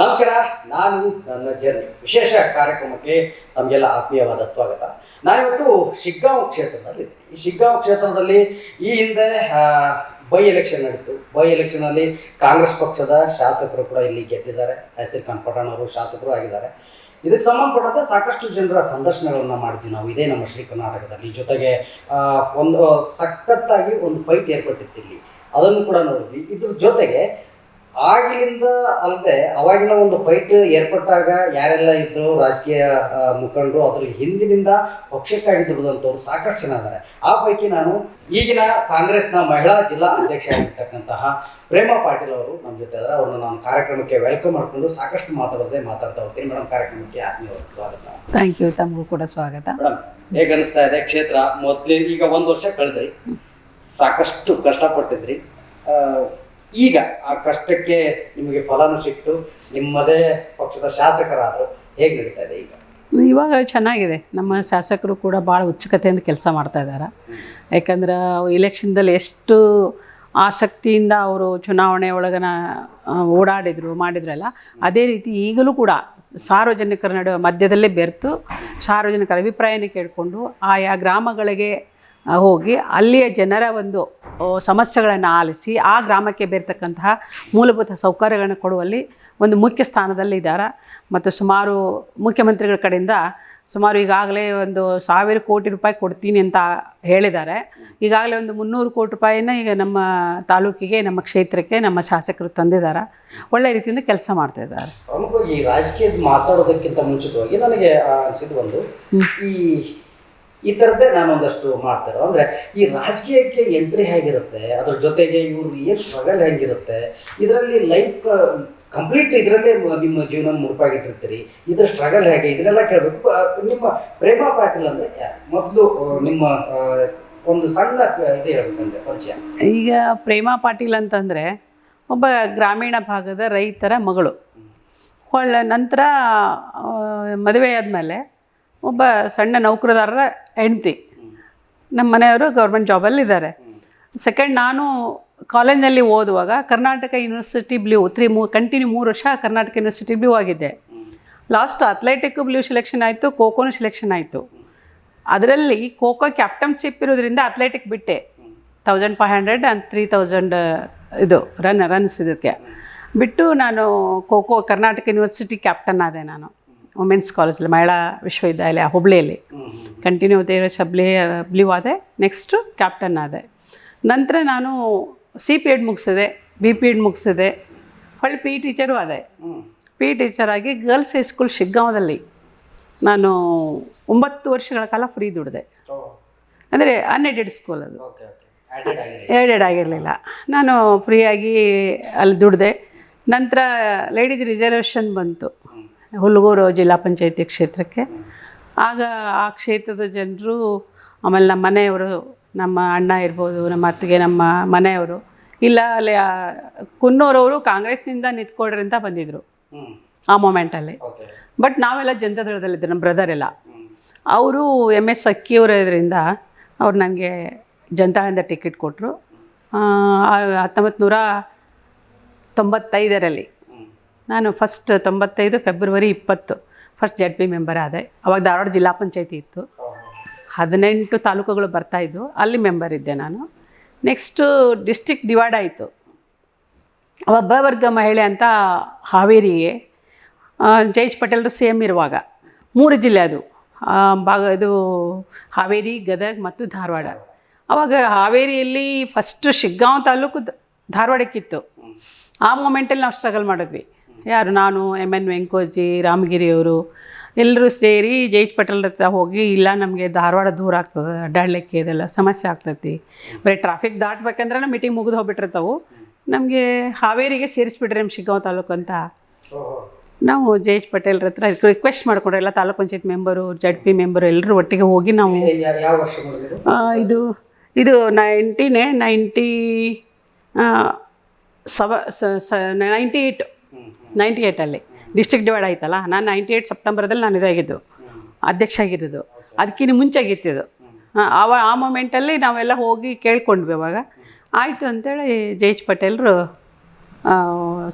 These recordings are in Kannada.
ನಮಸ್ಕಾರ. ನಾನು ನನ್ನ ಜರ್ನಿ ವಿಶೇಷ ಕಾರ್ಯಕ್ರಮಕ್ಕೆ ನಮಗೆಲ್ಲ ಆತ್ಮೀಯವಾದ ಸ್ವಾಗತ. ನಾನಿವತ್ತು ಶಿಗ್ಗಾಂವ್ ಕ್ಷೇತ್ರದಲ್ಲಿ ಈ ಶಿಗ್ಗಾಂವ್ ಕ್ಷೇತ್ರದಲ್ಲಿ ಈ ಹಿಂದೆ ಬೈ ಎಲೆಕ್ಷನ್ ನಡೀತು. ಬೈ ಎಲೆಕ್ಷನಲ್ಲಿ ಕಾಂಗ್ರೆಸ್ ಪಕ್ಷದ ಶಾಸಕರು ಕೂಡ ಇಲ್ಲಿ ಗೆದ್ದಿದ್ದಾರೆ. ನಸೀರ್ ಖಾನ್ ಪಠಾಣ್ ಅವರು ಶಾಸಕರು ಆಗಿದ್ದಾರೆ. ಇದಕ್ಕೆ ಸಂಬಂಧಪಟ್ಟಂತೆ ಸಾಕಷ್ಟು ಜನರ ಸಂದರ್ಶನಗಳನ್ನು ಮಾಡಿದ್ವಿ ನಾವು ಇದೇ ನಮ್ಮ ಶ್ರೀ ಕರ್ನಾಟಕದಲ್ಲಿ. ಜೊತೆಗೆ ಒಂದು ಸಖತ್ತಾಗಿ ಒಂದು ಫೈಟ್ ಏರ್ಪಟ್ಟಿತ್ತು ಇಲ್ಲಿ, ಅದನ್ನು ಕೂಡ ನೋಡಿದ್ವಿ. ಇದ್ರ ಜೊತೆಗೆ ಆಗಿಲಿಂದ ಅಲ್ಲದೆ ಅವಾಗಿನ ಒಂದು ಫೈಟ್ ಏರ್ಪಟ್ಟಾಗ ಯಾರೆಲ್ಲ ಇದ್ರು ರಾಜಕೀಯ ಮುಖಂಡರು, ಅದ್ರ ಹಿಂದಿನಿಂದ ಪಕ್ಷಕ್ಕಾಗಿ ದುಡಿದಂಥವ್ರು ಸಾಕಷ್ಟು ಜನ ಇದ್ದಾರೆ. ಆ ಪೈಕಿ ನಾನು ಈಗಿನ ಕಾಂಗ್ರೆಸ್ನ ಮಹಿಳಾ ಜಿಲ್ಲಾ ಅಧ್ಯಕ್ಷ ಆಗಿರ್ತಕ್ಕಂತಹ ಪ್ರೇಮಾ ಪಾಟೀಲ್ ಅವರು ನಮ್ಮ ಜೊತೆ ಇದ್ದಾರೆ. ಅವ್ರನ್ನ ನಾನು ಕಾರ್ಯಕ್ರಮಕ್ಕೆ ವೆಲ್ಕಮ್ ಮಾಡ್ಕೊಂಡು ಸಾಕಷ್ಟು ಮಾತಾಡ್ತಾ ಹೋಗ್ತೀನಿ. ಮೇಡಮ್, ಕಾರ್ಯಕ್ರಮಕ್ಕೆ ಆತ್ಮೀಯವಾದ ಸ್ವಾಗತ. Thank you. ತಮಗೂ ಕೂಡ ಸ್ವಾಗತ. ಮೇಡಮ್, ಹೇಗೆ ಅನಿಸ್ತಾ ಇದೆ ಕ್ಷೇತ್ರ? ಮೊದಲೇ ಈಗ 1 ವರ್ಷ ಕಳೆದ್ರಿ, ಸಾಕಷ್ಟು ಕಷ್ಟಪಟ್ಟಿದ್ರಿ. ಈಗ ಆ ಕಷ್ಟಕ್ಕೆ ನಿಮಗೆ ಫಲನೂ ಸಿಕ್ತು, ನಿಮ್ಮದೇ ಪಕ್ಷದ ಶಾಸಕರಾದರು. ಹೇಗೆ ನಡೀತಾ ಇದೆ ಈಗ? ಇವಾಗ ಚೆನ್ನಾಗಿದೆ. ನಮ್ಮ ಶಾಸಕರು ಕೂಡ ಭಾಳ ಉತ್ಸುಕತೆಯಿಂದ ಕೆಲಸ ಮಾಡ್ತಾ ಇದ್ದಾರೆ. ಯಾಕಂದ್ರೆ ಇಲೆಕ್ಷನ್ದಲ್ಲಿ ಎಷ್ಟು ಆಸಕ್ತಿಯಿಂದ ಅವರು ಚುನಾವಣೆ ಒಳಗನ ಮಾಡಿದ್ರಲ್ಲ, ಅದೇ ರೀತಿ ಈಗಲೂ ಕೂಡ ಸಾರ್ವಜನಿಕರ ನಡುವೆ ಮಧ್ಯದಲ್ಲೇ ಬೆರೆತು ಸಾರ್ವಜನಿಕರ ಅಭಿಪ್ರಾಯನ ಕೇಳಿಕೊಂಡು ಆಯಾ ಗ್ರಾಮಗಳಿಗೆ ಹೋಗಿ ಅಲ್ಲಿಯ ಜನರ ಒಂದು ಸಮಸ್ಯೆಗಳನ್ನು ಆಲಿಸಿ ಆ ಗ್ರಾಮಕ್ಕೆ ಬೇರ್ತಕ್ಕಂತಹ ಮೂಲಭೂತ ಸೌಕರ್ಯಗಳನ್ನು ಕೊಡುವಲ್ಲಿ ಒಂದು ಮುಖ್ಯ ಸ್ಥಾನದಲ್ಲಿ ಇದ್ದಾರೆ. ಮತ್ತು ಸುಮಾರು ಮುಖ್ಯಮಂತ್ರಿಗಳ ಕಡೆಯಿಂದ ಸುಮಾರು ಈಗಾಗಲೇ ಒಂದು 1000 ಕೋಟಿ ರೂಪಾಯಿ ಕೊಡ್ತೀನಿ ಅಂತ ಹೇಳಿದ್ದಾರೆ. ಈಗಾಗಲೇ ಒಂದು 300 ಕೋಟಿ ರೂಪಾಯಿನ ಈಗ ನಮ್ಮ ತಾಲೂಕಿಗೆ, ನಮ್ಮ ಕ್ಷೇತ್ರಕ್ಕೆ ನಮ್ಮ ಶಾಸಕರು ತಂದಿದ್ದಾರೆ. ಒಳ್ಳೆ ರೀತಿಯಿಂದ ಕೆಲಸ ಮಾಡ್ತಾಯಿದ್ದಾರೆ. ಪ್ರಮುಖವಾಗಿ ರಾಜಕೀಯದ ಮಾತಾಡೋದಕ್ಕಿಂತ ಮುಂಚಿತವಾಗಿ ನನಗೆ ಅನಿಸಿದ್ದು ಒಂದು, ಈ ಥರದ್ದೇ ನಾನು ಒಂದಷ್ಟು ಮಾಡ್ತಾರೆ. ಅಂದರೆ ಈ ರಾಜಕೀಯಕ್ಕೆ ಎಂಟ್ರಿ ಹೇಗಿರುತ್ತೆ, ಅದ್ರ ಜೊತೆಗೆ ಇವರು ಏನು ಸ್ಟ್ರಗಲ್ ಹೆಂಗಿರುತ್ತೆ, ಇದರಲ್ಲಿ ಲೈಫ್ ಕಂಪ್ಲೀಟ್ ಇದರಲ್ಲೇ ನಿಮ್ಮ ಜೀವನ ಮುಡುಪಾಗಿಟ್ಟಿರ್ತೀರಿ, ಇದರ ಸ್ಟ್ರಗಲ್ ಹೇಗೆ, ಇದನ್ನೆಲ್ಲ ಕೇಳಬೇಕು. ನಿಮ್ಮ ಪ್ರೇಮಾ ಪಾಟೀಲ್ ಅಂದರೆ ಮೊದಲು ನಿಮ್ಮ ಒಂದು ಸಣ್ಣ ಇದು ಹೇಳ್ಬೇಕಂದ್ರೆ ಪರಿಚಯ. ಈಗ ಪ್ರೇಮಾ ಪಾಟೀಲ್ ಅಂತಂದರೆ ಒಬ್ಬ ಗ್ರಾಮೀಣ ಭಾಗದ ರೈತರ ಮಗಳು. ನಂತರ ಮದುವೆ ಆದಮೇಲೆ ಒಬ್ಬ ಸಣ್ಣ ನೌಕರದಾರರ ಹೆಂಡ್ತಿ. ನಮ್ಮ ಮನೆಯವರು ಗೌರ್ಮೆಂಟ್ ಜಾಬಲ್ಲಿದ್ದಾರೆ. ಸೆಕೆಂಡ್, ನಾನು ಕಾಲೇಜ್ನಲ್ಲಿ ಓದುವಾಗ ಕರ್ನಾಟಕ ಯೂನಿವರ್ಸಿಟಿ ಬ್ಲೂ ಕಂಟಿನ್ಯೂ 3 ವರ್ಷ ಕರ್ನಾಟಕ ಯೂನಿವರ್ಸಿಟಿ ಬ್ಲೂ ಆಗಿದ್ದೆ. ಲಾಸ್ಟ್ ಅಥ್ಲೆಟಿಕ್ ಬ್ಲೂ ಸೆಲೆಕ್ಷನ್ ಆಯಿತು, ಖೋಖೋನು ಸೆಲೆಕ್ಷನ್ ಆಯಿತು. ಅದರಲ್ಲಿ ಖೋಖೋ ಕ್ಯಾಪ್ಟನ್ಶಿಪ್ ಇರೋದ್ರಿಂದ ಅಥ್ಲೆಟಿಕ್ ಬಿಟ್ಟೆ. 1500 and 3000 ಇದು ರನ್ಸ್ ಇದಕ್ಕೆ ಬಿಟ್ಟು ನಾನು ಖೋಖೋ ಕರ್ನಾಟಕ ಯೂನಿವರ್ಸಿಟಿ ಕ್ಯಾಪ್ಟನ್ ಆದೆ. ನಾನು ವುಮೆನ್ಸ್ ಕಾಲೇಜಲ್ಲಿ, ಮಹಿಳಾ ವಿಶ್ವವಿದ್ಯಾಲಯ ಹುಬ್ಳಿಯಲ್ಲಿ ಕಂಟಿನ್ಯೂ 13 ವರ್ಷ ಬ್ಲೂ ಆದೆ. ನೆಕ್ಸ್ಟು ಕ್ಯಾಪ್ಟನ್ ಆದೆ. ನಂತರ ನಾನು CPEd ಮುಗಿಸಿದೆ, BPEd ಮುಗಿಸಿದೆ. ಹೊಳ್ಳಿ PE ಟೀಚರು ಆದೆ. PE ಟೀಚರಾಗಿ ಗರ್ಲ್ಸ್ ಹೈಸ್ಕೂಲ್ ಶಿಗ್ಗಾಂವದಲ್ಲಿ ನಾನು 9 ವರ್ಷಗಳ ಕಾಲ ಫ್ರೀ ದುಡಿದೆ. ಅಂದರೆ ಅನ್ಎಡೆಡ್ ಸ್ಕೂಲ್, ಅದು ಏಡೆಡ್ ಆಗಿರಲಿಲ್ಲ. ನಾನು ಫ್ರೀಯಾಗಿ ಅಲ್ಲಿ ದುಡಿದೆ. ನಂತರ ಲೇಡೀಸ್ ರಿಸರ್ವೇಷನ್ ಬಂತು ಹುಲ್ಗೂರು ಜಿಲ್ಲಾ ಪಂಚಾಯತಿ ಕ್ಷೇತ್ರಕ್ಕೆ. ಆಗ ಆ ಕ್ಷೇತ್ರದ ಜನರು, ಆಮೇಲೆ ನಮ್ಮ ಮನೆಯವರು, ನಮ್ಮ ಅಣ್ಣ ಇರ್ಬೋದು, ನಮ್ಮ ಅತ್ತಿಗೆ, ನಮ್ಮ ಮನೆಯವರು, ಇಲ್ಲ ಅಲ್ಲಿ ಕುನ್ನೂರವರು ಕಾಂಗ್ರೆಸ್ನಿಂದ ನಿಂತ್ಕೊಡ್ರಿ ಅಂತ ಬಂದಿದ್ದರು ಆ ಮೂಮೆಂಟಲ್ಲಿ. ಬಟ್ ನಾವೆಲ್ಲ ಜನತಾದಳದಲ್ಲಿದ್ದರು, ನಮ್ಮ ಬ್ರದರ್ ಎಲ್ಲ. ಅವರು MS ಅಕ್ಕಿಯವರು ಇದರಿಂದ ಅವ್ರು ನನಗೆ ಜನತಾದಳದಿಂದ ಟಿಕೆಟ್ ಕೊಟ್ಟರು. 1995ರಲ್ಲಿ ನಾನು first 95 February 20 first ZP member ಆದೆ. ಅವಾಗ ಧಾರವಾಡ ಜಿಲ್ಲಾ ಪಂಚಾಯತಿ ಇತ್ತು, 18 ತಾಲೂಕುಗಳು ಬರ್ತಾಯಿದ್ವು, ಅಲ್ಲಿ ಮೆಂಬರ್ ಇದ್ದೆ ನಾನು. ನೆಕ್ಸ್ಟು ಡಿಸ್ಟ್ರಿಕ್ಟ್ ಡಿವೈಡ್ ಆಯಿತು. ಒಬ್ಬ ವರ್ಗ ಮಹಿಳೆ ಅಂತ ಹಾವೇರಿಗೆ ಜಯೇಶ್ ಪಟೇಲ್ರು CM ಇರುವಾಗ 3 ಜಿಲ್ಲೆ ಅದು ಇದು ಹಾವೇರಿ, ಗದಗ ಮತ್ತು ಧಾರವಾಡ. ಆವಾಗ ಹಾವೇರಿಯಲ್ಲಿ ಫಸ್ಟು ಶಿಗ್ಗಾಂವ್ ತಾಲೂಕು ಧಾರವಾಡಕ್ಕಿತ್ತು. ಆ ಮೂಮೆಂಟಲ್ಲಿ ನಾವು ಸ್ಟ್ರಗಲ್ ಮಾಡಿದ್ವಿ. ಯಾರು, ನಾನು, MN ವೆಂಕೋಜಿ, ರಾಮಗಿರಿಯವರು ಎಲ್ಲರೂ ಸೇರಿ ಜಯೇಶ್ ಪಟೇಲ್ ಹತ್ರ ಹೋಗಿ, ಇಲ್ಲ ನಮಗೆ ಧಾರವಾಡ ದೂರ ಆಗ್ತದೆ, ಅಡ್ಡಾಡ್ಲಿಕ್ಕೆ ಇದೆಲ್ಲ ಸಮಸ್ಯೆ ಆಗ್ತೈತಿ, ಬರೀ ಟ್ರಾಫಿಕ್ ದಾಟ್ಬೇಕಂದ್ರೆ ಮೀಟಿಂಗ್ ಮುಗಿದು ಹೋಗ್ಬಿಟ್ಟಿರ್ತಾವೆ, ನಮಗೆ ಹಾವೇರಿಗೆ ಸೇರಿಸ್ಬಿಡ್ರಿ ನಮ್ಮ ಶಿಗ್ಗಾಂವ್ ತಾಲೂಕು ಅಂತ ನಾವು ಜಯೇಶ್ ಪಟೇಲ್ರ ಹತ್ರ ರಿಕ್ವೆಸ್ಟ್ ಮಾಡ್ಕೊಂಡ್ರೆ ಎಲ್ಲ taluk panchayat member, ZP member ಎಲ್ಲರೂ ಒಟ್ಟಿಗೆ ಹೋಗಿ ನಾವು ಇದು 98 ಡಿಸ್ಟ್ರಿಕ್ಟ್ ಡಿವೈಡ್ ಆಯ್ತಲ್ಲ. ನಾನು 98 ಸೆಪ್ಟೆಂಬರ್ದಲ್ಲಿ ನಾನು ಇದಾಗಿದ್ದು, ಅಧ್ಯಕ್ಷ ಆಗಿರೋದು. ಅದಕ್ಕಿಂತ ಮುಂಚೆ ಆಗಿತ್ತಿದ್ದು. ಆ ಮೂಮೆಂಟಲ್ಲಿ ನಾವೆಲ್ಲ ಹೋಗಿ ಕೇಳ್ಕೊಂಡ್ವಿ. ಅವಾಗ ಆಯಿತು ಅಂತೇಳಿ ಜಯೇಶ್ ಪಟೇಲ್ರು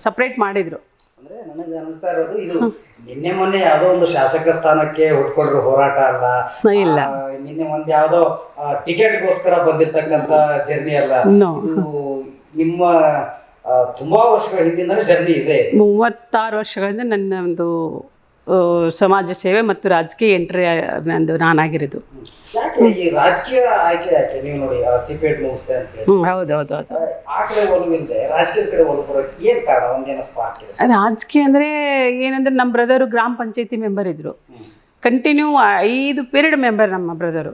ಸಪ್ರೇಟ್ ಮಾಡಿದರು. ಅಂದ್ರೆ ನನಗೆ ಅನಿಸ್ತಾ ಇರೋದು ಇದು ನಿನ್ನೆ ಮೊನ್ನೆ ಯಾವುದೋ ಒಂದು ಶಾಸಕ ಸ್ಥಾನಕ್ಕೆ ಹುಟ್ಕೊಂಡ್ರು ಹೋರಾಟ ಅಲ್ಲ, ಇಲ್ಲ. ನಿನ್ನೆ ಒಂದ್ ಯಾವುದೋ ಟಿಕೆಟ್ಗೋಸ್ಕರ ಬಂದಿರ್ತಕ್ಕಂಥ ಜರ್ನಿ ಅಲ್ಲ. No. ಇದು ನಿಮ್ಮ ತುಂಬಾ ವರ್ಷಗಳ ಹಿಂದಿನ ಜರ್ನಿ ಇದೆ. 36 ವರ್ಷಗಳಿಂದ ನನ್ನ ಒಂದು ಸಮಾಜ ಸೇವೆ ಮತ್ತು ರಾಜಕೀಯ ಎಂಟ್ರಿ ನಂದು ನಾನಾಗಿರೋದು. ಯಾಕೆ ಈ ರಾಜಕೀಯ ಆಯ್ಕೆ ಯಾಕೆ ನೀವು ನೋಡಿ ಸಿಪೇಟ್ ಮುಗಿಸ್ತೆ ಅಂತ ಹೇಳಿ ಹೌದು ಹೌದು ಹೌದು. ಆ ಕಡೆ ಒಲವಿಲ್ಲದೆ ರಾಜಕೀಯದ ಕಡೆ ಒಲವು ಬರೋಕೆ ಏನ್ ಕಾರಣ? ಒಂದೇನೋ ಸ್ಪಾರ್ಕ್ ಇದೆ. ರಾಜಕೀಯ ಅಂದರೆ ಏನಂದ್ರೆ ನಮ್ಮ ಬ್ರದರು ಗ್ರಾಮ ಪಂಚಾಯತಿ ಮೆಂಬರ್ ಇದ್ದರು. ಕಂಟಿನ್ಯೂ 5 ಪೀರಿಯಡ್ ಮೆಂಬರ್ ನಮ್ಮ ಬ್ರದರು,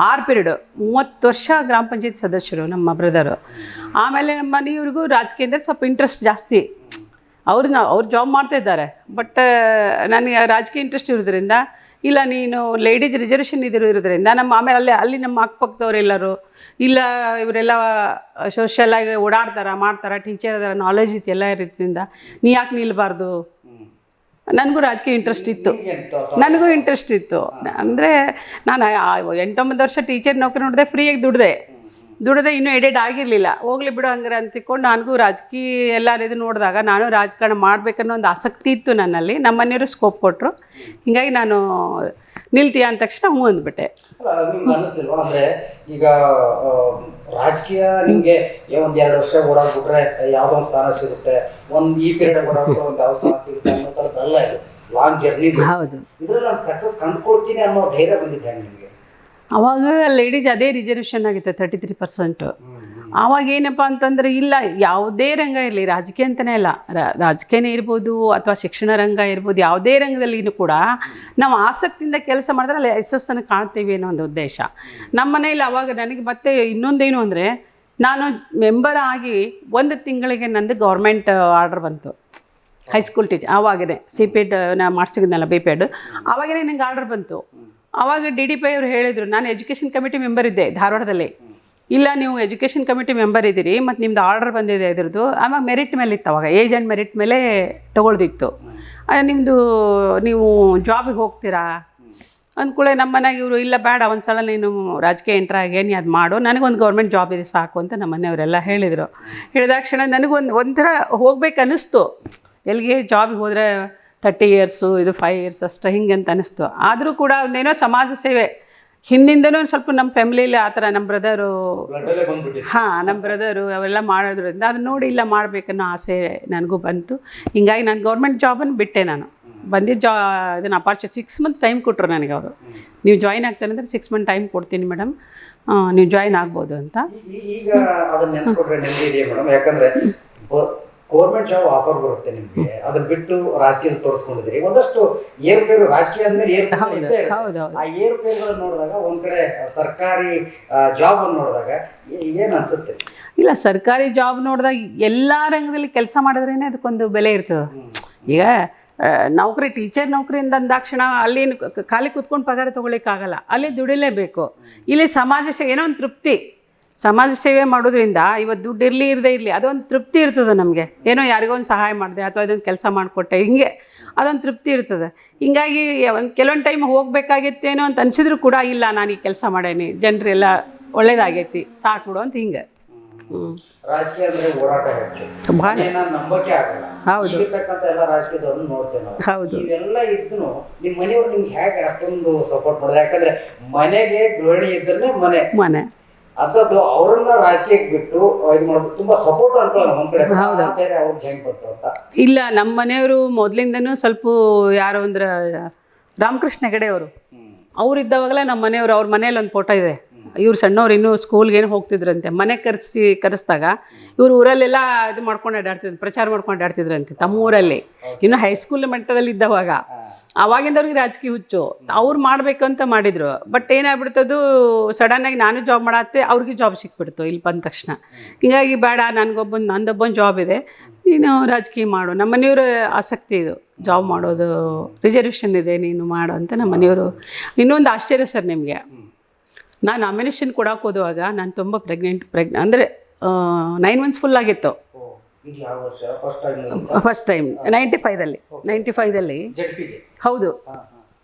6 ಪೀರಿಯಡ್ 30 ವರ್ಷ ಗ್ರಾಮ ಪಂಚಾಯತಿ ಸದಸ್ಯರು ನಮ್ಮ ಬ್ರದರು. ಆಮೇಲೆ ನಮ್ಮ ಮನೆಯವ್ರಿಗೂ ರಾಜಕೀಯ ಅಂದರೆ ಸ್ವಲ್ಪ ಇಂಟ್ರೆಸ್ಟ್ ಜಾಸ್ತಿ. ಅವ್ರು ಜಾಬ್ ಮಾಡ್ತಾ ಇದ್ದಾರೆ, ಬಟ್ ನನಗೆ ರಾಜಕೀಯ ಇಂಟ್ರೆಸ್ಟ್ ಇರೋದ್ರಿಂದ, ಇಲ್ಲ ನೀನು ಲೇಡೀಸ್ ರಿಸರ್ವೇಷನ್ ಇರೋದ್ರಿಂದ ನಮ್ಮ ಆಮೇಲೆ ಅಲ್ಲಿ ನಮ್ಮ ಅಕ್ಕಪಕ್ಕದವರೆಲ್ಲರೂ ಇಲ್ಲ ಇವರೆಲ್ಲ ಸೋಷಿಯಲಾಗಿ ಮಾಡ್ತಾರೆ, ಟೀಚರ್ ಅದರ ನಾಲೆಜ್ ಇತ್ತು ಎಲ್ಲ ರೀತಿಯಿಂದ, ನೀ ಯಾಕೆ ನಿಲ್ಬಾರ್ದು? ನನಗೂ ರಾಜಕೀಯ ಇಂಟ್ರೆಸ್ಟ್ ಇತ್ತು, ನನಗೂ ಇಂಟ್ರೆಸ್ಟ್ ಇತ್ತು. ಅಂದರೆ ನಾನು 8-9 ವರ್ಷ ಟೀಚರ್ ನೌಕರಿ ನೋಡಿದೆ, ಫ್ರೀಯಾಗಿ ದುಡ್ದೆ ಇನ್ನೂ ಎಡೆಡ್ ಆಗಿರಲಿಲ್ಲ. ಹೋಗ್ಲಿ ಬಿಡು ಹಂಗಾರೆ ಅಂತಿಕೊಂಡು ನನಗೂ ರಾಜಕೀಯ ಎಲ್ಲ ಇದು ನೋಡಿದಾಗ ನಾನು ರಾಜಕಾರಣ ಮಾಡಬೇಕನ್ನೋ ಒಂದು ಆಸಕ್ತಿ ಇತ್ತು ನನ್ನಲ್ಲಿ. ನಮ್ಮ ಮನೆಯವರು ಸ್ಕೋಪ್ ಕೊಟ್ಟರು, ಹೀಗಾಗಿ ನಾನು ನಿಲ್ತೀಯ ಅಂದ ತಕ್ಷಣ ಹ್ಞೂ ಅಂದ್ಬಿಟ್ಟೆ. ನಿಮ್ಗೆ ಅನ್ನಿಸ್ತಿಲ್ವಾ? ಅಂದರೆ ಈಗ ರಾಜಕೀಯ ನಿಮಗೆ 1-2 ವರ್ಷ ಓಡಾಡ್ಬಿಟ್ರೆ ಯಾವುದೋ ಒಂದು ಸ್ಥಾನ ಸಿಗುತ್ತೆ, ಈ ಪೀರಿಯಡ್ ಓಡಾಡ್ಬಿಟ್ರೆ ಒಂದು ಯಾವ ಸ್ಥಾನ ಸಿಗುತ್ತೆ ಅನ್ನೋ ಥರದ್ದಲ್ಲ. ಇದು ಲಾಂಗ್ ಜರ್ನಿ. ಹೌದು. ಇದರಲ್ಲಿ ನಾನು ಸಕ್ಸಸ್ ಕಂಡುಕೊಳ್ತೀನಿ ಅನ್ನೋ ಧೈರ್ಯ ಬಂದಿದ್ದೆ ನಿಮಗೆ? ಆವಾಗ ಲೇಡೀಸ್ ಅದೇ ರಿಸರ್ವೇಷನ್ ಆಗಿತ್ತು 33%. ಆವಾಗ ಏನಪ್ಪ ಅಂತಂದರೆ, ಇಲ್ಲ ಯಾವುದೇ ರಂಗ ಇರಲಿ, ರಾಜಕೀಯ ಅಂತಲೇ ಅಲ್ಲ, ರಾಜಕೀಯನೇ ಇರ್ಬೋದು ಅಥವಾ ಶಿಕ್ಷಣ ರಂಗ ಇರ್ಬೋದು, ಯಾವುದೇ ರಂಗದಲ್ಲಿನೂ ಕೂಡ ನಾವು ಆಸಕ್ತಿಯಿಂದ ಕೆಲಸ ಮಾಡಿದ್ರೆ ಅಲ್ಲಿ ಯಶಸ್ಸನ್ನು ಕಾಣ್ತೀವಿ ಅನ್ನೋ ಒಂದು ಉದ್ದೇಶ ನಮ್ಮ ಮನೇಲಿ. ಆವಾಗ ನನಗೆ ಮತ್ತೆ ಇನ್ನೊಂದೇನು ಅಂದರೆ, ನಾನು ಮೆಂಬರ್ ಆಗಿ 1 ತಿಂಗಳಿಗೆ ನಂದು ಗೌರ್ಮೆಂಟ್ ಆರ್ಡರ್ ಬಂತು. ಹೈಸ್ಕೂಲ್ ಟೀಚರ್ ಆವಾಗೇ CPED ನಾ ಮಾಡಿಸಿದ್ನಲ್ಲ, BPED, ಆವಾಗೇ ನನಗೆ ಆರ್ಡರ್ ಬಂತು. ಆವಾಗ DDP ಅವರು ಹೇಳಿದರು, ನಾನು ಎಜುಕೇಷನ್ ಕಮಿಟಿ ಮೆಂಬರ್ ಇದ್ದೆ ಧಾರವಾಡದಲ್ಲಿ. ಇಲ್ಲ ನೀವು ಎಜುಕೇಷನ್ ಕಮಿಟಿ ಮೆಂಬರ್ ಇದ್ದೀರಿ ಮತ್ತು ನಿಮ್ಮದು ಆರ್ಡರ್ ಬಂದಿದೆ ಇದ್ರದ್ದು. ಆವಾಗ ಮೆರಿಟ್ ಮೇಲೆ ಇತ್ತು, ಅವಾಗ ಏಜ್ ಆ್ಯಂಡ್ ಮೆರಿಟ್ ಮೇಲೆ ತೊಗೊಳ್ದಿತ್ತು. ನಿಮ್ಮದು ನೀವು ಜಾಬಿಗೆ ಹೋಗ್ತೀರಾ ಅಂದ್ಕೂಳೆ ನಮ್ಮ ಮನೆಗೆ ಇವರು, ಇಲ್ಲ ಬೇಡ ಒಂದು ಸಲ ನೀನು ರಾಜಕೀಯ ಎಂಟ್ರ್ ಆಗಿ ನೀ ಅದು ಮಾಡು, ನನಗೊಂದು ಗೌರ್ಮೆಂಟ್ ಜಾಬ್ ಇದೆ ಸಾಕು ಅಂತ ನಮ್ಮ ಮನೆಯವರೆಲ್ಲ ಹೇಳಿದರು. ಹೇಳಿದಾಕ್ಷಣ ನನಗೊಂಥರ ಹೋಗ್ಬೇಕು ಅನ್ನಿಸ್ತು. ಎಲ್ಲಿಗೆ ಜಾಬಿಗೆ ಹೋದರೆ 30 ಇಯರ್ಸು, ಇದು 5 ಇಯರ್ಸ್ ಅಷ್ಟೇ ಹಿಂಗೆ ಅಂತ ಅನ್ನಿಸ್ತು. ಆದರೂ ಕೂಡ ಒಂದೇನೋ ಸಮಾಜ ಸೇವೆ ಹಿಂದಿಂದನೂ ಸ್ವಲ್ಪ ನಮ್ಮ ಫ್ಯಾಮಿಲಿಯಲ್ಲಿ ಆ ಥರ ನಮ್ಮ ಬ್ರದರು ನಮ್ಮ ಬ್ರದರು ಅವೆಲ್ಲ ಮಾಡೋದ್ರಿಂದ ಅದನ್ನ ನೋಡಿ ಇಲ್ಲ ಮಾಡಬೇಕನ್ನೋ ಆಸೆ ನನಗೂ ಬಂತು. ಹೀಗಾಗಿ ನಾನು ಗೌರ್ಮೆಂಟ್ ಜಾಬನ್ನು ಬಿಟ್ಟೆ. ನಾನು ಬಂದಿದ್ದು ಇದನ್ನು ಅಪಾರ್ಚುನಿಟಿ 6 ಮಂತ್ಸ್ ಟೈಮ್ ಕೊಟ್ಟರು ನನಗೆ ಅವರು. ನೀವು ಜಾಯಿನ್ ಆಗ್ತಾರೆ ಅಂದರೆ 6 ಮಂತ್ ಟೈಮ್ ಕೊಡ್ತೀನಿ ಮೇಡಮ್, ನೀವು ಜಾಯಿನ್ ಆಗ್ಬೋದು ಅಂತ. ಈಗ ಅದನ್ನ ನೆನೆಸ್ಕೊಟ್ರೆ ನೆಮ್ಮದಿ ಇದೆಯಾ ಮೇಡಮ್? ಯಾಕಂದರೆ ಗೌರ್ಮೆಂಟ್ ಜಾಬ್ ಆಫರ್ ಬರುತ್ತೆ ನಿಮಗೆ, ಅದನ್ನ ಬಿಟ್ಟು ರಾಜಕೀಯದಲ್ಲಿ ತೋರಿಸ್ಕೊಂಡಿದ್ದೀರಿ. ಒಂದಷ್ಟು ಏರುಪೇರು ರಾಜಕೀಯ ಆದ್ಮೇಲೆ ಆ ಏರುಪೇರುಗಳನ್ನು ನೋಡಿದಾಗ, ಒಂದ್ ಕಡೆ ಸರ್ಕಾರಿ ಜಾಬ್ ಅನ್ನು ನೋಡಿದಾಗ ಏನ್ ಅನ್ಸುತ್ತೆ? ಇಲ್ಲ, ಸರ್ಕಾರಿ ಜಾಬ್ ನೋಡಿದಾಗ ಎಲ್ಲ ರಂಗದಲ್ಲಿ ಕೆಲಸ ಮಾಡಿದ್ರೇನೆ ಅದಕ್ಕೊಂದು ಬೆಲೆ ಇರ್ತದೆ. ಈಗ ನೌಕರಿ, ಟೀಚರ್ ನೌಕರಿಯಿಂದ ಅಂದಾಕ್ಷಣ ಅಲ್ಲಿ ಖಾಲಿ ಕೂತ್ಕೊಂಡು ಪಗಾರ ತೊಗೊಳಿಕ್ಕಾಗಲ್ಲ, ಅಲ್ಲಿ ದುಡಿಲೇಬೇಕು. ಇಲ್ಲಿ ಏನೋ ಒಂದು ತೃಪ್ತಿ, ಸಮಾಜ ಸೇವೆ ಮಾಡೋದ್ರಿಂದ ಇವತ್ತು ದುಡ್ಡು ಇರಲಿ ಇರದೇ ಇರಲಿ ಅದೊಂದು ತೃಪ್ತಿ ಇರ್ತದೆ ನಮಗೆ. ಏನೋ ಯಾರಿಗೋ ಒಂದು ಸಹಾಯ ಮಾಡಿದೆ ಅಥವಾ ಇದೊಂದು ಕೆಲಸ ಮಾಡಿಕೊಟ್ಟೆ, ಹಿಂಗೆ ಅದೊಂದು ತೃಪ್ತಿ ಇರ್ತದೆ. ಹಿಂಗಾಗಿ ಕೆಲವೊಂದು ಟೈಮ್ ಹೋಗಬೇಕಾಗಿತ್ತೇನೋ ಅಂತ ಅನಿಸಿದ್ರು ಕೂಡ, ಇಲ್ಲ ನಾನು ಈ ಕೆಲಸ ಮಾಡೇನಿ, ಜನರೆಲ್ಲ ಒಳ್ಳೇದಾಗೈತಿ ಸಾಕು ಬಿಡು ಅಂತ ಹಿಂಗೆ. ರಾಜಕೀಯ ಅಂದ್ರೆ ಹೋರಾಟ ಹೆಚ್ಚು, ಭಾಳ ನಂಬಕ್ಕೆ ಆಗಲ್ಲ. ಹೌದು, ಇರ್ತಕ್ಕಂಥ ಎಲ್ಲ ರಾಜಕೀಯದವ್ರನ್ನ ನೋಡ್ತೇವೆ ನಾವು. ಹೌದು. ಇವೆಲ್ಲ ಇದ್ದು ನಿಮ್ಮ ಮನೆಯವ್ರು ನಿಮ್ಗೆ ಹೇಗೆ ಅಷ್ಟೊಂದು ಸಪೋರ್ಟ್ ಮಾಡಿದ್ರೆ? ಯಾಕಂದ್ರೆ ಮನೆಗೆ ಗೃಹಿಣಿ ಇದ್ರೆ ಮನೆ ಅಂಥದ್ದು, ಅವ್ರನ್ನ ರಾಜಕೀಯಕ್ಕೆ ಬಿಟ್ಟು ಇದು ಮಾಡೋದು ತುಂಬಾ ಸಪೋರ್ಟ್ ಅನ್ಕೊಳ್ಳೋಣ ಒಂದ್ ಕಡೆ. ಅವ್ರಿಗೆ ಹೆಂಗ್ ಬಂತು ಅಂತ? ಇಲ್ಲ, ನಮ್ಮ ಮನೆಯವರು ಮೊದಲಿಂದನೂ ಸ್ವಲ್ಪ ಯಾರೋ ಅಂದ್ರೆ ರಾಮಕೃಷ್ಣ ಹೆಗಡೆ ಅವರು, ಅವರಿದ್ದಾವಾಗಲೇ ನಮ್ಮ ಮನೆಯವರು, ಅವ್ರ ಮನೇಲಿ ಒಂದು ಫೋಟೋ ಇದೆ. ಇವ್ರು ಸಣ್ಣವ್ರು ಇನ್ನೂ ಸ್ಕೂಲ್ಗೇನು ಹೋಗ್ತಿದ್ರಂತೆ. ಮನೆ ಕರೆಸಿದಾಗ ಇವರು ಊರಲ್ಲೆಲ್ಲ ಇದು ಮಾಡ್ಕೊಂಡು ಅಡ್ಡಾಡ್ತಿದ್ರು, ಪ್ರಚಾರ ಮಾಡ್ಕೊಂಡು ಅಡ್ಡಾಡ್ತಿದ್ರಂತೆ ತಮ್ಮ ಊರಲ್ಲಿ. ಇನ್ನು ಹೈಸ್ಕೂಲ್ ಮಟ್ಟದಲ್ಲಿ ಇದ್ದವಾಗ ಆವಾಗಿಂದವ್ರಿಗೆ ರಾಜಕೀಯ ಹುಚ್ಚು. ಅವ್ರು ಮಾಡಬೇಕಂತ ಮಾಡಿದರು, ಬಟ್ ಏನಾಗ್ಬಿಡ್ತದು, ಸಡನ್ನಾಗಿ ನಾನು ಜಾಬ್ ಮಾಡತ್ತೆ, ಅವ್ರಿಗೆ ಜಾಬ್ ಸಿಕ್ಬಿಡ್ತು ಇಲ್ಲಿ ಬಂದ ತಕ್ಷಣ. ಹೀಗಾಗಿ ಬೇಡ, ನಂದೊಬ್ಬನ ಜಾಬ್ ಇದೆ, ನೀನು ರಾಜಕೀಯ ಮಾಡು. ನಮ್ಮ ಮನೆಯವರು ಆಸಕ್ತಿ ಇದು, ಜಾಬ್ ಮಾಡೋದು, ರಿಸರ್ವೇಷನ್ ಇದೆ, ನೀನು ಮಾಡು ಅಂತ ನಮ್ಮ ಮನೆಯವರು. ಇನ್ನೊಂದು ಆಶ್ಚರ್ಯ ಸರ್ ನಿಮಗೆ, ನಾನು ನಾಮಿನೇಷನ್ ಕೊಡೋಕೆ ಹೋದುವಾಗ ನಾನು ತುಂಬ ಪ್ರೆಗ್ನೆಂಟ್ ಅಂದರೆ 9 ಮಂತ್ಸ್ ಫುಲ್ ಆಗಿತ್ತು. ಫಸ್ಟ್ ಟೈಮ್ 95ದಲ್ಲಿ ಹೌದು,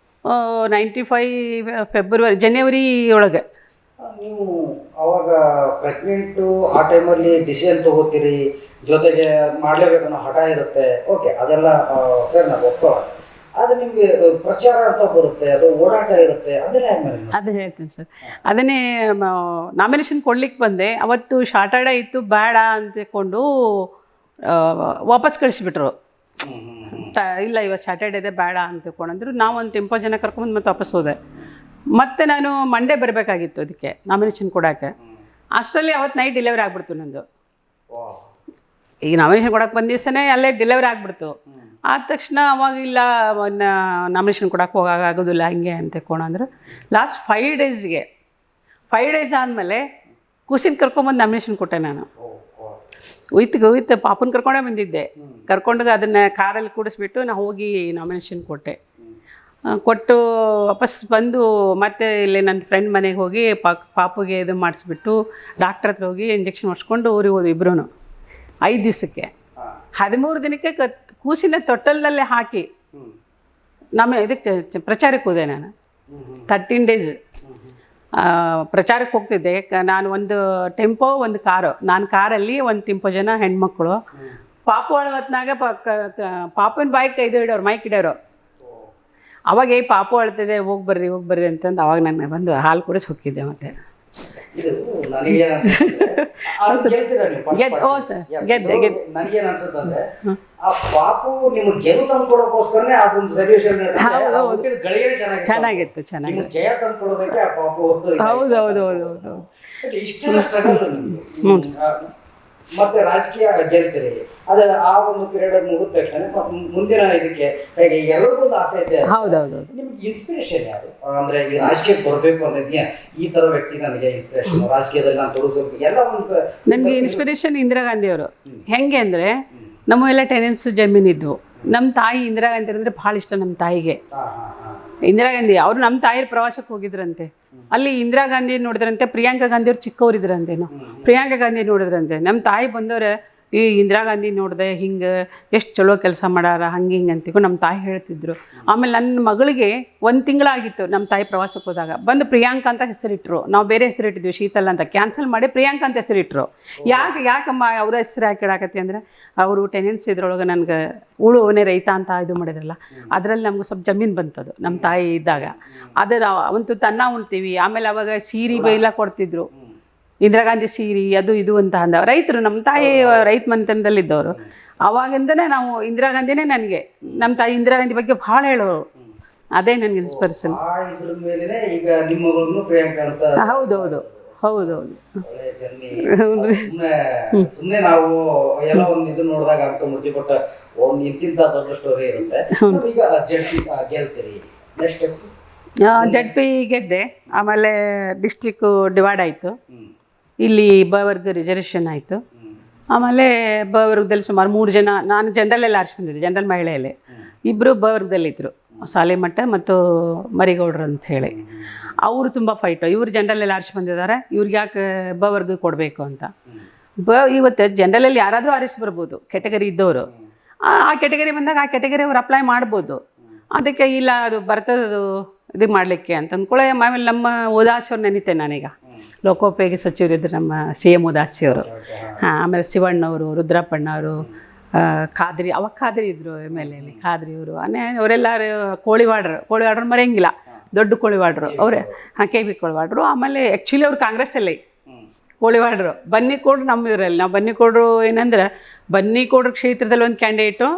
95 ಜನವರಿ ಒಳಗೆ ನೀವು ಅವಾಗ ಪ್ರೆಗ್ನೆಂಟು ಆ ಟೈಮಲ್ಲಿ ಡಿಸಿಷನ್ ತಗೋತೀರಿ, ಜೊತೆಗೆ ಮಾಡಲೇಬೇಕನ್ನೋ ಹಠ ಇರುತ್ತೆ, ಓಕೆ ಅದೆಲ್ಲ ಸರ್ ನಾವು ಒಪ್ಕೊಳ್ಳೋಣ. ಅದು ನಿಮಗೆ ಪ್ರಚಾರ ಅಂತ ಬರುತ್ತೆ, ಅದು ಓಡಾಟ ಇರುತ್ತೆ, ಅದೆಲ್ಲ ಹೆಂಗೆ? ಅದು ಹೇಳ್ತೀನಿ ಸರ್. ಅದನ್ನೇ ನಾಮಿನೇಷನ್ ಕೊಡ್ಲಿಕ್ಕೆ ಬಂದೆ. ಅವತ್ತು ಶಾರ್ಟರ್ಡೇ ಇತ್ತು, ಬೇಡ ಅಂದ್ಕೊಂಡು ವಾಪಸ್ ಕಳಿಸ್ಬಿಟ್ರು. ಇಲ್ಲ ಇವತ್ತು ಸ್ಯಾಟರ್ಡೇ ಇದೆ ಬೇಡ ಅಂತಕೊಂಡ್ರು. ನಾವು ಒಂದು ಟೆಂಪೋ ಜನ ಕರ್ಕೊಂಡು ಮತ್ತೆ ವಾಪಸ್ ಹೋದೆ. ಮತ್ತೆ ನಾನು ಮಂಡೇ ಬರಬೇಕಾಗಿತ್ತು ಅದಕ್ಕೆ ನಾಮಿನೇಷನ್ ಕೊಡೋಕ್ಕೆ. ಅಷ್ಟರಲ್ಲಿ ಅವತ್ತು ನೈಟ್ ಡೆಲಿವರಿ ಆಗ್ಬಿಡ್ತು ನಂದು. ಈಗ ನಾಮಿನೇಷನ್ ಕೊಡೋಕೆ ಬಂದ ದಿವಸನೇ ಅಲ್ಲೇ ಡೆಲಿವರಿ ಆಗ್ಬಿಡ್ತು. ಆದ ತಕ್ಷಣ ಅವಾಗಿಲ್ಲ ನಾಮಿನೇಷನ್ ಕೊಡೋಕೆ ಹೋಗೋಕ್ಕಾಗೋದಿಲ್ಲ ಹಂಗೆ ಅಂತಕೊಂಡ್ರು. ಲಾಸ್ಟ್ 5 ಡೇಸ್ ಆದಮೇಲೆ ಕುಸಿನ ಕರ್ಕೊಂಬಂದು ನಾಮಿನೇಷನ್ ಕೊಟ್ಟೆ ನಾನು. ಉಯ್ತು ಪಾಪನ ಕರ್ಕೊಂಡೇ ಬಂದಿದ್ದೆ. ಕರ್ಕೊಂಡಾಗ ಅದನ್ನು ಕಾರಲ್ಲಿ ಕೂಡಿಸ್ಬಿಟ್ಟು ನಾನು ಹೋಗಿ ನಾಮಿನೇಷನ್ ಕೊಟ್ಟು ವಾಪಸ್ ಬಂದು ಮತ್ತೆ ಇಲ್ಲಿ ನನ್ನ ಫ್ರೆಂಡ್ ಮನೆಗೆ ಹೋಗಿ ಪಾಪುಗೆ ಇದು ಮಾಡಿಸ್ಬಿಟ್ಟು ಡಾಕ್ಟ್ರ್ ಹತ್ರ ಹೋಗಿ ಇಂಜೆಕ್ಷನ್ ಮಾಡಿಸ್ಕೊಂಡು ಊರಿಗೆ ಹೋದ್ವಿ ಇಬ್ಬರೂ. 5 ದಿವಸಕ್ಕೆ 13 ದಿನಕ್ಕೆ ಕೂಸಿನ ತೊಟ್ಟಲಲ್ಲೇ ಹಾಕಿ ಇದಕ್ಕೆ ಪ್ರಚಾರಕ್ಕೆ ಹೋದೆ ನಾನು. 13 ಡೇಸ್ ಪ್ರಚಾರಕ್ಕೆ ಹೋಗ್ತಿದ್ದೆ ನಾನು. ಒಂದು ಟೆಂಪೋ, ಒಂದು ಕಾರು. ನಾನು ಕಾರಲ್ಲಿ, ಒಂದು ಟೆಂಪೋ ಜನ ಹೆಣ್ಮಕ್ಳು. ಪಾಪು ಹೊತ್ನಾಗ ಪಾಪನ ಬಾಯಿಗೆ ಇದು ಇಡೋರು, ಮೈಕ್ ಇಡೋರು. ಅವಾಗ ಪಾಪು ಅಳ್ತಿದೆ, ಹೋಗಿ ಬರ್ರಿ ಅಂತಂದು ಅವಾಗ ನಾನು ಬಂದು ಹಾಲು ಕುಡಿಸಿ ಹೋಗಿದ್ದೆ. ಮತ್ತೆ ನನಗೇನು ಅನ್ಸುತ್ತಂದ್ರೆ ಆ ಪಾಪು ನಿಮ್ಗೆ ಗೆದ್ದು ತಂದ್ಕೊಡೋಕೋಸ್ಕರನೇ ಅದೊಂದು ಸೊಲ್ಯೂಷನ್ ಚೆನ್ನಾಗಿತ್ತು. ಜಯ ತಂದ್ಕೊಡೋದಕ್ಕೆ ಆ ಪಾಪು. ಹೌದು. ಇಷ್ಟೆಲ್ಲ ಸ್ಟ್ರಗಲ್ ನಿಮ್ದು. ಮತ್ತೆ ರಾಜಕೀಯ ಗೆಲ್ತೀರಿ, ಅದು ಆ ಒಂದು ಪೀರಿಯಡ್ ಮುಗಿದ ತಕ್ಷಣ ಮುಂದಿನ ಇದಕ್ಕೆ ಹೇಗೆ ಎಲ್ಲರಿಗೂ ಆಸೆ ಇದೆ. ಹೌದೌದು. ನಿಮ್ಗೆ ಇನ್ಸ್ಪಿರೇಷನ್ ಯಾರು? ಅಂದ್ರೆ ಈ ರಾಜಕೀಯಕ್ಕೆ ಬರಬೇಕು ಅಂದ್ರೆ ಈ ತರ ವ್ಯಕ್ತಿ ನನಗೆ ಇನ್ಸ್ಪಿರೇಷನ್, ರಾಜಕೀಯದಲ್ಲಿ ನಾನು ತೊಡಗಿಸ್ಬೇಕು ಎಲ್ಲ ಒಂದು. ನನಗೆ ಇನ್ಸ್ಪಿರೇಷನ್ ಇಂದಿರಾ ಗಾಂಧಿ ಅವರು. ಹೆಂಗೆ ಅಂದರೆ ನಮ್ಮ ಎಲ್ಲ ಟೆನೆನ್ಸ್ ಜಮೀನಿದ್ವು. ನಮ್ಮ ತಾಯಿ ಇಂದಿರಾ ಗಾಂಧಿ ಅಂದರೆ ಭಾಳ ಇಷ್ಟ ನಮ್ಮ ತಾಯಿಗೆ. ಇಂದಿರಾ ಗಾಂಧಿ ಅವರು ನಮ್ಮ ತಾಯಿಯ ಪ್ರವಾಸಕ್ಕೆ ಹೋಗಿದ್ರಂತೆ. ಅಲ್ಲಿ ಇಂದಿರಾ ಗಾಂಧಿ ನೋಡಿದ್ರಂತೆ, ಪ್ರಿಯಾಂಕಾ ಗಾಂಧಿ ಅವ್ರು ಚಿಕ್ಕವರಿದ್ರಂತೇನು, ಪ್ರಿಯಾಂಕಾ ಗಾಂಧಿ ನೋಡಿದ್ರಂತೆ. ನಮ್ಮ ತಾಯಿ ಬಂದವ್ರೆ, ಈ ಇಂದಿರಾ ಗಾಂಧಿ ನೋಡಿದೆ, ಹಿಂಗೆ ಎಷ್ಟು ಚಲೋ ಕೆಲಸ ಮಾಡಾರ, ಹಂಗೆ ಅಂತಿಗೂ ನಮ್ಮ ತಾಯಿ ಹೇಳ್ತಿದ್ರು. ಆಮೇಲೆ ನನ್ನ ಮಗಳಿಗೆ 1 ತಿಂಗಳಾಗಿತ್ತು ನಮ್ಮ ತಾಯಿ ಪ್ರವಾಸಕ್ಕೆ ಹೋದಾಗ. ಬಂದು ಪ್ರಿಯಾಂಕಾ ಅಂತ ಹೆಸರಿಟ್ರು. ನಾವು ಬೇರೆ ಹೆಸರಿಟ್ಟಿದ್ವಿ, ಶೀತಲ್ ಅಂತ. ಕ್ಯಾನ್ಸಲ್ ಮಾಡಿ ಪ್ರಿಯಾಂಕಾ ಅಂತ ಹೆಸರಿಟ್ರು. ಯಾಕಮ್ಮ ಅವ್ರ ಹೆಸರು ಯಾಕೆ ಇಡಾಕತ್ತಿ ಅಂದರೆ, ಅವರು ಟೆನೆನ್ಸ್ ಇದ್ರೊಳಗೆ ನನಗೆ ಉಳುವನೇ ರೈತ ಅಂತ ಇದು ಮಾಡಿದ್ರಲ್ಲ, ಅದರಲ್ಲಿ ನಮ್ಗೆ ಸ್ವಲ್ಪ ಜಮೀನು ಬಂತದು ನಮ್ಮ ತಾಯಿ ಇದ್ದಾಗ. ಅದು ಅವಂತೂ ತನ್ನ ಉಣ್ತೀವಿ. ಆಮೇಲೆ ಅವಾಗ ಸೀರೆ ಬೈಲ ಕೊಡ್ತಿದ್ರು, ಇಂದಿರಾ ಗಾಂಧಿ ಸೀರೆ ಅದು ಇದು ಅಂತ ಅಂದ. ರೈತರು, ನಮ್ಮ ತಾಯಿ ರೈತ ಮನೆತನದಲ್ಲಿದ್ದವರು. ಅವಾಗಿಂದನೇ ನಾವು ಇಂದಿರಾ ಗಾಂಧಿನೇ ನನಗೆ, ನಮ್ಮ ತಾಯಿ ಇಂದಿರಾ ಗಾಂಧಿ ಬಗ್ಗೆ ಭಾಳ ಹೇಳೋರು. ಅದೇ ನನಗೆ ಇನ್ಸ್ಪಿರೇಷನ್. ಹೌದೌದು. ಸುಮ್ಮನೆ ನಾವು ಎಲ್ಲ ಒಂದು ಇದು ನೋಡಿದಾಗ ಅನ್ಕೊಂಡ್ಬಿಡ್ತೀವಿ, ಬಟ್ ಒಂದು ಇಂತಿಂತ ದೊಡ್ಡ ಸ್ಟೋರಿ ಇರುತ್ತೆ. ಈಗ ಗೆಲ್ತೀರಿ, ನೆಕ್ಸ್ಟ್ ZP ಗೆದ್ದೆ. ಆಮೇಲೆ ಡಿಸ್ಟ್ರಿಕ್ಕು ಡಿವೈಡ್ ಆಯಿತು. ಇಲ್ಲಿ ಬವರ್ಗ ರಿಸರ್ವೇಷನ್ ಆಯಿತು. ಆಮೇಲೆ ಬವರ್ಗದಲ್ಲಿ ಸುಮಾರು 3 ಜನ, ನಾನು ಜನರಲ್ಲೆಲ್ಲ ಆರಿಸ್ಕೊಂಡಿದ್ದೆ, ಜನರಲ್ ಮಹಿಳೆಯಲ್ಲಿ. 2 ಬವರ್ಗದಲ್ಲಿದ್ದರು, ಸಾಲಿಮಠ ಮತ್ತು ಮರಿಗೌಡರು ಅಂತ ಹೇಳಿ. ಅವರು ತುಂಬ ಫೈಟು. ಇವರು ಜನರಲ್ಲೆಲ್ಲ ಆರಿಸಿ ಬಂದಿದ್ದಾರೆ, ಇವ್ರಿಗೆ ಯಾಕೆ ಬವರ್ಗ ಕೊಡಬೇಕು ಅಂತ. ಇವತ್ತು ಜನರಲಲ್ಲಿ ಯಾರಾದರೂ ಆರಿಸಿ ಬರ್ಬೋದು, ಕೆಟಗರಿ ಇದ್ದವರು. ಆ ಕೆಟಗರಿ ಬಂದಾಗ ಆ ಕೆಟಗರಿ ಅವ್ರು ಅಪ್ಲೈ ಮಾಡ್ಬೋದು. ಅದಕ್ಕೆ ಇಲ್ಲ ಅದು ಬರ್ತದದು ಇದು ಮಾಡಲಿಕ್ಕೆ ಅಂತ ಅಂದ್ಕೊಳ್ಳೆ. ಆಮೇಲೆ ನಮ್ಮ ಉದಾಸಿಯವ್ರು ನೆನಿತೆ ನಾನೀಗ. ಲೋಕೋಪಯೋಗಿ ಸಚಿವರಿದ್ದರು ನಮ್ಮ CM ಉದಾಸಿಯವರು. ಆಮೇಲೆ ಶಿವಣ್ಣವರು, ರುದ್ರಪ್ಪಣ್ಣವರು, ಖಾದ್ರಿ, ಅವಾಗ ಖಾದ್ರಿ ಇದ್ದರು MLA ಅಲ್ಲಿ, ಖಾದ್ರಿ ಅವರು. ಅವರೆಲ್ಲರೂ ಕೋಳಿವಾಡ್ರು ಮರೆಯಂಗಿಲ್ಲ, ದೊಡ್ಡ ಕೋಳಿವಾಡ್ರು ಅವರೇ. KB ಕೋಳಿವಾಡ್ರು. ಆಮೇಲೆ ಆ್ಯಕ್ಚುಲಿ ಅವ್ರು ಕಾಂಗ್ರೆಸ್ಸಲ್ಲಿ ಕೋಳಿವಾಡ್ರು. ಬನ್ನಿಕೋಡ್ರು ನಮ್ಮ ಇದರಲ್ಲಿ. ನಾವು ಬನ್ನಿಕೋಡ್ರು ಏನಂದ್ರೆ, ಬನ್ನಿಕೋಡ್ರು ಕ್ಷೇತ್ರದಲ್ಲಿ ಒಂದು ಕ್ಯಾಂಡಿಡೇಟು,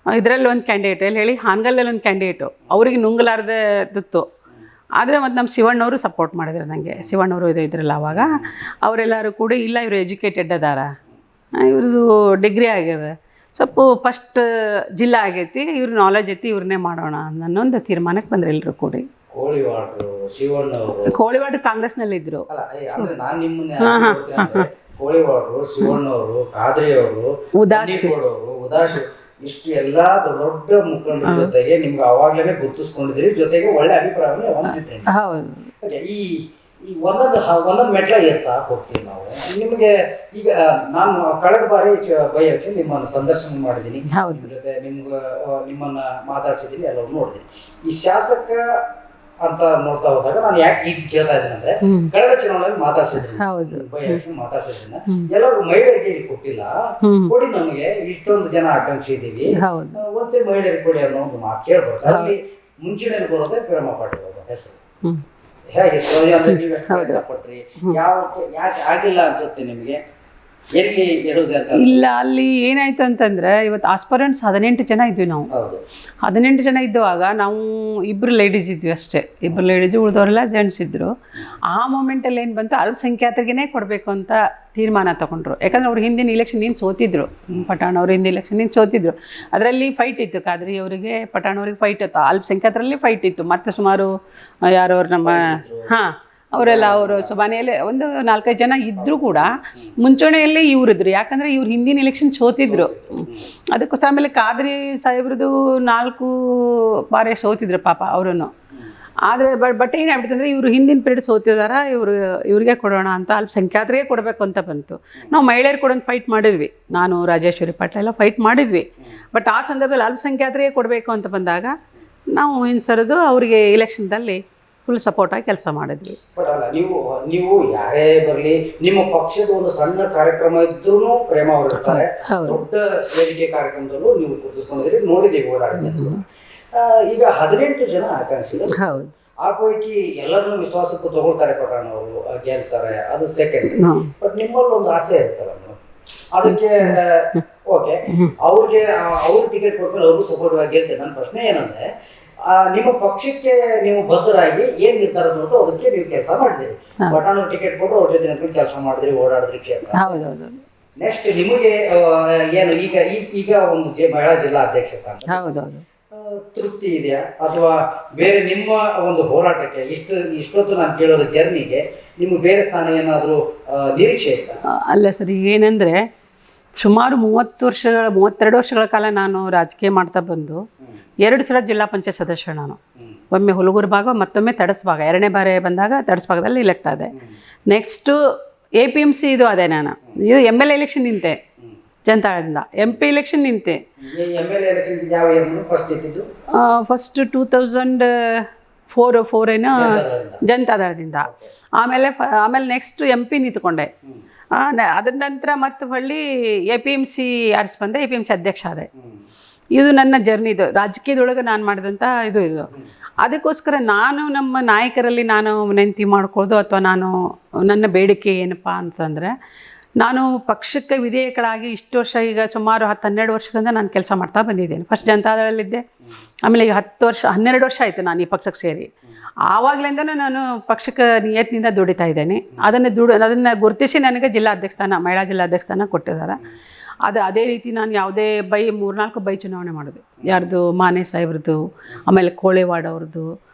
ಇದರಲ್ಲಿ ಒಂದು ಕ್ಯಾಂಡಿಡೇಟ್ ಎಲ್ಲಿ ಹೇಳಿ, ಹಾನಗಲ್ಲಲ್ಲಿ ಒಂದು ಕ್ಯಾಂಡಿಡೇಟು. ಅವ್ರಿಗೆ ನುಂಗಲಾರ್ದೆ ತುತ್ತು. ಆದರೆ ಮತ್ತು ನಮ್ಮ ಶಿವಣ್ಣವರು ಸಪೋರ್ಟ್ ಮಾಡಿದ್ರು ನನಗೆ. ಶಿವಣ್ಣವರು ಇದ್ರಲ್ಲ ಅವಾಗ. ಅವರೆಲ್ಲರೂ ಕೂಡ ಇಲ್ಲ ಇವರು ಎಜುಕೇಟೆಡ್ ಅದಾರ, ಇವ್ರದ್ದು ಡಿಗ್ರಿ ಆಗ್ಯದ, ಸ್ವಲ್ಪ ಫಸ್ಟ್ ಜಿಲ್ಲಾ ಆಗೈತಿ, ಇವ್ರ ನಾಲೆಜ್ ಐತಿ, ಇವ್ರನ್ನೇ ಮಾಡೋಣ ಅನ್ನೊಂದು ತೀರ್ಮಾನಕ್ಕೆ ಬಂದ್ರೆ ಎಲ್ಲರೂ ಕೂಡಿ. ಕೋಳಿವಾಡ್ರು ಕಾಂಗ್ರೆಸ್ನಲ್ಲಿದ್ದರು. ಉದಾಸಿ ಇಷ್ಟು ಎಲ್ಲಾ ದೊಡ್ಡ ಮುಖಂಡರ ಜೊತೆಗೆ ನಿಮ್ಗೆ ಅವಾಗ್ಲೇನೆ ಗುರುತಿಸ್ಕೊಂಡಿದ್ದೀರಿ, ಜೊತೆಗೆ ಒಳ್ಳೆ ಅಭಿಪ್ರಾಯವನ್ನ ಹೊಂದಿದ್ದೇನೆ. ಈ ಒಂದೊಂದು ಮೆಟ್ಲ ಏರ್ತಾ ಹೋಗ್ತೀವಿ ನಾವು. ನಿಮಗೆ ಈಗ ನಾನು ಕಳೆದ ಬಾರಿ ಬೈಯಕ್ಕೆ ನಿಮ್ಮನ್ನು ಸಂದರ್ಶನ ಮಾಡಿದ್ದೀನಿ, ಜೊತೆ ನಿಮ್ಮನ್ನ ಮಾತಾಡ್ಸಿದ್ದೀನಿ, ಎಲ್ಲರೂ ನೋಡಿದ್ದೀನಿ. ಈ ಶಾಸಕ ಅಂತ ನೋಡ್ತಾ ಹೋದಾಗ ನಾನು ಯಾಕೆ ಈಗ ಕೇಳ್ತಾ ಇದ್ದೀನಿ ಅಂದ್ರೆ ಕಳೆದ ಚುನಾವಣೆಯಲ್ಲಿ ಮಾತಾಡ್ಸಿದ್ರಿಂದ ಎಲ್ಲರೂ ಮಹಿಳೆಯರಿಗೆ ಇಲ್ಲಿ ಕೊಟ್ಟಿಲ್ಲ, ಕೊಡಿ ನಮಗೆ ಇಷ್ಟೊಂದು ಜನ ಆಕಾಂಕ್ಷಿ ಇದ್ದೀವಿ, ಒಂದ್ಸರಿ ಮಹಿಳೆಯರಿಗೆ ಕೊಡಿ ಅನ್ನೋ ಒಂದು ಮಾತು ಕೇಳ್ಬೋದು. ಅಲ್ಲಿ ಮುಂಚೂಣಿಯಲ್ಲಿ ಬರೋದೇ ಪ್ರೇಮ ಪಾಟೀಲ್ ಅವರ ಹೆಸರು. ಹೇಗೆ ಅಂದ್ರೆ ನೀವು ಎಷ್ಟು ಕೊಟ್ರಿ, ಯಾಕೆ ಆಗಿಲ್ಲ ಅನ್ಸುತ್ತೆ ನಿಮಗೆ, ಎಲ್ಲಿ ಇಡುವುದೇ ಅಂತ? ಇಲ್ಲ, ಅಲ್ಲಿ ಏನಾಯ್ತು ಅಂತಂದ್ರೆ ಇವತ್ತು ಆಸ್ಪರೆಂಟ್ಸ್ 18 ಜನ ಇದ್ವಿ ನಾವು. 18 ಜನ ಇದ್ದುವಾಗ ನಾವು 2 ಲೇಡೀಸ್ ಇದ್ವಿ ಅಷ್ಟೇ, 2 ಲೇಡೀಸ್, ಉಳಿದವರೆಲ್ಲ ಜೆಂಟ್ಸ್ ಇದ್ರು. ಆ ಮೂಮೆಂಟಲ್ಲಿ ಏನು ಬಂತು, ಅಲ್ಪಸಂಖ್ಯಾತರಿಗೇ ಕೊಡಬೇಕು ಅಂತ ತೀರ್ಮಾನ ತಗೊಂಡ್ರು. ಯಾಕಂದ್ರೆ ಅವ್ರು ಹಿಂದಿನ ಇಲೆಕ್ಷನ್ ಏನು ಸೋತಿದ್ರು, ಪಠಾಣ್ ಅವರು ಹಿಂದಿನ ಇಲೆಕ್ಷನ್ ಏನು ಸೋತಿದ್ರು. ಅದರಲ್ಲಿ ಫೈಟ್ ಇತ್ತು, ಖಾದ್ರಿ ಅವರಿಗೆ ಪಠಾಣ್ ಅವರಿಗೆ ಫೈಟ್ ಇತ್ತು, ಅಲ್ಪಸಂಖ್ಯಾತರಲ್ಲಿ ಫೈಟ್ ಇತ್ತು. ಮತ್ತು ಸುಮಾರು ಯಾರವ್ರು ನಮ್ಮ ಅವರೆಲ್ಲ ಅವರು ಮನೆಯಲ್ಲಿ ಒಂದು 4-5 ಜನ ಇದ್ದರೂ ಕೂಡ ಮುಂಚೂಣಿಯಲ್ಲಿ ಇವರಿದ್ರು. ಯಾಕಂದರೆ ಇವ್ರು ಹಿಂದಿನ ಇಲೆಕ್ಷನ್ ಸೋತಿದ್ರು. ಅದಕ್ಕೋಸ್ಕರ ಆಮೇಲೆ ಖಾದ್ರಿ ಸಾಹೇಬ್ರದ್ದು 4 ಬಾರಿ ಸೋತಿದ್ರು ಪಾಪ ಅವರನ್ನು. ಆದರೆ ಬಟ್ ಏನಾಗ್ಬಿಡ್ತು ಅಂದರೆ ಇವರು ಹಿಂದಿನ ಪೀರಿಯಡ್ ಸೋತಿದಾರ, ಇವ್ರಿಗೆ ಕೊಡೋಣ ಅಂತ ಅಲ್ಪಸಂಖ್ಯಾತರಿಗೆ ಕೊಡಬೇಕು ಅಂತ ಬಂತು. ನಾವು ಮಹಿಳೆಯರು ಕೊಡೋದು ಫೈಟ್ ಮಾಡಿದ್ವಿ, ನಾನು ರಾಜೇಶ್ವರಿ ಪಾಟೀಲ್ ಎಲ್ಲ ಫೈಟ್ ಮಾಡಿದ್ವಿ. ಬಟ್ ಆ ಸಂದರ್ಭದಲ್ಲಿ ಅಲ್ಪಸಂಖ್ಯಾತರಿಗೆ ಕೊಡಬೇಕು ಅಂತ ಬಂದಾಗ ನಾವು ಹಿಂಸರಿದು ಅವರಿಗೆ ಇಲೆಕ್ಷನ್ದಲ್ಲಿ ಫುಲ್ ಸಪೋರ್ಟಾಗಿ ಕೆಲಸ ಮಾಡಿದ್ವಿ. ಬಟ್ ಅಲ್ಲ, ನೀವು ಯಾರೇ ಬರಲಿ, ನಿಮ್ಮ ಪಕ್ಷದ ಒಂದು ಸಣ್ಣ ಕಾರ್ಯಕ್ರಮ ಇದ್ರೂ ಪ್ರೇಮ ಅವರು ಇರ್ತಾರೆ. ದೊಡ್ಡ ವೇದಿಕೆ ಕಾರ್ಯಕ್ರಮದಲ್ಲೂ ನೀವು ಗುರುತಿಸ್ಕೊಂಡಿದ್ದೀರಿ, ನೋಡಿದ್ದೀವಿ ಓಡಾಡಿದ್ದು. ಈಗ 18 ಜನ ಆಕಾಂಕ್ಷಿಗಳು, ಆ ಪೈಕಿ ಎಲ್ಲರನ್ನೂ ವಿಶ್ವಾಸಕ್ಕೂ ತಗೊಳ್ತಾರೆ, ಪಠಾಣ್ ಅವರು ಗೆಲ್ತಾರೆ, ಅದು ಸೆಕೆಂಡ್. ಬಟ್ ನಿಮ್ಮಲ್ಲಿ ಒಂದು ಆಸೆ ಇರ್ತಲ್ಲ, ಅದಕ್ಕೆ ಓಕೆ ಅವ್ರಿಗೆ ಟಿಕೆಟ್ ಕೊಟ್ಮೇಲೆ ಅವ್ರಿಗೂ ಸಪೋರ್ಟ್ ಆಗಿ ಗೆಲ್ತಾರೆ. ನನ್ನ ಪ್ರಶ್ನೆ ಏನಂದ್ರೆ, ನಿಮ್ಮ ಪಕ್ಷಕ್ಕೆ ನೀವು ಬದ್ಧರಾಗಿ ಏನ್ ನಿರ್ಧಾರ ತಗೊಂಡು ಅದಕ್ಕೆ ನೀವು ಕೆಲಸ ಮಾಡಿದಿರಿ. ಪಠಾಣ್ ಟಿಕೆಟ್ ಕೊಟ್ಟು ಅವ್ರ ಜೊತೆ ನಿಂತ್ಕೊಂಡು ಕೆಲಸ ಮಾಡಿದ್ರಿ, ಓಡಾಡಿದ್ರಿ ಕ್ಷೇತ್ರ. ನೆಕ್ಸ್ಟ್ ನಿಮಗೆ ಏನು ಈಗ ಒಂದು ಮಹಿಳಾ ಜಿಲ್ಲಾ ಅಧ್ಯಕ್ಷ ತೃಪ್ತಿ ಇದೆಯಾ, ಅಥವಾ ಬೇರೆ ನಿಮ್ಮ ಒಂದು ಹೋರಾಟಕ್ಕೆ ಇಷ್ಟೊತ್ತು ನಾನು ಕೇಳೋದು ಜರ್ನಿಗೆ ನಿಮ್ಗೆ ಬೇರೆ ಸ್ಥಾನ ಏನಾದರೂ ನಿರೀಕ್ಷೆ ಇತ್ತ? ಅಲ್ಲ ಸರ್, ಏನಂದ್ರೆ ಸುಮಾರು 32 ವರ್ಷಗಳ ಕಾಲ ನಾನು ರಾಜಕೀಯ ಮಾಡ್ತಾ ಬಂದು 2 ಸಲ ಜಿಲ್ಲಾ ಪಂಚಾಯತ್ ಸದಸ್ಯ ನಾನು. ಒಮ್ಮೆ ಹುಲಗೂರು ಭಾಗ, ಮತ್ತೊಮ್ಮೆ ತಡಸ್ ಭಾಗ. 2ನೇ ಬಾರಿ ಬಂದಾಗ ತಡಸ್ ಭಾಗದಲ್ಲಿ ಇಲೆಕ್ಟ್ ಆದೆ. ನೆಕ್ಸ್ಟು APMC ಇದು ಅದೇ, ನಾನು ಇದು MLA ಎಲೆಕ್ಷನ್ ನಿಂತೆ ಜನತಾದಳದಿಂದ, MP ಎಲೆಕ್ಷನ್ ನಿಂತೆ. ಫಸ್ಟ್ 2004 ಏನೋ ಜನತಾದಳದಿಂದ. ಆಮೇಲೆ ನೆಕ್ಸ್ಟ್ MP ನಿಂತ್ಕೊಂಡೆ. ಅದರ ನಂತರ ಮತ್ತೆ ಹೊಳ್ಳಿ APMC ಆರಿಸಿ ಬಂದೆ, APMC ಅಧ್ಯಕ್ಷ ಆದೆ. ಇದು ನನ್ನ ಜರ್ನಿ, ಇದು ರಾಜಕೀಯದೊಳಗೆ ನಾನು ಮಾಡಿದಂಥ ಇದು. ಅದಕ್ಕೋಸ್ಕರ ನಾನು ನಮ್ಮ ನಾಯಕರಲ್ಲಿ ನಾನು ವಿನಂತಿ ಮಾಡ್ಕೊಳ್ಳೋದು, ಅಥವಾ ನನ್ನ ಬೇಡಿಕೆ ಏನಪ್ಪ ಅಂತಂದರೆ, ನಾನು ಪಕ್ಷಕ್ಕೆ ವಿಧೇಯಕಳಾಗಿ ಇಷ್ಟು ವರ್ಷ, ಈಗ ಸುಮಾರು 10-12 ವರ್ಷಗಳಿಂದ ನಾನು ಕೆಲಸ ಮಾಡ್ತಾ ಬಂದಿದ್ದೇನೆ. ಫಸ್ಟ್ ಜನತಾದಳಲ್ಲಿದ್ದೆ, ಆಮೇಲೆ ಈಗ 12 ವರ್ಷ ಆಯಿತು ನಾನು ಈ ಪಕ್ಷಕ್ಕೆ ಸೇರಿ. ಆವಾಗಲಿಂದನೂ ನಾನು ಪಕ್ಷಕ್ಕೆ ನಿಯತ್ನಿಂದ ದುಡಿತಾ ಇದ್ದೇನೆ. ಅದನ್ನು ಗುರುತಿಸಿ ನನಗೆ ಜಿಲ್ಲಾಧ್ಯಕ್ಷ ಸ್ಥಾನ, ಮಹಿಳಾ ಜಿಲ್ಲಾಧ್ಯಕ್ಷ ಸ್ಥಾನ ಕೊಟ್ಟಿದ್ದಾರೆ. ಅದೇ ರೀತಿ ನಾನು ಯಾವುದೇ 3-4 ಚುನಾವಣೆ ಮಾಡಿದೆ. ಯಾರ್ದು ಮಾನೆ ಸಾಹೇಬ್ರದ್ದು, ಆಮೇಲೆ ಕೋಳೆವಾಡ ಅವ್ರದ್ದು,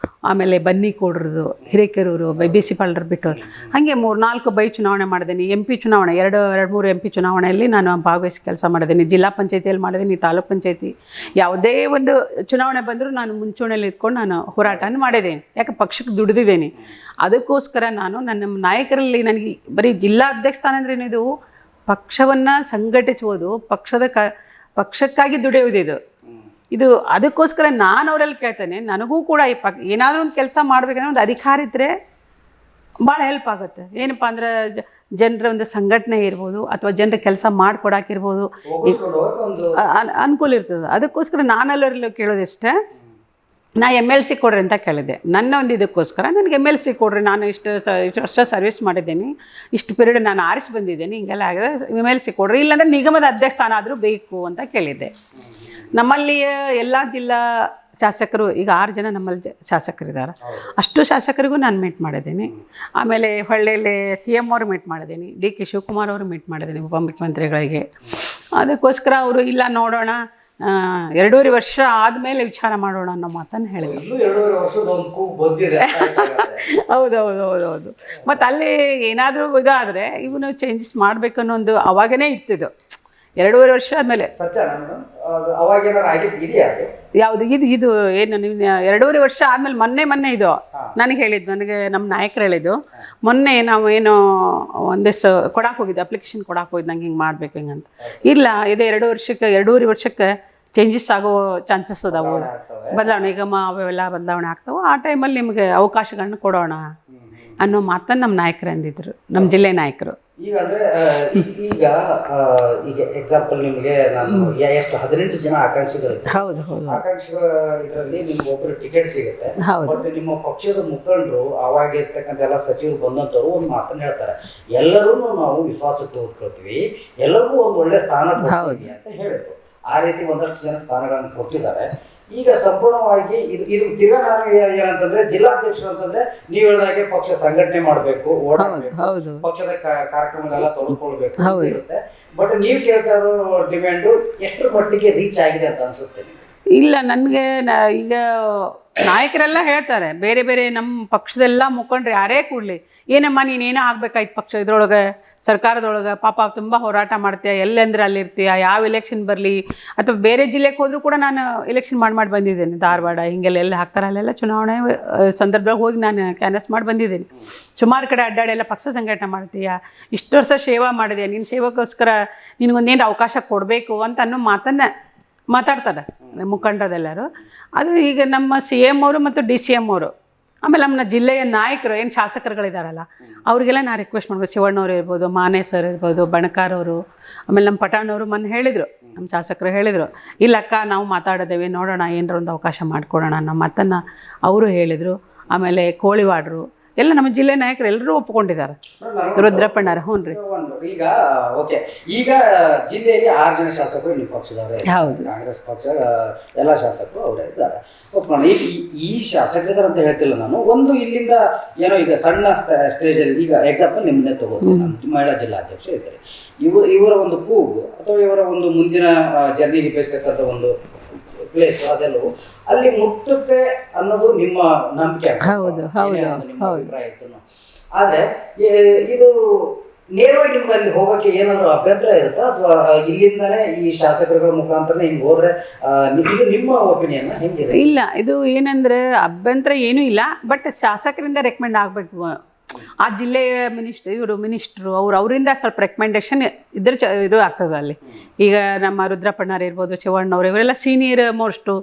ಆಮೇಲೆ ಬನ್ನಿಕೋಡ್ರದ್ದು, ಹಿರೇಕೆರೂರು, BC ಪಾಳ್ಯರ್ ಬಿಟ್ಟವ್ರು, ಹಾಗೆ 3-4 ಚುನಾವಣೆ ಮಾಡಿದ್ದೀನಿ. MP ಚುನಾವಣೆ 2-3 MP ಚುನಾವಣೆಯಲ್ಲಿ ನಾನು ಭಾಗವಹಿಸಿ ಕೆಲಸ ಮಾಡಿದ್ದೀನಿ. ಜಿಲ್ಲಾ ಪಂಚಾಯತಿಯಲ್ಲಿ ಮಾಡಿದ್ದೀನಿ, ತಾಲೂಕು ಪಂಚಾಯತಿ, ಯಾವುದೇ ಒಂದು ಚುನಾವಣೆ ಬಂದರೂ ನಾನು ಮುಂಚೂಣಿಯಲ್ಲಿ ಇಟ್ಕೊಂಡು ನಾನು ಹೋರಾಟನ ಮಾಡಿದ್ದೇನೆ. ಯಾಕೆ ಪಕ್ಷಕ್ಕೆ ದುಡಿದಿದ್ದೇನೆ. ಅದಕ್ಕೋಸ್ಕರ ನಾನು ನನ್ನ ನಾಯಕರಲ್ಲಿ ನನಗೆ ಬರೀ ಜಿಲ್ಲಾ ಅಧ್ಯಕ್ಷ ಸ್ಥಾನ ಅಂದ್ರೆ ಏನಿದು, ಪಕ್ಷವನ್ನು ಸಂಘಟಿಸುವುದು, ಪಕ್ಷಕ್ಕಾಗಿ ದುಡಿಯುವುದು ಇದು. ಅದಕ್ಕೋಸ್ಕರ ನಾನು ಅವರಲ್ಲಿ ಕೇಳ್ತೇನೆ, ನನಗೂ ಕೂಡ ಏನಾದರೂ ಒಂದು ಕೆಲಸ ಮಾಡಬೇಕಂದ್ರೆ ಒಂದು ಅಧಿಕಾರ ಇದ್ದರೆ ಭಾಳ ಹೆಲ್ಪ್ ಆಗುತ್ತೆ. ಏನಪ್ಪ ಅಂದ್ರೆ ಜನರ ಒಂದು ಸಂಘಟನೆ ಇರ್ಬೋದು, ಅಥವಾ ಜನರ ಕೆಲಸ ಮಾಡಿಕೊಡಾಕಿರ್ಬೋದು, ಅನುಕೂಲ ಇರ್ತದೆ. ಅದಕ್ಕೋಸ್ಕರ ನಾನೆಲ್ಲರಲ್ಲೂ ಕೇಳೋದಿಷ್ಟೇ, ನಾ MLC ಕೊಡ್ರಿ ಅಂತ ಕೇಳಿದೆ. ನನ್ನ ಒಂದು ಇದಕ್ಕೋಸ್ಕರ ನನಗೆ MLC ಕೊಡ್ರಿ, ನಾನು ಇಷ್ಟು ವರ್ಷ ಸರ್ವಿಸ್ ಮಾಡಿದ್ದೀನಿ, ಇಷ್ಟು ಪೀರಿಯಡ್ ನಾನು ಆರಿಸಿ ಬಂದಿದ್ದೇನೆ, ಹಿಂಗೆಲ್ಲ ಆಗಿದೆ, MLC ಕೊಡ್ರಿ, ಇಲ್ಲಾಂದರೆ ನಿಗಮದ ಅಧ್ಯಕ್ಷ ಸ್ಥಾನ ಆದರೂ ಬೇಕು ಅಂತ ಕೇಳಿದ್ದೆ. ನಮ್ಮಲ್ಲಿ ಎಲ್ಲ ಜಿಲ್ಲಾ ಶಾಸಕರು, ಈಗ 6 ಜನ ನಮ್ಮಲ್ಲಿ ಶಾಸಕರಿದ್ದಾರೆ, ಅಷ್ಟು ಶಾಸಕರಿಗೂ ನಾನು ಮೀಟ್ ಮಾಡಿದ್ದೀನಿ. ಆಮೇಲೆ ಹೊಳ್ಳೆಯಲ್ಲಿ CM ಅವರು ಮೀಟ್ ಮಾಡಿದ್ದೀನಿ, DK ಶಿವಕುಮಾರ್ ಅವರು ಮೀಟ್ ಮಾಡಿದ್ದೀನಿ, ಉಪಮುಖ್ಯಮಂತ್ರಿಗಳಿಗೆ. ಅದಕ್ಕೋಸ್ಕರ ಅವರು ಇಲ್ಲ ನೋಡೋಣ, 2.5 ವರ್ಷ ಆದಮೇಲೆ ವಿಚಾರ ಮಾಡೋಣ ಅನ್ನೋ ಮಾತನ್ನು ಹೇಳಿದ್ರು. ಹೌದು. ಮತ್ತು ಅಲ್ಲಿ ಏನಾದರೂ ಇದಾದರೆ ಇವನು ಚೇಂಜಸ್ ಮಾಡಬೇಕು ಅನ್ನೋ ಒಂದು ಅವಾಗನೇ ಇತ್ತಿದ್ದು. 2.5 ವರ್ಷ ಆದಮೇಲೆ ಯಾವುದು ಇದು ಏನು, ನೀವು 2.5 ವರ್ಷ ಆದಮೇಲೆ ಮೊನ್ನೆ ಇದು ನನಗೆ ಹೇಳಿದ್ದು, ನನಗೆ ನಮ್ಮ ನಾಯಕರು ಹೇಳಿದ್ದು, ಮೊನ್ನೆ ನಾವು ಏನೋ ಒಂದಿಷ್ಟು ಕೊಡಕ್ಕೆ ಹೋಗಿದ್ದೆ, ಅಪ್ಲಿಕೇಶನ್ ಕೊಡಕ್ಕೆ ಹೋಗಿದ್ದು, ನಂಗೆ ಹಿಂಗೆ ಮಾಡ್ಬೇಕು ಹಿಂಗಂತ. ಇಲ್ಲ, ಇದು 2.5 ವರ್ಷಕ್ಕೆ ಚೇಂಜಸ್ ಆಗೋ ಚಾನ್ಸಸ್ ಅದಾವು. ಬದಲಾವಣೆ ನಿಗಮ ಅವೆಲ್ಲ ಬದಲಾವಣೆ ಆಗ್ತಾವೆ. ಆ ಟೈಮಲ್ಲಿ ನಿಮಗೆ ಅವಕಾಶಗಳನ್ನ ಕೊಡೋಣ ಅನ್ನೋ ಮಾತನ್ನು ನಮ್ಮ ನಾಯಕರು ಅಂದಿದ್ರು, ನಮ್ಮ ಜಿಲ್ಲೆ ನಾಯಕರು. ಈಗ ಅಂದ್ರೆ ಈಗ ಈಗ ಎಕ್ಸಾಂಪಲ್ ನಿಮಗೆ ನಾನು ಎಷ್ಟು 18 ಜನ ಆಕಾಂಕ್ಷಿಗಳಿದ್ದಾರೆ. ಹೌದು ಹೌದು. ಆಕಾಂಕ್ಷಿಗಳ ಇದರಲ್ಲಿ ನಿಮ್ಗೆ ಒಬ್ಬರು ಟಿಕೆಟ್ ಸಿಗುತ್ತೆ. ಹೌದು. ಬಟ್ ನಿಮ್ಮ ಪಕ್ಷದ ಮುಖಂಡರು ಅವಾಗ ಇರ್ತಕ್ಕಂಥ ಎಲ್ಲ ಸಚಿವರು ಬಂದಂತವ್ರು ಒಂದು ಮಾತನ್ನ ಹೇಳ್ತಾರೆ, ಎಲ್ಲರೂ ನಾವು ವಿಶ್ವಾಸಕ್ಕೆ ತೆಗೆದುಕೊಳ್ತೀವಿ, ಎಲ್ಲರಿಗೂ ಒಂದು ಒಳ್ಳೆ ಸ್ಥಾನ ಕೊಡ್ತೀವಿ ಅಂತ ಹೇಳಿದ್ರು. ಆ ರೀತಿ ಒಂದಷ್ಟು ಜನ ಸ್ಥಾನಗಳನ್ನು ಕೊಟ್ಟಿದ್ದಾರೆ. ಈಗ ಸಂಪೂರ್ಣವಾಗಿ ಇದು ತಿರ್ಗಾ ನಾನು ಏನಂತಂದ್ರೆ ಜಿಲ್ಲಾಧ್ಯಕ್ಷರು ಅಂತಂದ್ರೆ ನೀವು ಹೇಳಿದಾಗೆ ಪಕ್ಷ ಸಂಘಟನೆ ಮಾಡಬೇಕು, ಓಡಾಡಬೇಕು, ಪಕ್ಷದ ಕಾರ್ಯಕ್ರಮಗಳೆಲ್ಲ ತೊಡಕೊಳ್ಬೇಕು ಇರುತ್ತೆ. ಬಟ್ ನೀವು ಕೇಳ್ತಾ ಇರೋ ಡಿಮ್ಯಾಂಡು ಎಷ್ಟರ ಮಟ್ಟಿಗೆ ರೀಚ್ ಆಗಿದೆ ಅಂತ ಅನ್ಸುತ್ತೆ ನಿಮಗೆ? ಇಲ್ಲ, ನನಗೆ ಈಗ ನಾಯಕರೆಲ್ಲ ಹೇಳ್ತಾರೆ, ಬೇರೆ ಬೇರೆ ನಮ್ಮ ಪಕ್ಷದೆಲ್ಲ ಮುಖಂಡ್ರು ಯಾರೇ ಕೂಡಲಿ, ಏನಮ್ಮ ನೀನೇನೋ ಆಗ್ಬೇಕಾಯ್ತು ಪಕ್ಷ ಇದ್ರೊಳಗೆ ಸರ್ಕಾರದೊಳಗೆ, ಪಾಪ ತುಂಬ ಹೋರಾಟ ಮಾಡ್ತೀಯ, ಎಲ್ಲೆಂದ್ರೆ ಅಲ್ಲಿರ್ತೀಯ, ಯಾವ ಎಲೆಕ್ಷನ್ ಬರಲಿ, ಅಥವಾ ಬೇರೆ ಜಿಲ್ಲೆಗೆ ಹೋದರೂ ಕೂಡ ನಾನು ಎಲೆಕ್ಷನ್ ಮಾಡಿ ಬಂದಿದ್ದೇನೆ. ಧಾರವಾಡ ಹಿಂಗೆಲ್ಲ ಎಲ್ಲ ಹಾಕ್ತಾರೆ, ಅಲ್ಲೆಲ್ಲ ಚುನಾವಣೆ ಸಂದರ್ಭದಾಗ ಹೋಗಿ ನಾನು ಕ್ಯಾನ್ವಸ್ ಮಾಡಿ ಬಂದಿದ್ದೀನಿ. ಸುಮಾರು ಕಡೆ ಅಡ್ಡಾಡಿ ಎಲ್ಲ ಪಕ್ಷ ಸಂಘಟನೆ ಮಾಡ್ತೀಯ, ಇಷ್ಟು ವರ್ಷ ಸೇವಾ ಮಾಡಿದೆ, ನಿನ್ನ ಸೇವಕ್ಕೋಸ್ಕರ ನಿನಗೊಂದೇನು ಅವಕಾಶ ಕೊಡಬೇಕು ಅಂತ ಅನ್ನೋ ಮಾತನ್ನು ಮಾತಾಡ್ತಾರೆ ಮುಖಂಡರೆಲ್ಲರೂ. ಅದು ಈಗ ನಮ್ಮ CM ಅವರು ಮತ್ತು DCM ಅವರು, ಆಮೇಲೆ ನಮ್ಮ ಜಿಲ್ಲೆಯ ನಾಯಕರು ಏನು ಶಾಸಕರುಗಳಿದ್ದಾರಲ್ಲ ಅವರಿಗೆಲ್ಲ ನಾನು ರಿಕ್ವೆಸ್ಟ್ ಮಾಡ್ಬೋದು. ಶಿವಣ್ಣವ್ರು ಇರ್ಬೋದು, ಮಾನೆ ಸರ್ ಇರ್ಬೋದು, ಬಣಕಾರ್ ಅವರು, ಆಮೇಲೆ ನಮ್ಮ ಪಠಾಣವರು ಮೊನ್ನೆ ಹೇಳಿದರು, ನಮ್ಮ ಶಾಸಕರು ಹೇಳಿದರು, ಇಲ್ಲಕ್ಕ ನಾವು ಮಾತಾಡಿದ್ದೇವೆ, ನೋಡೋಣ ಏನರ ಒಂದು ಅವಕಾಶ ಮಾಡಿಕೊಡೋಣ ಅನ್ನೋ ಮಾತನ್ನು ಅವರು ಹೇಳಿದರು. ಆಮೇಲೆ ಕೋಳಿವಾಡ್ರು ಎಲ್ಲ ನಮ್ಮ ಜಿಲ್ಲೆ ನಾಯಕರು ಎಲ್ಲರೂ ಒಪ್ಕೊಂಡಿದ್ದಾರೆ. ರುದ್ರಪ್ಪಣ್ಣರ. ಹ್ಞೂ ರೀ. ಈಗ ಓಕೆ, ಈಗ ಜಿಲ್ಲೆಯಲ್ಲಿ 6 ಜನ ಶಾಸಕರು ನಿಮ್ಮ ಪಕ್ಷದವರೇ, ಹೌದು, ಕಾಂಗ್ರೆಸ್ ಪಕ್ಷ ಎಲ್ಲ ಶಾಸಕರು ಅವರೇ ಇದ್ದಾರೆ. ಒಪ್ಕೊಳ್ಳೋಣ. ಈ ಶಾಸಕರಿದ್ದಾರೆ ಅಂತ ಹೇಳ್ತಿಲ್ಲ ನಾನು, ಒಂದು ಇಲ್ಲಿಂದ ಏನೋ ಈಗ ಸಣ್ಣ ಸ್ಟೇಜಲ್ಲಿ, ಈಗ ಎಕ್ಸಾಂಪಲ್ ನಿಮ್ಮನ್ನೇ ತಗೋದು, ಮಹಿಳಾ ಜಿಲ್ಲಾಧ್ಯಕ್ಷ ಇದ್ದಾರೆ, ಇವರ ಒಂದು ಕೂಗು ಅಥವಾ ಇವರ ಒಂದು ಮುಂದಿನ ಜರ್ನಿಗೆ ಬೇಕಾದಂಥ ಒಂದು ಪ್ಲೇಸ್ ಅದೆಲ್ಲವೂ ಅಲ್ಲಿ ಮುಟ್ಟುತ್ತೆ ಅನ್ನೋದು ನಿಮ್ಮ ನಂಬಿಕೆ. ಹೌದು ಹೌದು ಅಭಿಪ್ರಾಯ ಇತ್ತು. ಆದ್ರೆ ಇದು ನೇರವಾಗಿ ನಿಮ್ಗೆ ಅಲ್ಲಿ ಹೋಗೋಕ್ಕೆ ಏನಾದರೂ ಅಭ್ಯಂತರ ಇರುತ್ತಾ, ಅಥವಾ ಇಲ್ಲಿಂದಾನೇ ಈ ಶಾಸಕರುಗಳ ಮುಖಾಂತರ ಹಿಂಗೆ ಹೋದ್ರೆ ಇದು ನಿಮ್ಮ ಒಪಿನಿಯನ್ ಹೆಂಗಿದೆ? ಇಲ್ಲ, ಇದು ಏನಂದ್ರೆ ಅಭ್ಯಂತರ ಏನೂ ಇಲ್ಲ, ಬಟ್ ಶಾಸಕರಿಂದ ರೆಕಮೆಂಡ್ ಆಗಬೇಕು. ಆ ಜಿಲ್ಲೆಯ ಮಿನಿಸ್ಟ್ರು ಅವರಿಂದ ಸ್ವಲ್ಪ ರೆಕಮೆಂಡೇಶನ್ ಇದ್ರ ಇದು ಆಗ್ತದೆ ಅಲ್ಲಿ. ಈಗ ನಮ್ಮ ರುದ್ರಪ್ಪಣ್ಣರು ಇರ್ಬೋದು, ಶಿವಣ್ಣವರು, ಇವರೆಲ್ಲ ಸೀನಿಯರ್ ಮೋಸ್ಟು,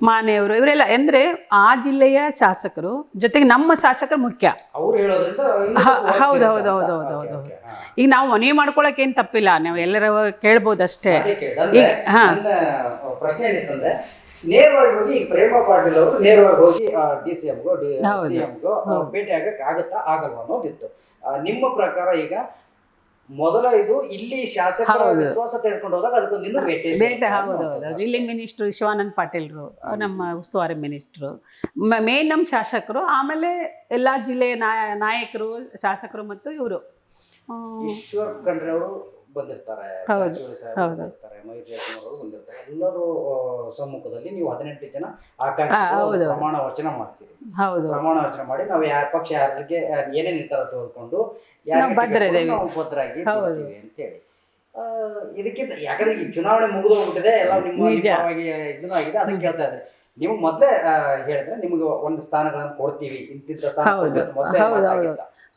ಮಾನೆಯವರು, ಇವರೆಲ್ಲ ಅಂದರೆ ಆ ಜಿಲ್ಲೆಯ ಶಾಸಕರು ಜೊತೆಗೆ ನಮ್ಮ ಶಾಸಕರು ಮುಖ್ಯ. ಅವ್ರು ಹೇಳೋದ್ರಿಂದ ಹೌದು ಹೌದು ಹೌದು ಹೌದು ಹೌದು ಹೌದು. ಈಗ ನಾವು ಮನವಿ ಮಾಡ್ಕೊಳಕ್ಕೆ ಏನು ತಪ್ಪಿಲ್ಲ, ನಾವು ಎಲ್ಲರ ಕೇಳ್ಬೋದು ಅಷ್ಟೇ. ಈಗ ಹಾಂ, ಪ್ರಶ್ನೆ ಏನಿತ್ತಂದ್ರೆ ನೇರವಾಗಿ ಹೋಗಿ ಈಗ ಪ್ರೇಮಾ ಪಾಟೀಲ್ ಅವರು ನೇರವಾಗಿ ಹೋಗಿ DCMಗೋ CMಗೋ ಭೇಟಿ ಆಗಕ್ಕೆ ಆಗುತ್ತಾ ಆಗಲ್ವಾ ಅನ್ನೋದಿತ್ತು. ನಿಮ್ಮ ಪ್ರಕಾರ ಈಗ ಮೊದಲ ಇದು ಇಲ್ಲಿ ಶಾಸಕರ ವಿಶ್ವಾಸ ತೆಗೆದುಕೊಂಡು ಹೋದಾಗ ಅದಕ್ಕೊಂದು ಇನ್ನೂ ಬೇಟೆ. ಹೌದು, ಇಲ್ಲಿ ಮಿನಿಸ್ಟ್ರು ಶಿವಾನಂದ ಪಾಟೀಲ್ರು, ನಮ್ಮ ಉಸ್ತುವಾರಿ ಮಿನಿಸ್ಟ್ರು, ಮೇನ್ ನಮ್ಮ ಶಾಸಕರು, ಆಮೇಲೆ ಎಲ್ಲ ಜಿಲ್ಲೆಯ ನಾಯಕರು, ಶಾಸಕರು ಮತ್ತು ಇವರು ಈಶ್ವರ್ ಖಂಡ್ರೆ ಅವರು ಬಂದಿರ್ತಾರೆ, ಮೈತ್ರಿಯವರು ಬಂದಿರ್ತಾರೆ. ಎಲ್ಲರೂ ಸಮ್ಮುಖದಲ್ಲಿ ನೀವು 18 ಜನ ಆಕಾಂಕ್ಷಿ ಪ್ರಮಾಣ ವಚನ ಮಾಡ್ತೀರಿ. ಪ್ರಮಾಣ ವಚನ ಮಾಡಿ ನಾವು ಯಾವ ಪಕ್ಷ ಯಾರಿಗೆ ಏನೇ ನಿರ್ಧಾರ ತೆಗೆದುಕೊಂಡು ನಾವು ಭದ್ರಾಗಿ ಅಂತೇಳಿ ಇದಕ್ಕಿಂತ, ಯಾಕಂದ್ರೆ ಈ ಚುನಾವಣೆ ಮುಗಿದು ಹೋಗ್ಬಿಟ್ಟಿದೆ, ಎಲ್ಲ ನಿಮ್ಮ ಇದನ್ನು ಆಗಿದೆ, ಅದಕ್ಕೆ ಹೇಳ್ತಾ ಇದ್ದಾರೆ. ನೀವು ಮೊದಲೇ ಹೇಳಿದ್ರೆ ನಿಮಗೆ ಒಂದು ಸ್ಥಾನಗಳನ್ನು ಕೊಡ್ತೀವಿ, ಇಂತಿಂತ ಸ್ಥಾನ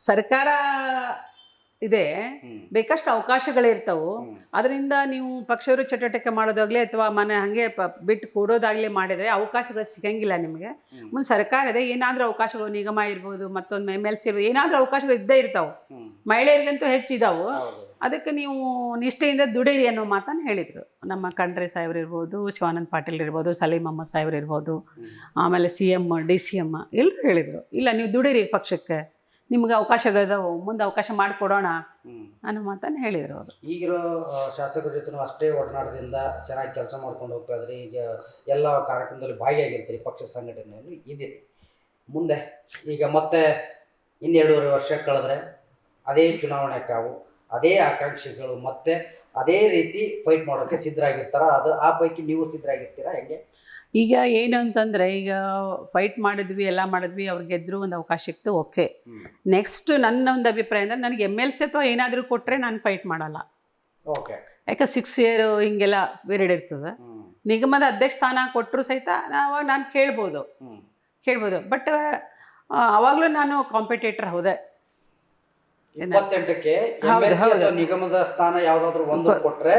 ಸರ್ಕಾರ ಇದೆ, ಬೇಕಷ್ಟು ಅವಕಾಶಗಳಿರ್ತಾವೆ. ಅದರಿಂದ ನೀವು ಪಕ್ಷವರು ಚಟುವಟಿಕೆ ಮಾಡೋದಾಗ್ಲಿ ಅಥವಾ ಮನೆ ಹಾಗೆ ಬಿಟ್ಟು ಕೊಡೋದಾಗ್ಲಿ ಮಾಡಿದರೆ ಅವಕಾಶಗಳು ಸಿಗಂಗಿಲ್ಲ ನಿಮಗೆ. ಮುಂದೆ ಸರ್ಕಾರ ಇದೆ, ಏನಾದರೂ ಅವಕಾಶಗಳು, ನಿಗಮ ಇರ್ಬೋದು, ಮತ್ತೊಂದು MLC ಇರ್ಬೋದು, ಏನಾದರೂ ಅವಕಾಶಗಳು ಇದ್ದೇ ಇರ್ತಾವೆ. ಮಹಿಳೆಯರಿಗಂತೂ ಹೆಚ್ಚಿದಾವು. ಅದಕ್ಕೆ ನೀವು ನಿಷ್ಠೆಯಿಂದ ದುಡೀರಿ ಅನ್ನೋ ಮಾತನ್ನು ಹೇಳಿದರು. ನಮ್ಮ ಖಂಡ್ರೆ ಸಾಹೇಬ್ರು ಇರ್ಬೋದು, ಶಿವಾನಂದ ಪಾಟೀಲ್ ಇರ್ಬೋದು, ಸಲೀಮ್ ಅಹ್ಮದ್ ಸಾಹೇಬ್ರು ಇರ್ಬೋದು, ಆಮೇಲೆ CM DCM ಎಲ್ಲರೂ ಹೇಳಿದರು, ಇಲ್ಲ ನೀವು ದುಡೀರಿ ಪಕ್ಷಕ್ಕೆ, ನಿಮ್ಗೆ ಅವಕಾಶಗಳಿದಾವೆ, ಮುಂದೆ ಅವಕಾಶ ಮಾಡಿಕೊಡೋಣ ಅನ್ನೋ ಮಾತನ್ನು ಹೇಳಿದರು ಅವರು. ಈಗಿರೋ ಶಾಸಕರ ಜೊತೆ ಅಷ್ಟೇ ಒಡನಾಟದಿಂದ ಚೆನ್ನಾಗಿ ಕೆಲಸ ಮಾಡ್ಕೊಂಡು ಹೋಗ್ತಾ ಇದ್ರಿ. ಈಗ ಎಲ್ಲ ಕಾರ್ಯಕ್ರಮದಲ್ಲಿ ಭಾಗಿಯಾಗಿರ್ತೀರಿ, ಪಕ್ಷ ಸಂಘಟನೆಯಲ್ಲಿ ಇದ್ದೀರಿ. ಮುಂದೆ ಈಗ ಮತ್ತೆ 2.5 ವರ್ಷ ಕಳೆದ್ರೆ ಅದೇ ಚುನಾವಣೆ ಕಾವು, ಅದೇ ಆಕಾಂಕ್ಷಿಗಳು ಮತ್ತೆ ಅದೇ ರೀತಿ ಫೈಟ್ ಮಾಡೋಕ್ಕೆ ಸಿದ್ಧರಾಗಿರ್ತಾರ? ಅದು ಆ ಪೈಕಿ ನೀವು ಸಿದ್ಧರಾಗಿರ್ತೀರಾ ಹೆಂಗೆ? ಈಗ ಏನು ಅಂತಂದರೆ, ಈಗ ಫೈಟ್ ಮಾಡಿದ್ವಿ, ಎಲ್ಲ ಮಾಡಿದ್ವಿ, ಅವ್ರು ಗೆದ್ದರು, ಒಂದು ಅವಕಾಶ ಸಿಕ್ತು, ಓಕೆ. ನೆಕ್ಸ್ಟ್ ನನ್ನ ಒಂದು ಅಭಿಪ್ರಾಯ ಅಂದರೆ, ನನಗೆ MLC ಅಥವಾ ಏನಾದರೂ ಕೊಟ್ಟರೆ ನಾನು ಫೈಟ್ ಮಾಡಲ್ಲ. ಓಕೆ. ಯಾಕೆ 6 ಇಯರ್ ಹಿಂಗೆಲ್ಲ ಪೀರಿಯಡ್ ಇರ್ತದೆ. ನಿಗಮದ ಅಧ್ಯಕ್ಷ ಸ್ಥಾನ ಕೊಟ್ಟರು ಸಹಿತ ನಾನು ಕೇಳ್ಬೋದು. ಬಟ್ ಅವಾಗಲೂ ನಾನು ಕಾಂಪಿಟೇಟರ್ ಹೌದೇ. 28ಕ್ಕೆ ನಿಗಮದ ಸ್ಥಾನ ಯಾವುದಾದ್ರೂ ಒಂದು ಕೊಟ್ಟರೆ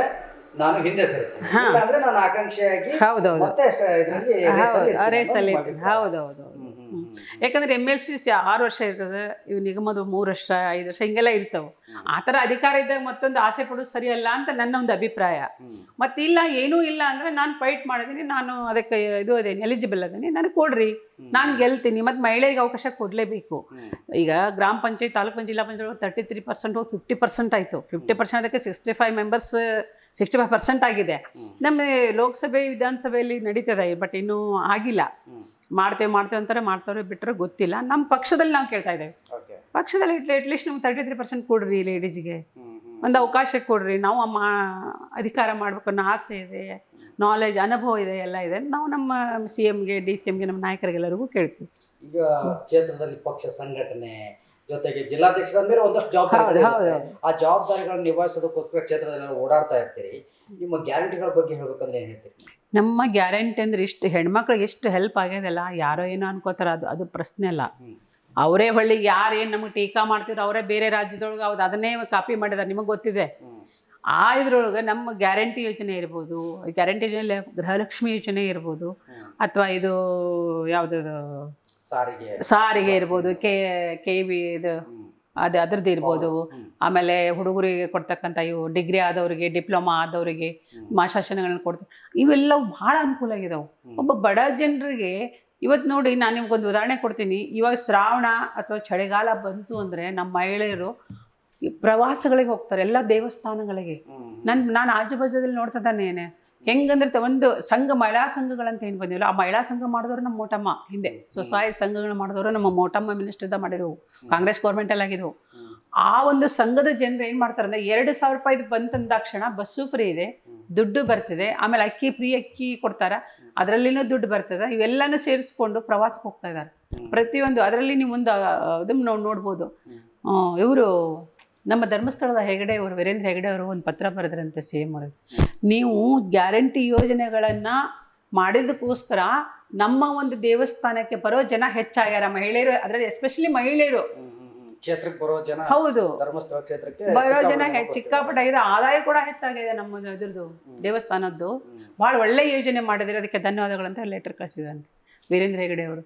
ನಾನು ಹಿಂದೆ ಸರಿತೀನಿ ಇಲ್ಲ ಅಂದ್ರೆ ನಾನು ಆಕಾಂಕ್ಷೆಯಾಗಿ ಹೌದೌದು ಮತ್ತೆ ಇದರಲ್ಲಿ ರೇಸಲ್ಲಿ ಹೌದೌದು. ಯಾಕಂದ್ರೆ MLC 6 ವರ್ಷ ಇರ್ತದೆ, ಇವು ನಿಗಮದ 3 ವರ್ಷ 5 ವರ್ಷ ಹಿಂಗೆಲ್ಲ ಇರ್ತಾವೆ. ಆ ಥರ ಅಧಿಕಾರ ಇದ್ದಾಗ ಮತ್ತೊಂದು ಆಸೆ ಪಡೋದು ಸರಿಯಲ್ಲ ಅಂತ ನನ್ನ ಒಂದು ಅಭಿಪ್ರಾಯ. ಮತ್ತಿಲ್ಲ ಏನೂ ಇಲ್ಲ ಅಂದ್ರೆ ನಾನು ಫೈಟ್ ಮಾಡಿದ್ದೀನಿ, ನಾನು ಅದಕ್ಕೆ ಇದು ಅದೇನು ಎಲಿಜಿಬಲ್ ಅದೇನಿ, ನನಗೆ ಕೊಡ್ರಿ, ನಾನು ಗೆಲ್ತೀನಿ. ಮತ್ತು ಮಹಿಳೆಗೆ ಅವಕಾಶ ಕೊಡಲೇಬೇಕು. ಈಗ ಗ್ರಾಮ ಪಂಚಾಯತ್, ತಾಲೂಕು ಪಂಚಾಯತ್, ಜಿಲ್ಲಾ ಪಂಚಾಯತ್ 33% ಹೋಗಿ 50% ಆಯಿತು. 50% ಅದಕ್ಕೆ 65 ಮೆಂಬರ್ಸ್ 65% ಆಗಿದೆ. ನಮ್ಮ ಲೋಕಸಭೆ ವಿಧಾನಸಭೆಯಲ್ಲಿ ನಡೀತದೆ, ಬಟ್ ಇನ್ನೂ ಆಗಿಲ್ಲ. ಮಾಡ್ತೇವೆ ಅಂತಾರೆ, ಮಾಡ್ತಾರೆ ಬಿಟ್ಟರೆ ಗೊತ್ತಿಲ್ಲ. ನಮ್ಮ ಪಕ್ಷದಲ್ಲಿ ನಾವು ಕೇಳ್ತಾ ಇದ್ದೇವೆ, ಪಕ್ಷದಲ್ಲಿ ಅಟ್ಲೀಸ್ಟ್ ನಮ್ಗೆ 33% ಕೊಡ್ರಿ, ಲೇಡೀಸ್ಗೆ ಒಂದು ಅವಕಾಶ ಕೊಡ್ರಿ, ನಾವು ಅಧಿಕಾರ ಮಾಡ್ಬೇಕು ಅನ್ನೋ ಆಸೆ ಇದೆ, ನಾಲೆಜ್ ಅನುಭವ ಇದೆ, ಎಲ್ಲ ಇದೆ. ನಾವು ನಮ್ಮ CMಗೆ DCMಗೆ ನಮ್ಮ ನಾಯಕರಿಗೆಲ್ಲರಿಗೂ ಕೇಳ್ತೀವಿ. ಈಗ ಕ್ಷೇತ್ರದಲ್ಲಿ ಪಕ್ಷ ಸಂಘಟನೆ ಜೊತೆಗೆ ಜಿಲ್ಲಾಧ್ಯಕ್ಷರ ಮೇಲೆ ಒಂದಷ್ಟು ಜವಾಬ್ದಾರಿ, ಆ ಜವಾಬ್ದಾರಿಗಳನ್ನು ನಿಭಾಯಿಸೋದಕ್ಕೋಸ್ಕರ ಕ್ಷೇತ್ರದಲ್ಲಿ ಓಡಾಡ್ತಾ ಇರ್ತೀರಿ. ನಿಮ್ಮ ಗ್ಯಾರಂಟಿಗಳ ಬಗ್ಗೆ ಹೇಳ್ಬೇಕಂದ್ರೆ ಏನು ಹೇಳ್ತೀರಿ? ನಮ್ಮ ಗ್ಯಾರಂಟಿ ಅಂದ್ರೆ ಇಷ್ಟು ಹೆಣ್ಮಕ್ಳಿಗೆ ಎಷ್ಟು ಹೆಲ್ಪ್ ಆಗ್ಯದಲ್ಲ, ಯಾರೋ ಏನೋ ಅನ್ಕೋತಾರ, ಅದು ಪ್ರಶ್ನೆ ಅಲ್ಲ. ಅವರೇ ಹೊಳ್ಳಿಗೆ ಯಾರು ಏನು ನಮಗೆ ಟೀಕಾ ಮಾಡ್ತಿದ್ರು, ಅವರೇ ಬೇರೆ ರಾಜ್ಯದೊಳಗೆ ಅವ್ರು ಅದನ್ನೇ ಕಾಪಿ ಮಾಡಿದಾರೆ, ನಿಮಗೆ ಗೊತ್ತಿದೆ. ಆ ಇದ್ರೊಳಗೆ ನಮ್ಮ ಗ್ಯಾರಂಟಿ ಯೋಜನೆ ಇರ್ಬೋದು, ಗ್ಯಾರಂಟಿ ಯೋಜನೆ ಗೃಹಲಕ್ಷ್ಮಿ ಯೋಜನೆ ಇರ್ಬೋದು, ಅಥವಾ ಇದು ಯಾವುದು ಸಾರಿಗೆ ಇರ್ಬೋದು, KV ಇದು ಅದ್ರದ್ದು ಇರ್ಬೋದು. ಆಮೇಲೆ ಹುಡುಗರಿಗೆ ಕೊಡ್ತಕ್ಕಂಥ ಇವು ಡಿಗ್ರಿ ಆದವರಿಗೆ, ಡಿಪ್ಲೊಮಾ ಆದವರಿಗೆ ಮಾಶಾಸನಗಳನ್ನ ಕೊಡ್ತಾರೆ. ಇವೆಲ್ಲವೂ ಭಾಳ ಅನುಕೂಲ ಆಗಿದಾವೆ ಒಬ್ಬ ಬಡ ಜನರಿಗೆ. ಇವತ್ತು ನೋಡಿ, ನಾನು ನಿಮ್ಗೊಂದು ಉದಾಹರಣೆ ಕೊಡ್ತೀನಿ. ಇವಾಗ ಶ್ರಾವಣ ಅಥವಾ ಚಳಿಗಾಲ ಬಂತು ಅಂದರೆ ನಮ್ಮ ಮಹಿಳೆಯರು ಪ್ರವಾಸಗಳಿಗೆ ಹೋಗ್ತಾರೆ, ಎಲ್ಲ ದೇವಸ್ಥಾನಗಳಿಗೆ. ನಾನು ಆಜುಬಾಜುದಲ್ಲಿ ನೋಡ್ತಾ ಇದ್ದಾನೆ. ಹೆಂಗಂದ್ರೆ ಒಂದು ಸಂಘ, ಮಹಿಳಾ ಸಂಘಗಳಂತ ಏನು ಬಂದಿಲ್ಲ, ಆ ಮಹಿಳಾ ಸಂಘ ಮಾಡಿದವರು ನಮ್ಮ ಮೋಟಮ್ಮ, ಹಿಂದೆ ಸ್ವಸಹಾಯ ಸಂಘಗಳು ಮಾಡಿದವರು ನಮ್ಮ ಮೋಟಮ್ಮ ಮಿನಿಸ್ಟರ್ದ ಮಾಡಿದವು, ಕಾಂಗ್ರೆಸ್ ಗೌರ್ಮೆಂಟಲ್ಲಿ ಆಗಿದ್ವು. ಆ ಒಂದು ಸಂಘದ ಜನರು ಏನು ಮಾಡ್ತಾರೆ ಅಂದರೆ, 2,000 ರೂಪಾಯಿ ಬಂತಂದಾಕ್ಷಣ ಬಸ್ಸು ಫ್ರೀ ಇದೆ, ದುಡ್ಡು ಬರ್ತಿದೆ, ಆಮೇಲೆ ಫ್ರೀ ಅಕ್ಕಿ ಕೊಡ್ತಾರೆ, ಅದರಲ್ಲಿನೂ ದುಡ್ಡು ಬರ್ತದೆ. ಇವೆಲ್ಲನೂ ಸೇರಿಸ್ಕೊಂಡು ಪ್ರವಾಸಕ್ಕೆ ಹೋಗ್ತಾ ಇದ್ದಾರೆ ಪ್ರತಿಯೊಂದು. ಅದರಲ್ಲಿ ನೀವು ಒಂದು ಅದನ್ನು ನೋಡ್ಬೋದು. ಇವರು ನಮ್ಮ ಧರ್ಮಸ್ಥಳದ ಹೆಗಡೆ ಅವರು, ವೀರೇಂದ್ರ ಹೆಗಡೆ ಅವರು ಒಂದು ಪತ್ರ ಬರೆದ್ರಂತೆ CM ಅವರು, ನೀವು ಗ್ಯಾರಂಟಿ ಯೋಜನೆಗಳನ್ನು ಮಾಡಿದಕ್ಕೋಸ್ಕರ ನಮ್ಮ ಒಂದು ದೇವಸ್ಥಾನಕ್ಕೆ ಬರೋ ಜನ ಹೆಚ್ಚಾಗ್ಯಾರ, ಮಹಿಳೆಯರು ಅದರಲ್ಲಿ ಎಸ್ಪೆಷಲಿ ಮಹಿಳೆಯರು ಕ್ಷೇತ್ರಕ್ಕೆ ಬರೋ ಜನ, ಹೌದು, ಧರ್ಮಸ್ಥಳ ಕ್ಷೇತ್ರಕ್ಕೆ ಬರೋ ಜನ ಚಿಕ್ಕಾಪಟ್ಟ ಆಗಿದೆ. ಆದಾಯ ಕೂಡ ಹೆಚ್ಚಾಗಿದೆ ನಮ್ಮ ಇದ್ರದ್ದು ದೇವಸ್ಥಾನದ್ದು. ಭಾಳ ಒಳ್ಳೆ ಯೋಜನೆ ಮಾಡಿದ್ರೆ, ಅದಕ್ಕೆ ಧನ್ಯವಾದಗಳಂತ ಲೆಟರ್ ಕಳಿಸಿದಂತೆ ವೀರೇಂದ್ರ ಹೆಗಡೆ ಅವರು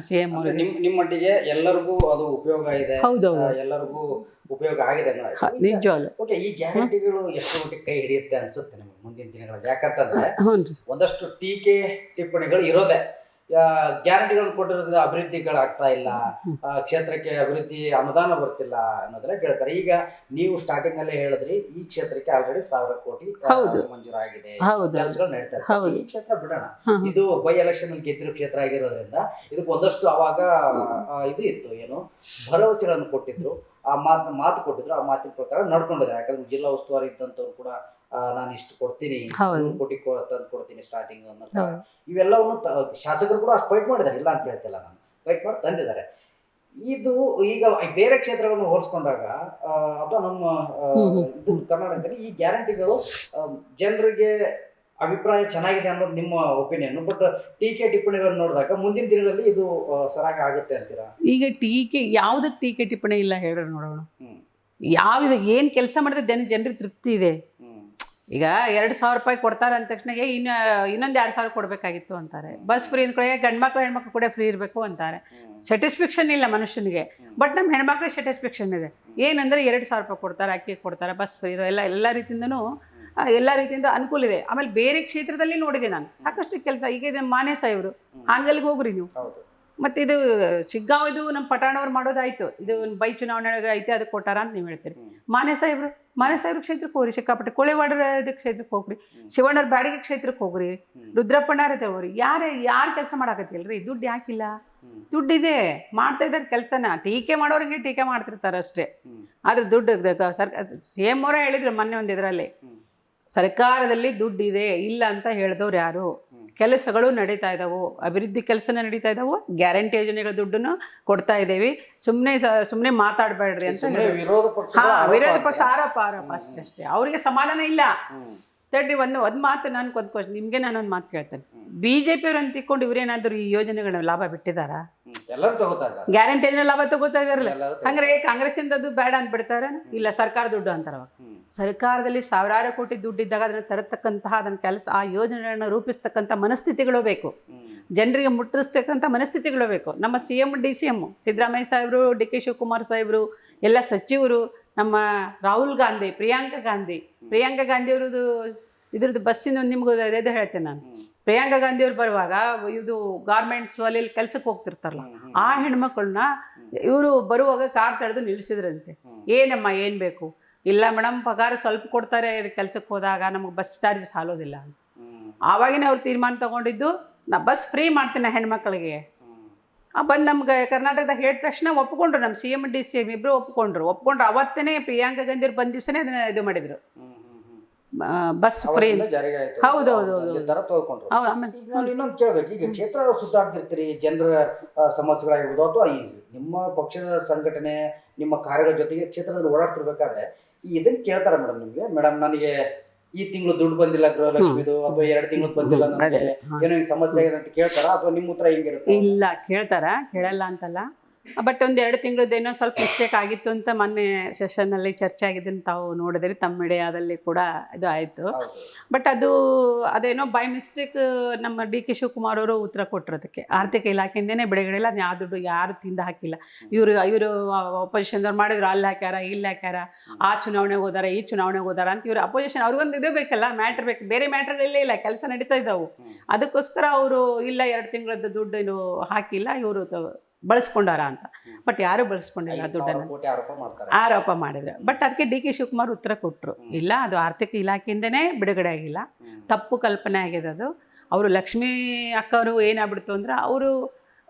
CM ಅವರು. ನಿಮ್ಮ ಮಟ್ಟಿಗೆ ಎಲ್ಲರಿಗೂ ಅದು ಉಪಯೋಗ ಇದೆ, ಎಲ್ಲರಿಗೂ ಉಪಯೋಗ ಆಗಿದೆ ನಿಜವಾಗ್ಲು. ಓಕೆ, ಈ ಗ್ಯಾರಂಟಿಗಳು ಎಷ್ಟು ಮಟ್ಟಿಗೆ ಕೈ ಹಿಡಿಯುತ್ತೆ ಅನ್ಸುತ್ತೆ ನಿಮಗೆ ಮುಂದಿನ ದಿನಗಳಲ್ಲಿ? ಯಾಕಂತಂದ್ರೆ ಒಂದಷ್ಟು ಟೀಕೆ ಟಿಪ್ಪಣಿಗಳು ಇರೋದೆ. ಗ್ಯಾರಂಟಿಗಳನ್ನು ಕೊಟ್ಟಿರೋದ್ರಿಂದ ಅಭಿವೃದ್ಧಿಗಳಾಗ್ತಾ ಇಲ್ಲ, ಕ್ಷೇತ್ರಕ್ಕೆ ಅಭಿವೃದ್ಧಿ ಅನುದಾನ ಬರ್ತಿಲ್ಲ ಅನ್ನೋದ್ರ ಕೇಳ್ತಾರೆ. ಈಗ ನೀವು ಸ್ಟಾರ್ಟಿಂಗ್ ಅಲ್ಲೇ ಹೇಳಿದ್ರಿ, ಈ ಕ್ಷೇತ್ರಕ್ಕೆ ಆಲ್ರೆಡಿ 1,000 ಕೋಟಿ ಮಂಜೂರಾಗಿದೆ, ಕೆಲಸಗಳು ನಡೀತಾ ಇದೆ. ಈ ಕ್ಷೇತ್ರ ಬಿಡೋಣ, ಇದು ಬೈ ಎಲೆಕ್ಷನ್ ಅಲ್ಲಿ ಗೆದ್ದಿರೋ ಕ್ಷೇತ್ರ ಆಗಿರೋದ್ರಿಂದ ಇದಕ್ಕೆ ಒಂದಷ್ಟು ಅವಾಗ ಇದು ಇತ್ತು, ಏನು ಭರವಸೆಗಳನ್ನು ಕೊಟ್ಟಿದ್ರು, ಆ ಮಾತು ಕೊಟ್ಟಿದ್ರು, ಆ ಮಾತಿನ ಪ್ರಕಾರ ನಡ್ಕೊಂಡಿದ್ದಾರೆ. ಯಾಕಂದ್ರೆ ಜಿಲ್ಲಾ ಉಸ್ತುವಾರಿ ಇದ್ದಂಥವ್ರು ಕೂಡ ನಾನು ಇಷ್ಟು ಕೊಡ್ತೀನಿ, 100 ಕೋಟಿ ತಂದು ಕೊಡ್ತೀನಿ ಸ್ಟಾರ್ಟಿಂಗ್ ಅನ್ನೋ ಇವೆಲ್ಲವನ್ನು ಶಾಸಕರು ಕೂಡ ಅಷ್ಟು ಫೈಟ್ ಮಾಡಿದ್ದಾರೆ, ಇಲ್ಲ ಅಂತ ಹೇಳ್ತಿಲ್ಲ ನಾನು, ಫೈಟ್ ಮಾಡಿ ತಂದಿದ್ದಾರೆ. ಇದು ಈಗ ಬೇರೆ ಕ್ಷೇತ್ರಗಳನ್ನು ಹೋಲಿಸ್ಕೊಂಡಾಗ ಅಥವಾ ನಮ್ಮ ಇದು ಕರ್ನಾಟಕದಲ್ಲಿ ಈ ಗ್ಯಾರಂಟಿಗಳು ಜನರಿಗೆ ಅಭಿಪ್ರಾಯ ಚೆನ್ನಾಗಿದೆ ಅನ್ನೋದು ನಿಮ್ಮ ಒಪಿನಿಯನ್. ಬಟ್ ಟೀಕೆ ಟಿಪ್ಪಣಿಗಳನ್ನು ನೋಡಿದಾಗ ಮುಂದಿನ ದಿನಗಳಲ್ಲಿ ಇದು ಸರಾಗ ಆಗುತ್ತೆ ಅಂತೀರಾ? ಈಗ ಯಾವುದಕ್ಕೆ ಟೀಕೆ ಟಿಪ್ಪಣಿ ಇಲ್ಲ ಹೇಳ್ರಿ ನೋಡೋಣ. ಏನು ಕೆಲಸ ಮಾಡಿದ್ರೆ ಜನರಿಗೆ ತೃಪ್ತಿ ಇದೆ. ಈಗ 2,000 ರೂಪಾಯಿ ಕೊಡ್ತಾರೆ ಅಂದ ತಕ್ಷಣ ಇನ್ನೊಂದು 2,000 ಕೊಡಬೇಕಾಗಿತ್ತು ಅಂತಾರೆ. ಬಸ್ ಫ್ರೀ ಅಂದ ಕಡೆ ಗಂಡ್ಮಕ್ಳು ಹೆಣ್ಮಕ್ಳು ಕೂಡ ಫ್ರೀ ಇರಬೇಕು ಅಂತಾರೆ. ಸ್ಯಾಟಿಸ್ಫ್ಯಾಕ್ಷನ್ ಇಲ್ಲ ಮನುಷ್ಯನಿಗೆ, ಬಟ್ ನಮ್ಮ ಹೆಣ್ಮಕ್ಳಿಗೆ ಸ್ಯಾಟಿಸ್ಫ್ಯಾಕ್ಷನ್ ಇದೆ. ಏನಂದರೆ 2,000 ರೂಪಾಯಿ ಕೊಡ್ತಾರೆ, ಅಕ್ಕಿ ಕೊಡ್ತಾರೆ, ಬಸ್ ಫ್ರೀ, ಎಲ್ಲ ರೀತಿಯಿಂದ ಅನುಕೂಲ ಇದೆ. ಆಮೇಲೆ ಬೇರೆ ಕ್ಷೇತ್ರದಲ್ಲಿ ನೋಡಿದೆ ನಾನು ಸಾಕಷ್ಟು ಕೆಲಸ. ಈಗ ಇದು ಮಾನೆ ಸಾಹೇಬ್ರು ಹಾನಗಲ್ಗೆ ಹೋಗ್ರಿ ನೀವು, ಮತ್ತು ಇದು ಶಿಗ್ಗಾಂವ್ ಇದು ನಮ್ಮ ಪಟಾಣವ್ರು ಮಾಡೋದಾಯ್ತು, ಇದು ಬೈ ಚುನಾವಣೆ ಐತೆ ಅದಕ್ಕೆ ಕೊಟ್ಟಾರ ಅಂತ ನೀವು ಹೇಳ್ತೀರಿ. ಮಾನೆ ಸಾಹೇಬ್ರು ಕ್ಷೇತ್ರಕ್ಕೆ ಹೋಗ್ರಿ, ಸಿಕ್ಕಾಪಟ್ಟೆ ಕೋಳಿವಾಡರ ಇದಕ್ಕೆ ಕ್ಷೇತ್ರಕ್ಕೆ ಹೋಗ್ರಿ, ಶಿವಣ್ಣರ ಬ್ಯಾಡಿಗೆ ಕ್ಷೇತ್ರಕ್ಕೆ ಹೋಗ್ರಿ, ರುದ್ರಪ್ಪಣ್ಣಾರತೆ ಹೋಗ್ರಿ. ಯಾರು ಕೆಲಸ ಮಾಡಾಕತ್ತಿಲ್ರಿ? ದುಡ್ಡು ಯಾಕಿಲ್ಲ? ದುಡ್ಡಿದೆ, ಮಾಡ್ತಾ ಇದ್ದಾರೆ ಕೆಲಸನ. ಟೀಕೆ ಮಾಡೋರಿಗೆ ಟೀಕೆ ಮಾಡ್ತಿರ್ತಾರೆ ಅಷ್ಟೇ. ಆದ್ರೆ ದುಡ್ಡು CM ಅವರೇ ಹೇಳಿದ್ರು ಮೊನ್ನೆ ಒಂದು ಇದರಲ್ಲಿ, ಸರ್ಕಾರದಲ್ಲಿ ದುಡ್ಡಿದೆ, ಇಲ್ಲ ಅಂತ ಹೇಳಿದವ್ರು ಯಾರು? ಕೆಲಸಗಳು ನಡೀತಾ ಇದಾವು, ಅಭಿವೃದ್ಧಿ ಕೆಲಸನ ನಡೀತಾ ಇದಾವು, ಗ್ಯಾರಂಟಿ ಯೋಜನೆಗಳ ದುಡ್ಡನ್ನು ಕೊಡ್ತಾ ಇದ್ದೇವೆ. ಸುಮ್ಮನೆ ಮಾತಾಡಬೇಡ್ರಿ ಅಂತ ವಿರೋಧ ಪಕ್ಷ ಆರೋಪ ಅಷ್ಟೇ. ಅವರಿಗೆ ಸಮಾಧಾನ ಇಲ್ಲ. ತಡ್ರಿ, ಒಂದು ಮಾತು ನಾನು ಕ್ವಶನ್ ನಿಮ್ಗೆ, ನಾನೊಂದು ಮಾತು ಕೇಳ್ತೇನೆ. BJP ಅವ್ರು ಅಂತ ತಿಳ್ಕೊಂಡು ಇವ್ರೇನಾದ್ರು ಈ ಯೋಜನೆಗಳನ್ನ ಲಾಭ ಬಿಟ್ಟಿದಾರ? ಗ್ಯಾರಂಟಿ ಯೋಜನೆ ಲಾಭ ತಗೋತಾ ಇದಾರಲ್ಲ, ಹಂಗ್ರೆ ಕಾಂಗ್ರೆಸ್ ಇಂದದ್ದು ಬೇಡ ಅಂತ ಬಿಡ್ತಾರ? ಇಲ್ಲ ಸರ್ಕಾರ ದುಡ್ಡು ಅಂತಾರ. ಸರ್ಕಾರದಲ್ಲಿ ಸಾವಿರಾರು ಕೋಟಿ ದುಡ್ಡಿದ್ದಾಗ ಅದನ್ನು ತರತಕ್ಕಂತಹ ಆ ಯೋಜನೆಗಳನ್ನು ರೂಪಿಸ್ತಕ್ಕಂಥ ಮನಸ್ಥಿತಿಗಳು ಬೇಕು, ಜನರಿಗೆ ಮುಟ್ಟಿಸ್ತಕ್ಕಂಥ ಮನಸ್ಥಿತಿಗಳು ಬೇಕು. ನಮ್ಮ CM DCM ಸಿದ್ದರಾಮಯ್ಯ ಸಾಹೇಬರು, DK ಶಿವಕುಮಾರ್ ಸಾಹೇಬರು, ಎಲ್ಲ ಸಚಿವರು, ನಮ್ಮ ರಾಹುಲ್ ಗಾಂಧಿ, ಪ್ರಿಯಾಂಕಾ ಗಾಂಧಿ ಅವ್ರದ್ದು ಇದ್ರದ್ದು ಬಸ್ಸಿನ ನಿಮ್ಗೆ ಇದು ಹೇಳ್ತೇನೆ ನಾನು. ಪ್ರಿಯಾಂಕಾ ಗಾಂಧಿ ಅವ್ರು ಬರುವಾಗ ಇದು ಗಾರ್ಮೆಂಟ್ಸ್ ಅಲ್ಲಿ ಕೆಲ್ಸಕ್ಕೆ ಹೋಗ್ತಿರ್ತಾರಲ್ಲ, ಆ ಹೆಣ್ಮಕ್ಳನ್ನ ಇವರು ಬರುವಾಗ ಕಾರ್ ತಡೆದು ನಿಲ್ಲಿಸಿದ್ರಂತೆ. ಏನಮ್ಮ ಏನು ಬೇಕು? ಇಲ್ಲ ಮೇಡಮ್, ಪಗಾರ ಸ್ವಲ್ಪ ಕೊಡ್ತಾರೆ ಕೆಲ್ಸಕ್ಕೆ ಹೋದಾಗ, ನಮಗೆ ಬಸ್ ಚಾರ್ಜ್ ಸಾಲೋದಿಲ್ಲ ಅಂತ. ಆವಾಗಿನ ಅವ್ರು ತೀರ್ಮಾನ ತಗೊಂಡಿದ್ದು, ನಾ ಬಸ್ ಫ್ರೀ ಮಾಡ್ತೀನಿ ಹೆಣ್ಮಕ್ಳಿಗೆ. ಬಂದು ನಮ್ಗೆ ಕರ್ನಾಟಕದಾಗ ಹೇಳಿದ ತಕ್ಷಣ ಒಪ್ಕೊಂಡ್ರು, ನಮ್ಮ CM DCM ಇಬ್ಬರು ಒಪ್ಕೊಂಡ್ರು. ಅವತ್ತೇ ಪ್ರಿಯಾಂಕಾ ಗಾಂಧಿ ಅವ್ರು ಬಂದ ದಿವಸನೇ ಅದನ್ನ ಇದು ಮಾಡಿದ್ರು, ಬಸ್ ಫ್ರೀ. ಹೌದೌದು. ಇನ್ನೊಂದು ಕೇಳ್ಬೇಕು, ಈಗ ಕ್ಷೇತ್ರ ಸುತ್ತಾಡ್ತಿರ್ತೀರಿ, ಜನರ ಸಮಸ್ಯೆಗಳಾಗಿರ್ಬೋದು ಅಥವಾ ನಿಮ್ಮ ಪಕ್ಷದ ಸಂಘಟನೆ ನಿಮ್ಮ ಕಾರ್ಯಗಳ ಜೊತೆಗೆ ಕ್ಷೇತ್ರದಲ್ಲಿ ಓಡಾಡ್ತಿರ್ಬೇಕಾದ್ರೆ ಇದನ್ನ ಕೇಳ್ತಾರ ಮೇಡಮ್ ನಿಮ್ಗೆ? ಮೇಡಮ್, ನನಗೆ ಈ ತಿಂಗಳು ದುಡ್ಡು ಬಂದಿಲ್ಲ ಗೃಹಲಕ್ಷ್ಮಿದು, ಅಥವಾ 2 ತಿಂಗಳು ಬಂದಿಲ್ಲ, ನನಗೆ ಏನೋ ಹಿಂಗೆ ಸಮಸ್ಯೆ ಆಗಿದೆ ಅಂತ ಕೇಳ್ತಾರ, ಅಥವಾ ನಿಮ್ಮ ಉತ್ತರ ಹಿಂಗಿರುತ್ತೆ? ಇಲ್ಲ, ಕೇಳ್ತಾರ, ಕೇಳಲ್ಲ ಅಂತಲ್ಲ. ಬಟ್ ಒಂದು 2 ತಿಂಗಳದ್ದೇನೋ ಸ್ವಲ್ಪ ಮಿಸ್ಟೇಕ್ ಆಗಿತ್ತು ಅಂತ ಮೊನ್ನೆ ಸೆಷನ್ನಲ್ಲಿ ಚರ್ಚೆ ಆಗಿದ್ದನ್ನು ತಾವು ನೋಡಿದ್ರಿ, ತಮ್ಮ ಮೀಡಿಯಾದಲ್ಲಿ ಕೂಡ ಇದು ಆಯಿತು. ಬಟ್ ಅದೇನೋ ಬೈ ಮಿಸ್ಟೇಕ್ ನಮ್ಮ DK ಶಿವಕುಮಾರ್ ಅವರು ಉತ್ತರ ಕೊಟ್ಟರು ಅದಕ್ಕೆ. ಆರ್ಥಿಕ ಇಲಾಖೆಯಿಂದನೇ ಬಿಡುಗಡೆ, ಅದನ್ನ ಯಾವ ದುಡ್ಡು ಯಾರು ತಿಂದು ಹಾಕಿಲ್ಲ. ಇವರು ಅಪೋಸಿಷನ್ದವ್ರು ಮಾಡಿದ್ರು, ಅಲ್ಲಿ ಹಾಕ್ಯಾರ, ಇಲ್ಲಿ ಹಾಕ್ಯಾರ, ಆ ಚುನಾವಣೆಗೆ ಹೋದಾರ, ಈ ಚುನಾವಣೆಗೆ ಹೋದಾರ ಅಂತ. ಇವರು ಅಪೋಸಿಷನ್ ಅವ್ರಿಗೊಂದು ಇದು ಬೇಕಲ್ಲ, ಮ್ಯಾಟ್ರ್ ಬೇಕು. ಬೇರೆ ಮ್ಯಾಟ್ರ್ಗಳಲ್ಲೇ ಇಲ್ಲ, ಕೆಲಸ ನಡೀತಾ ಇದ್ದಾವೆ. ಅದಕ್ಕೋಸ್ಕರ ಅವರು ಇಲ್ಲ 2 ತಿಂಗಳದ್ದು ದುಡ್ಡು ಏನು ಹಾಕಿಲ್ಲ, ಇವರು ಬಳಸ್ಕೊಂಡಾರ ಅಂತ. ಬಟ್ ಯಾರು ಬಳಸ್ಕೊಂಡಿಲ್ಲ ದುಡ್ಡನ್ನು, ಆರೋಪ ಮಾಡಿದ್ರು. ಬಟ್ ಅದಕ್ಕೆ DK ಶಿವಕುಮಾರ್ ಉತ್ತರ ಕೊಟ್ಟರು, ಇಲ್ಲ ಅದು ಆರ್ಥಿಕ ಇಲಾಖೆಯಿಂದನೇ ಬಿಡುಗಡೆ ಆಗಿಲ್ಲ, ತಪ್ಪು ಕಲ್ಪನೆ ಆಗಿದೆ ಅದು. ಅವರು ಲಕ್ಷ್ಮೀ ಅಕ್ಕವರು ಏನಾಗ್ಬಿಡ್ತು ಅಂದ್ರೆ, ಅವರು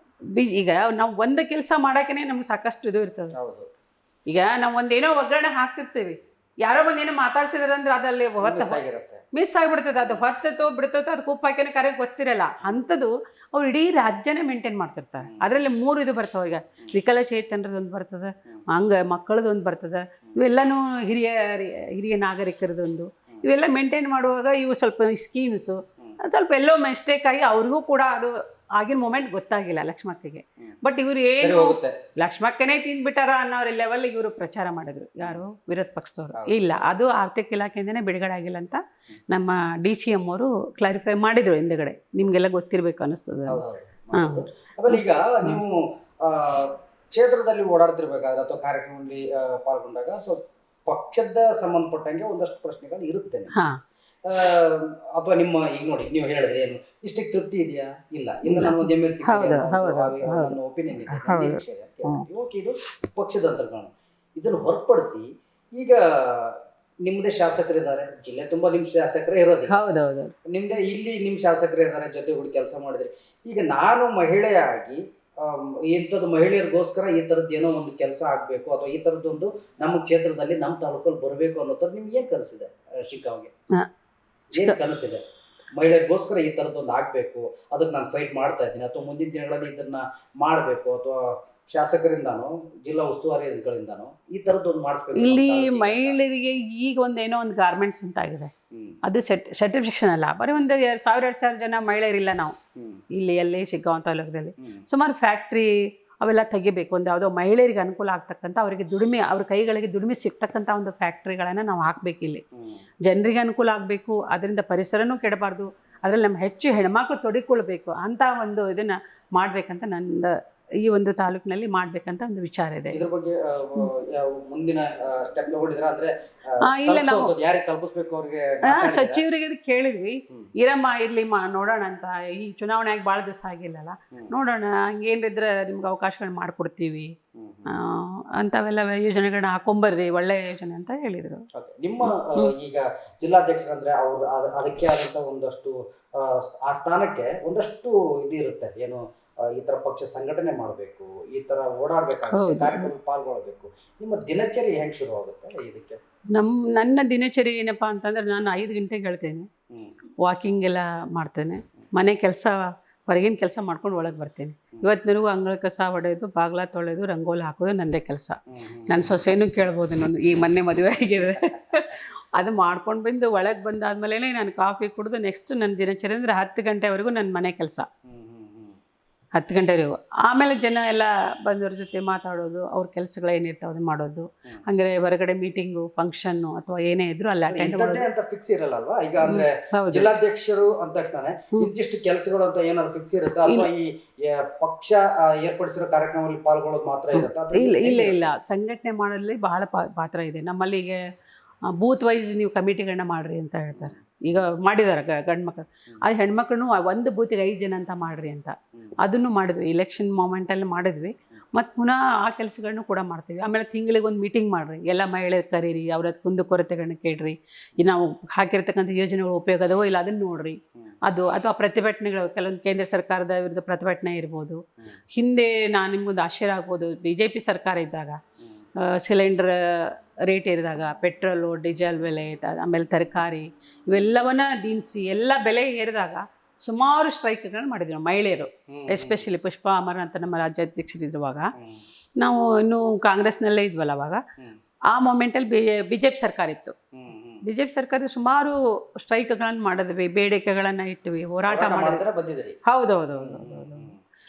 ಈಗ ನಾವು ಒಂದು ಕೆಲಸ ಮಾಡೋಕೆ ನಮ್ಗೆ ಸಾಕಷ್ಟು ಇದು ಇರ್ತದೆ. ಈಗ ನಾವು ಒಂದೇನೋ ಒಗ್ಗರಣೆ ಹಾಕ್ತಿರ್ತೀವಿ, ಯಾರೋ ಒಂದೇನೋ ಮಾತಾಡ್ಸಿದ್ರೆ ಅಂದ್ರೆ ಅದಲ್ಲಿ ಮಿಸ್ ಆಗಿಬಿಡ್ತದೆ. ಅದು ಹೊತ್ತೋ ಬಿಡ್ತೋ, ಅದಕ್ಕೆ ಉಪ್ಪು ಹಾಕಿನ ಕರೆಗೆ ಗೊತ್ತಿರಲ್ಲ ಅಂಥದ್ದು. ಅವ್ರು ಇಡೀ ರಾಜ್ಯನೇ ಮೇಂಟೈನ್ ಮಾಡ್ತಿರ್ತಾರೆ. ಅದರಲ್ಲಿ 3 ಇದು ಬರ್ತಾವೆ. ಈಗ ವಿಕಲಚೇತನರದೊಂದು ಬರ್ತದೆ, ಮಕ್ಕಳದೊಂದು ಬರ್ತದೆ, ಇವೆಲ್ಲನೂ ಹಿರಿಯ ನಾಗರಿಕರದೊಂದು, ಇವೆಲ್ಲ ಮೇಂಟೈನ್ ಮಾಡುವಾಗ ಇವು ಸ್ವಲ್ಪ ಸ್ಕೀಮ್ಸು ಸ್ವಲ್ಪ ಎಲ್ಲೋ ಮಿಸ್ಟೇಕ್ ಆಗಿ ಅವ್ರಿಗೂ ಕೂಡ ಅದು ಆಗಿನ ಮೂಮೆಂಟ್ ಗೊತ್ತಾಗಿಲ್ಲ ಲಕ್ಷ್ಮಕ್ಕಗೆ. ಬಟ್ ಇವರು ಏನು ಲಕ್ಷ್ಮಕ್ಕನೇ ತಿಂದ್ಬಿಟ್ಟಾರ ಅನ್ನೋ ಲೆವೆಲ್ ಇವರು ಪ್ರಚಾರ ಮಾಡಿದ್ರು, ಯಾರು ವಿರೋಧ ಪಕ್ಷದವರು. ಇಲ್ಲ, ಅದು ಆರ್ಥಿಕ ಇಲಾಖೆಯಿಂದನೇ ಬಿಡುಗಡೆ ಆಗಿಲ್ಲ ಅಂತ ನಮ್ಮ DCM ಅವರು ಕ್ಲಾರಿಫೈ ಮಾಡಿದ್ರು ಹಿಂದೆಗಡೆ. ನಿಮ್ಗೆಲ್ಲ ಗೊತ್ತಿರ್ಬೇಕು ಅನಿಸ್ತದೆ. ಆಮೇಲೆ ಈಗ ನೀವು ಕ್ಷೇತ್ರದಲ್ಲಿ ಓಡಾಡ್ತಿರ್ಬೇಕಾದ್ರೆ ಅಥವಾ ಕಾರ್ಯಕ್ರಮದಲ್ಲಿ ಪಾಲ್ಗೊಂಡಾಗ ಅಥವಾ ಪಕ್ಷದ ಸಂಬಂಧಪಟ್ಟಂಗೆ ಒಂದಷ್ಟು ಪ್ರಶ್ನೆಗಳು ಇರುತ್ತೆ. ಅಥವಾ ನಿಮ್ಮ ಈಗ ನೋಡಿ, ನೀವು ಹೇಳಿದ್ರೆ ಏನು ಇಷ್ಟಕ್ಕೆ ತೃಪ್ತಿ ಇದೆಯಾ? ಇಲ್ಲ, ಇನ್ನು ನಾನು ಒಂದು MLC ನನ್ನ ಒಪಿನಿಯನ್ ಇದೆ, ಓಕೆ, ಇದು ಪಕ್ಷದ ಅಂತರ್ಗಣ. ಇದನ್ನು ಹೊರತುಪಡಿಸಿ ಈಗ ನಿಮ್ಮದೇ ಶಾಸಕರಿದ್ದಾರೆ, ಜಿಲ್ಲೆ ತುಂಬಾ ನಿಮ್ಮ ಶಾಸಕರೇ ಇರೋದು, ನಿಮ್ದೇ ಇಲ್ಲಿ ನಿಮ್ಮ ಶಾಸಕರೇ ಇದ್ದಾರೆ, ಜೊತೆಗೂಡಿ ಕೆಲಸ ಮಾಡಿದ್ರಿ. ಈಗ ನಾನು ಮಹಿಳೆಯಾಗಿ ಇಂಥದ್ದು ಮಹಿಳೆಯರಿಗೋಸ್ಕರ ಈ ಥರದ್ದು ಏನೋ ಒಂದು ಕೆಲಸ ಆಗಬೇಕು, ಅಥವಾ ಈ ಥರದ್ದೊಂದು ನಮ್ಮ ಕ್ಷೇತ್ರದಲ್ಲಿ ನಮ್ಮ ತಾಲೂಕಲ್ಲಿ ಬರಬೇಕು ಅನ್ನೋ ಥರ ನಿಮ್ಗೆ ಏನು ಕನಸಿದೆ? ಶಿಗ್ಗಾಂವ್ಗೆ ಏನು ಕನಸಿದೆ? ಮಹಿಳೆಯರಿಗೋಸ್ಕರ ಈ ಥರದ್ದೊಂದು ಆಗಬೇಕು, ಅದಕ್ಕೆ ನಾನು ಫೈಟ್ ಮಾಡ್ತಾ ಇದ್ದೀನಿ, ಅಥವಾ ಮುಂದಿನ ದಿನಗಳಲ್ಲಿ ಇದನ್ನ ಮಾಡಬೇಕು, ಅಥವಾ ಶಾಸಕರಿಂದಾನೋ ಜಿಲ್ಲಾ ಉಸ್ತುವಾರಿಗಳಿಂದಾನೋ ಈ ಥರದ್ದೊಂದು ಮಾಡಿಸ್ಬೇಕು. ಇಲ್ಲಿ ಮಹಿಳೆಯರಿಗೆ ಈಗ ಒಂದೇನೋ ಒಂದು ಗಾರ್ಮೆಂಟ್ಸ್ ಅಂತ ಆಗಿದೆ, ಅದು ಸರ್ಟಿಫಿಕೇಶನ್ ಅಲ್ಲ, ಬರೀ ಒಂದು 2,000 ಜನ ಮಹಿಳೆಯರಿಲ್ಲ ನಾವು ಇಲ್ಲಿ ಎಲ್ಲಿ ಶಿಗ್ಗಾಂವ್ ತಾಲೂಕದಲ್ಲಿ. ಸುಮಾರು ಫ್ಯಾಕ್ಟ್ರಿ ಅವೆಲ್ಲ ತೆಗಿಬೇಕು, ಒಂದು ಯಾವುದೋ ಮಹಿಳೆಯರಿಗೆ ಅನುಕೂಲ ಆಗ್ತಕ್ಕಂಥ, ಅವರಿಗೆ ದುಡಿಮೆ, ಅವ್ರ ಕೈಗಳಿಗೆ ದುಡಿಮೆ ಸಿಗ್ತಕ್ಕಂಥ ಒಂದು ಫ್ಯಾಕ್ಟ್ರಿಗಳನ್ನು ನಾವು ಹಾಕಬೇಕು. ಇಲ್ಲಿ ಜನರಿಗೆ ಅನುಕೂಲ ಆಗಬೇಕು, ಅದರಿಂದ ಪರಿಸರನೂ ಕೆಡಬಾರ್ದು, ಅದರಲ್ಲಿ ನಮ್ಮ ಹೆಚ್ಚು ಹೆಣ್ಮಕ್ಳು ತೊಡಗಿಕೊಳ್ಬೇಕು ಅಂತ ಒಂದು ಇದನ್ನು ಮಾಡಬೇಕಂತ ನಂದು ಈ ಒಂದು ತಾಲೂಕಿನಲ್ಲಿ ಮಾಡ್ಬೇಕಂತ ಒಂದು ವಿಚಾರ ಇದೆ. ಇದ್ರ ಬಗ್ಗೆ ಮುಂದಿನ ಸ್ಟೆಪ್ ತಗೊಂಡಿದ್ರ? ಅಂದ್ರೆ ಇಲ್ಲ, ನಾವು ಯಾರಿಗೆ ತಲುಪಿಸಬೇಕು ಅವ್ರಿಗೆ ಸಚಿವರಿಗೆ ಕೇಳಿದ್ವಿ, ಇರಮ್ಮ ಇರ್ಲಿ ನೋಡೋಣ ಅಂತ. ಈ ಚುನಾವಣೆಯಾಗಿ ಭಾಳ ದಿವಸ ಆಗಿಲ್ಲಲ್ಲ, ನೋಡೋಣ, ಹಂಗೇನಿದ್ರೆ ನಿಮ್ಗೆ ಅವಕಾಶಗಳು ಮಾಡಿಕೊಡ್ತೀವಿ ಅಂಥವೆಲ್ಲ ಯೋಜನೆಗಳನ್ನ ಹಾಕೊಂಬರ್ರಿ, ಒಳ್ಳೆ ಯೋಜನೆ ಅಂತ ಹೇಳಿದರು. ನಿಮ್ಮ ಈಗ ಜಿಲ್ಲಾಧ್ಯಕ್ಷರಂದ್ರೆ ಅವ್ರು ಅದಕ್ಕೆ ಆದಂಥ ಒಂದಷ್ಟು ಆ ಸ್ಥಾನಕ್ಕೆ ಒಂದಷ್ಟು ಇದು ಇರುತ್ತೆ, ಏನು ಈ ಥರ ಪಕ್ಷ ಸಂಘಟನೆ ಮಾಡಬೇಕು, ಈ ಥರ ಓಡಾಡಬೇಕಾಗುತ್ತೆ, ಕಾರ್ಯಕ್ರಮ ಪಾಲ್ಗೊಳ್ಬೇಕು. ನಿಮ್ಮ ದಿನಚರಿ ಹೆಂಗೆ ಶುರು ಆಗುತ್ತೆ ಇದಕ್ಕೆ? ನನ್ನ ದಿನಚರಿ ಏನಪ್ಪ ಅಂತಂದ್ರೆ, ನಾನು 5 ಗಂಟೆಗೆ ಹೇಳ್ತೇನೆ, ವಾಕಿಂಗ್ ಎಲ್ಲ ಮಾಡ್ತೇನೆ, ಮನೆ ಕೆಲಸ ಹೊರಗಿನ ಕೆಲಸ ಮಾಡ್ಕೊಂಡು ಒಳಗೆ ಬರ್ತೇನೆ. ಇವತ್ತು ನನಗೂ ಅಂಗಳ ಕಸ ಹೊಡೆಯೋದು, ಬಾಗ್ಲ ತೊಳೆಯೋದು, ರಂಗೋಲಿ ಹಾಕೋದು ನಂದೇ ಕೆಲಸ. ನನ್ನ ಸೊಸೆನೂ ಕೇಳ್ಬೋದು, ನಾನು ಈ ಮೊನ್ನೆ ಮದುವೆ ಆಗಿದೆ, ಅದು ಮಾಡ್ಕೊಂಡು ಬಂದು ಒಳಗೆ ಬಂದಾದ್ಮೇಲೆ ನಾನು ಕಾಫಿ ಕುಡಿದು ನೆಕ್ಸ್ಟ್ ನನ್ನ ದಿನಚರಿ ಅಂದರೆ 10 ಗಂಟೆವರೆಗೂ ನನ್ನ ಮನೆ ಕೆಲಸ. 10 ಗಂಟೆವರೆಗೂ. ಆಮೇಲೆ ಜನ ಎಲ್ಲ ಬಂದವ್ರ ಜೊತೆ ಮಾತಾಡೋದು, ಅವ್ರ ಕೆಲಸಗಳು ಏನಿರ್ತಾವೆ ಅದನ್ನ ಮಾಡೋದು. ಹಂಗಾರೆ ಹೊರಗಡೆ ಮೀಟಿಂಗು, ಫಂಕ್ಷನ್ನು ಅಥವಾ ಏನೇ ಇದ್ರು ಅಲ್ಲಿ ಅಟೆಂಡ್ ಮಾಡೋದು. ಇಂಥದ್ದೇ ಅಂತ ಫಿಕ್ಸ್ ಇರಲ್ಲ ಅಲ್ವಾ? ಈಗ ಅಂದ್ರೆ ಹೌದು. ಜಿಲ್ಲಾಧ್ಯಕ್ಷರು ಅಂತ ತಕ್ಷಣ ಇಂತಿಷ್ಟು ಕೆಲಸಗಳು ಅಂತ ಏನಾದ್ರು ಫಿಕ್ಸ್ ಇರುತ್ತೆ ಅಥವಾ ಈ ಪಕ್ಷ ಏರ್ಪಡಿಸಿರೋ ಕಾರ್ಯಕ್ರಮದಲ್ಲಿ ಪಾಲ್ಗೊಳ್ಳೋದು ಮಾತ್ರ ಇರುತ್ತೆ? ಇಲ್ಲ ಸಂಘಟನೆ ಮಾಡೋದ್ರಲ್ಲಿ ಬಹಳ ಪಾತ್ರ ಇದೆ. ನಮ್ಮಲ್ಲಿಗೆ ಬೂತ್ ವೈಸ್ ನೀವು ಕಮಿಟಿಗಳನ್ನ ಮಾಡ್ರಿ ಅಂತ ಹೇಳ್ತಾರೆ. ಈಗ ಮಾಡಿದ್ದಾರೆ ಗಂಡು ಮಕ್ಕಳು, ಅದು ಹೆಣ್ಮಕ್ಳು ಒಂದು ಬೂತಿಗೆ 5 ಜನ ಅಂತ ಮಾಡ್ರಿ ಅಂತ. ಅದನ್ನು ಮಾಡಿದ್ವಿ, ಇಲೆಕ್ಷನ್ ಮೂಮೆಂಟಲ್ಲಿ ಮಾಡಿದ್ವಿ. ಮತ್ತು ಪುನಃ ಆ ಕೆಲಸಗಳನ್ನು ಕೂಡ ಮಾಡ್ತೀವಿ. ಆಮೇಲೆ ತಿಂಗಳಿಗೆ ಒಂದು ಮೀಟಿಂಗ್ ಮಾಡಿರಿ, ಎಲ್ಲ ಮಹಿಳೆಯರು ಕರೀರಿ, ಅವ್ರ ಕುಂದು ಕೊರತೆಗಳನ್ನ ಕೇಳ್ರಿ, ಈ ನಾವು ಹಾಕಿರ್ತಕ್ಕಂಥ ಯೋಜನೆಗಳು ಉಪಯೋಗ ಅದವೋ ಇಲ್ಲ ಅದನ್ನು ನೋಡ್ರಿ. ಅದು ಅಥವಾ ಪ್ರತಿಭಟನೆಗಳು, ಕೆಲವೊಂದು ಕೇಂದ್ರ ಸರ್ಕಾರದ ವಿರುದ್ಧ ಪ್ರತಿಭಟನೆ ಇರ್ಬೋದು. ಹಿಂದೆ ನಾನು ನಿಮ್ಗೊಂದು ಆಶ್ಚರ್ಯ ಆಗ್ಬೋದು, BJP ಸರ್ಕಾರ ಇದ್ದಾಗ ಸಿಲಿಂಡರ್ ರೇಟ್ ಏರಿದಾಗ, ಪೆಟ್ರೋಲು ಡೀಸೆಲ್ ಬೆಲೆ, ಆಮೇಲೆ ತರಕಾರಿ ಇವೆಲ್ಲವನ್ನ ದಿನಸಿ ಎಲ್ಲ ಬೆಲೆ ಏರಿದಾಗ ಸುಮಾರು ಸ್ಟ್ರೈಕ್ಗಳನ್ನ ಮಾಡಿದ್ವಿ ನಾವು ಮಹಿಳೆಯರು. ಎಸ್ಪೆಷಲಿ ಪುಷ್ಪ ಅಮರ ಅಂತ ನಮ್ಮ ರಾಜ್ಯಾಧ್ಯಕ್ಷರಿರುವಾಗ, ನಾವು ಇನ್ನೂ ಕಾಂಗ್ರೆಸ್ನಲ್ಲೇ ಇದ್ವಲ್ಲ ಅವಾಗ. ಆ ಮೊಮೆಂಟಲ್ಲಿ BJP ಸರ್ಕಾರ ಇತ್ತು. BJP ಸರ್ಕಾರದ ಸುಮಾರು ಸ್ಟ್ರೈಕ್ಗಳನ್ನು ಮಾಡಿದ್ವಿ, ಬೇಡಿಕೆಗಳನ್ನು ಇಟ್ವಿ, ಹೋರಾಟ ಮಾಡಿದ್ವಿ. ಹೌದೌದು,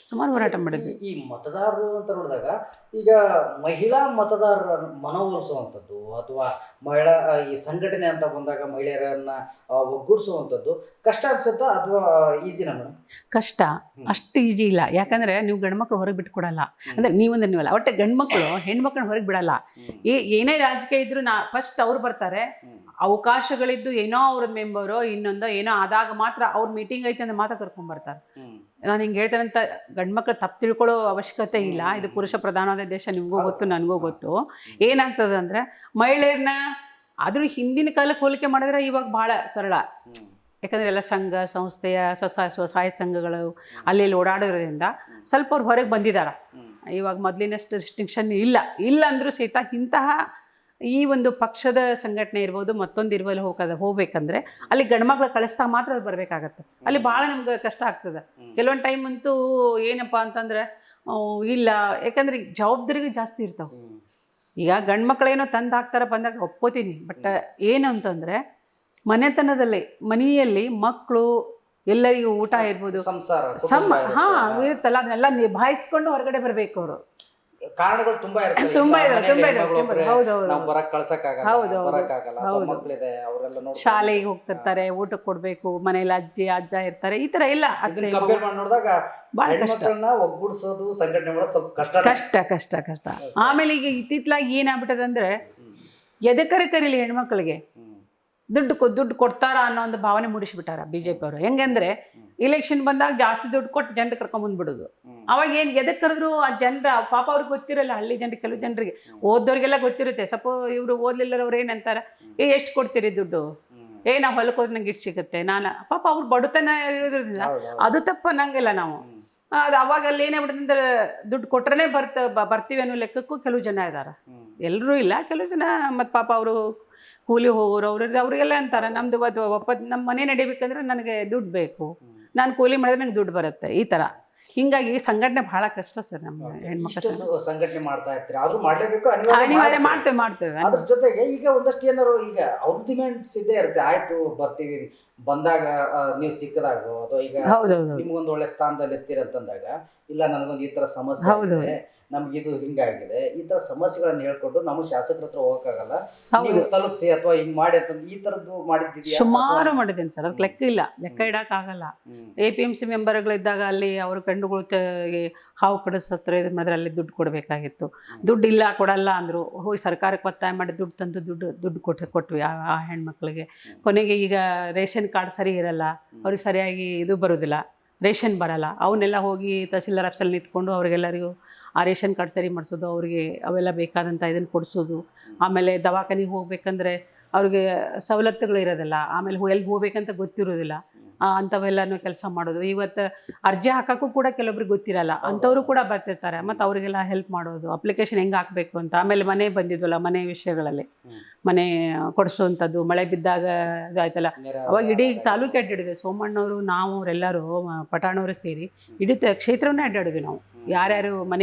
ಸುಮಾರು ಹೋರಾಟ ಮಾಡಿದ್ವಿ. ಈ ಮತದಾರರು ಅಂತ ನೋಡಿದಾಗ ಈಗ ಮಹಿಳಾ ಮತದಾರರ ಮನವೊಲಿಸುವಂಥದ್ದು ಅಥವಾ ಮಹಿಳಾ ಈ ಸಂಘಟನೆ ಅಂತ ಬಂದಾಗ ಮಹಿಳೆಯರನ್ನ ಒಗ್ಗೂಡಿಸುವಂಥದ್ದು ಕಷ್ಟ ಅನ್ಸುತ್ತಾ ಅಥವಾ ಈಸಿನಾ ಮೇಡಮ್? ಕಷ್ಟ, ಅಷ್ಟು ಈಜಿ ಇಲ್ಲ. ಯಾಕಂದ್ರೆ ನೀವು ಗಂಡ್ಮಕ್ಳು ಹೊರಗೆ ಬಿಟ್ಕೊಡಲ್ಲ. ಅಂದ್ರೆ ನೀವಂದ್ರೆ ನೀವಲ್ಲ, ಒಟ್ಟೆ ಗಂಡ್ಮಕ್ಳು ಹೆಣ್ಮಕ್ಳನ್ನ ಹೊರಗೆ ಬಿಡಲ್ಲ. ಏನೇ ರಾಜಕೀಯ ಇದ್ರು ಫಸ್ಟ್ ಅವ್ರು ಬರ್ತಾರೆ. ಅವಕಾಶಗಳಿದ್ದು ಏನೋ ಅವ್ರ ಮೆಂಬರೋ ಇನ್ನೊಂದೋ ಏನೋ ಆದಾಗ ಮಾತ್ರ ಅವ್ರ ಮೀಟಿಂಗ್ ಐತೆ ಅಂದ್ರೆ ಮಾತ್ರ ಕರ್ಕೊಂಡ್ಬರ್ತಾರೆ. ನಾನು ಹಿಂಗೆ ಹೇಳ್ತಾರಂತ ಗಂಡ್ಮಕ್ಳು ತಪ್ಪು ತಿಳ್ಕೊಳ್ಳೋ ಅವಶ್ಯಕತೆ ಇಲ್ಲ. ಇದು ಪುರುಷ ಪ್ರಧಾನವಾದ ದೇಶ, ನಿಮಗೂ ಗೊತ್ತು ನನಗೂ ಗೊತ್ತು. ಏನಾಗ್ತದೆ ಅಂದರೆ ಮಹಿಳೆಯರನ್ನ ಆದರೂ ಹಿಂದಿನ ಕಾಲಕ್ಕೆ ಹೋಲಿಕೆ ಮಾಡಿದ್ರೆ ಇವಾಗ ಭಾಳ ಸರಳ. ಯಾಕಂದರೆ ಎಲ್ಲ ಸಂಘ ಸಂಸ್ಥೆಯ ಸ್ವಸಹಾಯ ಸಂಘಗಳು ಅಲ್ಲಿ ಓಡಾಡೋದ್ರಿಂದ ಸ್ವಲ್ಪ ಅವ್ರು ಹೊರಗೆ ಬಂದಿದ್ದಾರೆ. ಇವಾಗ ಮೊದಲಿನಷ್ಟು ರಿಸ್ಟ್ರಿಕ್ಷನ್ ಇಲ್ಲ ಅಂದರೂ ಸಹಿತ ಇಂತಹ ಈ ಒಂದು ಪಕ್ಷದ ಸಂಘಟನೆ ಇರ್ಬೋದು, ಮತ್ತೊಂದು ಇರ್ಬೋದು ಹೋಗ್ಬೇಕಂದ್ರೆ ಅಲ್ಲಿ ಗಂಡ್ಮಕ್ಳು ಕಳಿಸ್ತಾ ಮಾತ್ರ ಅದು ಬರಬೇಕಾಗತ್ತೆ. ಅಲ್ಲಿ ಭಾಳ ನಮ್ಗೆ ಕಷ್ಟ ಆಗ್ತದೆ. ಕೆಲವೊಂದು ಟೈಮ್ ಅಂತೂ ಏನಪ್ಪ ಅಂತಂದ್ರೆ ಇಲ್ಲ, ಯಾಕಂದ್ರೆ ಜವಾಬ್ದಾರಿಗಳು ಜಾಸ್ತಿ ಇರ್ತಾವೆ. ಈಗ ಗಂಡ್ಮಕ್ಳೇನೋ ತಂದು ಹಾಕ್ತಾರೆ ಬಂದಾಗ ಒಪ್ಕೋತೀನಿ. ಬಟ್ ಏನು ಅಂತಂದರೆ ಮನೆಯಲ್ಲಿ ಮಕ್ಕಳು ಎಲ್ಲರಿಗೂ ಊಟ ಇರ್ಬೋದು, ಇರುತ್ತಲ್ಲ, ಅದನ್ನೆಲ್ಲ ನಿಭಾಯಿಸ್ಕೊಂಡು ಹೊರಗಡೆ ಬರಬೇಕು. ಅವರು ಕಾರಣಗಳು ತುಂಬಾ ಶಾಲೆಗೆ ಹೋಗ್ತಿರ್ತಾರೆ, ಊಟಕ್ಕೆ ಕೊಡ್ಬೇಕು, ಮನೇಲಿ ಅಜ್ಜ ಇರ್ತಾರೆ, ಈ ತರ ಎಲ್ಲ ಒಗ್ಗೂಡಿಸೋದು ಸಂಘಟನೆ ಕಷ್ಟ. ಆಮೇಲೆ ಈಗ ಇತ್ತಿತ್ತಲಾಗಿ ಏನಾಗ್ಬಿಟ್ಟದ ಅಂದ್ರೆ ಎದಕರೆ ಕರೀಲಿ ಹೆಣ್ಮಕ್ಳಿಗೆ ದುಡ್ಡು ಕೊಡ್ತಾರ ಅನ್ನೋ ಒಂದು ಭಾವನೆ ಮೂಡಿಸ್ಬಿಟ್ಟಾರ BJP ಅವರು. ಹೆಂಗಂದ್ರೆ ಇಲೆಕ್ಷನ್ ಬಂದಾಗ ಜಾಸ್ತಿ ದುಡ್ಡು ಕೊಟ್ಟು ಜನರು ಕರ್ಕೊಂಡ್ಬಂದ್ಬಿಡೋದು. ಅವಾಗ ಏನು ಎದಕ್ಕೆ ಕರೆದ್ರು ಆ ಜನರ ಪಾಪ ಅವ್ರಿಗೆ ಗೊತ್ತಿರಲ್ಲ. ಹಳ್ಳಿ ಜನರಿಗೆ, ಕೆಲವು ಜನರಿಗೆ, ಓದೋರಿಗೆಲ್ಲ ಗೊತ್ತಿರುತ್ತೆ. ಸ್ವಲ್ಪ ಇವರು ಓದ್ಲಿಲ್ಲರವ್ರು ಏನಂತಾರೆ, ಎಷ್ಟು ಕೊಡ್ತೀರಿ ದುಡ್ಡು, ನಾವು ಹೊಲಕ್ಕೆ ಹೋದ್ರೆ ನಂಗೆ ಇಟ್ಟು ಸಿಗುತ್ತೆ. ಪಾಪ ಅವ್ರು ಬಡತನ ಇರೋದ್ರಿಂದ ಅದು ತಪ್ಪು ಅನ್ನಂಗಿಲ್ಲ ನಾವು. ಅದು ಅವಾಗ ಅಲ್ಲಿ ಏನಾಗ್ಬಿಡುತ್ತಂದ್ರೆ ದುಡ್ಡು ಕೊಟ್ರೆ ಬರ್ತೀವಿ ಅನ್ನೋ ಲೆಕ್ಕಕ್ಕೂ ಕೆಲವು ಜನ ಇದ್ದಾರೆ. ಎಲ್ಲರೂ ಇಲ್ಲ, ಕೆಲವು ಜನ. ಮತ್ತು ಪಾಪ ಅವರು ಕೂಲಿ ಹೋಗೋರು ಅವ್ರಿಗೆಲ್ಲ ಅಂತಾರೆ, ನಮ್ದು ನಮ್ಮ ಮನೆ ನಡಿಬೇಕಂದ್ರೆ ನನಗೆ ದುಡ್ಡು ಬೇಕು, ನಾನು ಕೂಲಿ ಮಾಡಿದ್ರೆ ನಂಗೆ ದುಡ್ಡು ಬರುತ್ತೆ, ಈ ಥರ. ಹಿಂಗಾಗಿ ಸಂಘಟನೆ ಬಹಳ ಕಷ್ಟ ಸರ್. ನಮ್ಮ ಹೆಣ್ಮಕ್ಳು ಸಂಘಟನೆ ಮಾಡ್ತಾ ಇರ್ತೀರಿ, ಆದ್ರೂ ಮಾಡ್ಲೇಬೇಕು, ಮಾಡ್ತೇವೆ. ಅದ್ರ ಜೊತೆಗೆ ಈಗ ಒಂದಷ್ಟು ಏನಾರು ಈಗ ಅವ್ರ ಡಿಮ್ಯಾಂಡ್ಸ್ ಇದ್ದೇ ಇರುತ್ತೆ. ಆಯ್ತು ಬರ್ತೀವಿ, ಬಂದಾಗ ನೀವು ಸಿಕ್ಕದಾಗ ಅಥವಾ ಈಗ ನಿಮ್ಗೊಂದು ಒಳ್ಳೆ ಸ್ಥಾನದಲ್ಲಿ ಇರ್ತೀರಂತಂದಾಗ, ಇಲ್ಲ ನನಗೊಂದು ಈ ತರ ಸಮಸ್ಯೆ, ನಮ್ಗೆ ಇದು ಹಿಂಗಾಗಿದೆ, ಈ ತರ ಸಮಸ್ಯೆಗಳನ್ನ ಹೇಳ್ಕೊಂಡು ನಮ್ಮ ಶಾಸಕರ ಹತ್ರ ಹೋಗಕ್ಕಾಗಲ್ಲ, ತಲುಪಿಸಿ ಅಥವಾ ಹಿಂಗ್ ಮಾಡಿ ಅಂತ ಈ ತರದ್ದು ಮಾಡಿದ್ದೀವಿ. ಸುಮಾರು ಮಾಡಿದ್ದೇನೆ ಸರ್, ಅದಕ್ಕೆ ಲೆಕ್ಕ ಇಡಕ್ಕಾಗಲ್ಲ. APMC ಮೆಂಬರ್ಗಳಿದ್ದಾಗ ಅಲ್ಲಿ ಅವ್ರ ಗಂಡುಗಳು ಹಾವು ಕಡಿಸತ್ರ ಇದು ಮಾಡಿದ್ರೆ ಅಲ್ಲಿ ದುಡ್ಡು ಕೊಡಬೇಕಾಗಿತ್ತು. ದುಡ್ಡು ಇಲ್ಲ, ಕೊಡಲ್ಲ ಅಂದರು. ಹೋಗಿ ಸರ್ಕಾರಕ್ಕೆ ಒತ್ತಾಯ ಮಾಡಿ ದುಡ್ಡು ತಂದು ದುಡ್ಡು ಕೊಟ್ವಿ ಆ ಹೆಣ್ಮಕ್ಳಿಗೆ. ಕೊನೆಗೆ ಈಗ ರೇಷನ್ ಕಾರ್ಡ್ ಸರಿ ಇರಲ್ಲ, ಅವ್ರಿಗೆ ಸರಿಯಾಗಿ ಇದು ಬರೋದಿಲ್ಲ, ರೇಷನ್ ಬರಲ್ಲ. ಅವನ್ನೆಲ್ಲ ಹೋಗಿ ತಹಸೀಲ್ದಾರ್ ಆಫೀಸಲ್ಲಿ ನಿಂತ್ಕೊಂಡು ಅವ್ರಿಗೆಲ್ಲರಿಗೂ ಆ ರೇಷನ್ ಕಾರ್ಡ್ ಸರಿ ಮಾಡಿಸೋದು, ಅವ್ರಿಗೆ ಅವೆಲ್ಲ ಬೇಕಾದಂಥ ಇದನ್ನು ಕೊಡಿಸೋದು. ಆಮೇಲೆ ದವಾಖಾನೆಗೆ ಹೋಗ್ಬೇಕಂದ್ರೆ ಅವ್ರಿಗೆ ಸವಲತ್ತುಗಳು ಇರೋದಿಲ್ಲ, ಆಮೇಲೆ ಎಲ್ಲಿ ಹೋಗ್ಬೇಕಂತ ಗೊತ್ತಿರೋದಿಲ್ಲ, ಅಂಥವೆಲ್ಲನೂ ಕೆಲಸ ಮಾಡೋದು. ಇವತ್ತು ಅರ್ಜಿ ಹಾಕೋಕ್ಕೂ ಕೂಡ ಕೆಲವೊಬ್ರಿಗೆ ಗೊತ್ತಿರಲ್ಲ, ಅಂಥವರು ಕೂಡ ಬರ್ತಿರ್ತಾರೆ. ಮತ್ತು ಅವರಿಗೆಲ್ಲ ಹೆಲ್ಪ್ ಮಾಡೋದು, ಅಪ್ಲಿಕೇಶನ್ ಹೆಂಗೆ ಹಾಕಬೇಕು ಅಂತ. ಆಮೇಲೆ ಮನೆ ಬಂದಿದ್ವಲ್ಲ, ಮನೆ ವಿಷಯಗಳಲ್ಲಿ ಮನೆ ಕೊಡಿಸೋವಂಥದ್ದು, ಮಳೆ ಬಿದ್ದಾಗ ಇದಾಯ್ತಲ್ಲ, ಅವಾಗ ಇಡೀ ತಾಲೂಕು ಅಡ್ಡಾಡಿದ್ವಿ. ಸೋಮಣ್ಣವರು, ನಾವು ಅವರೆಲ್ಲರೂ ಪಟಾಣವರು ಸೇರಿ ಇಡೀ ಕ್ಷೇತ್ರವನ್ನೇ ಅಡ್ಡಾಡಿದ್ವಿ ನಾವು. ಯಾರ್ಯಾರು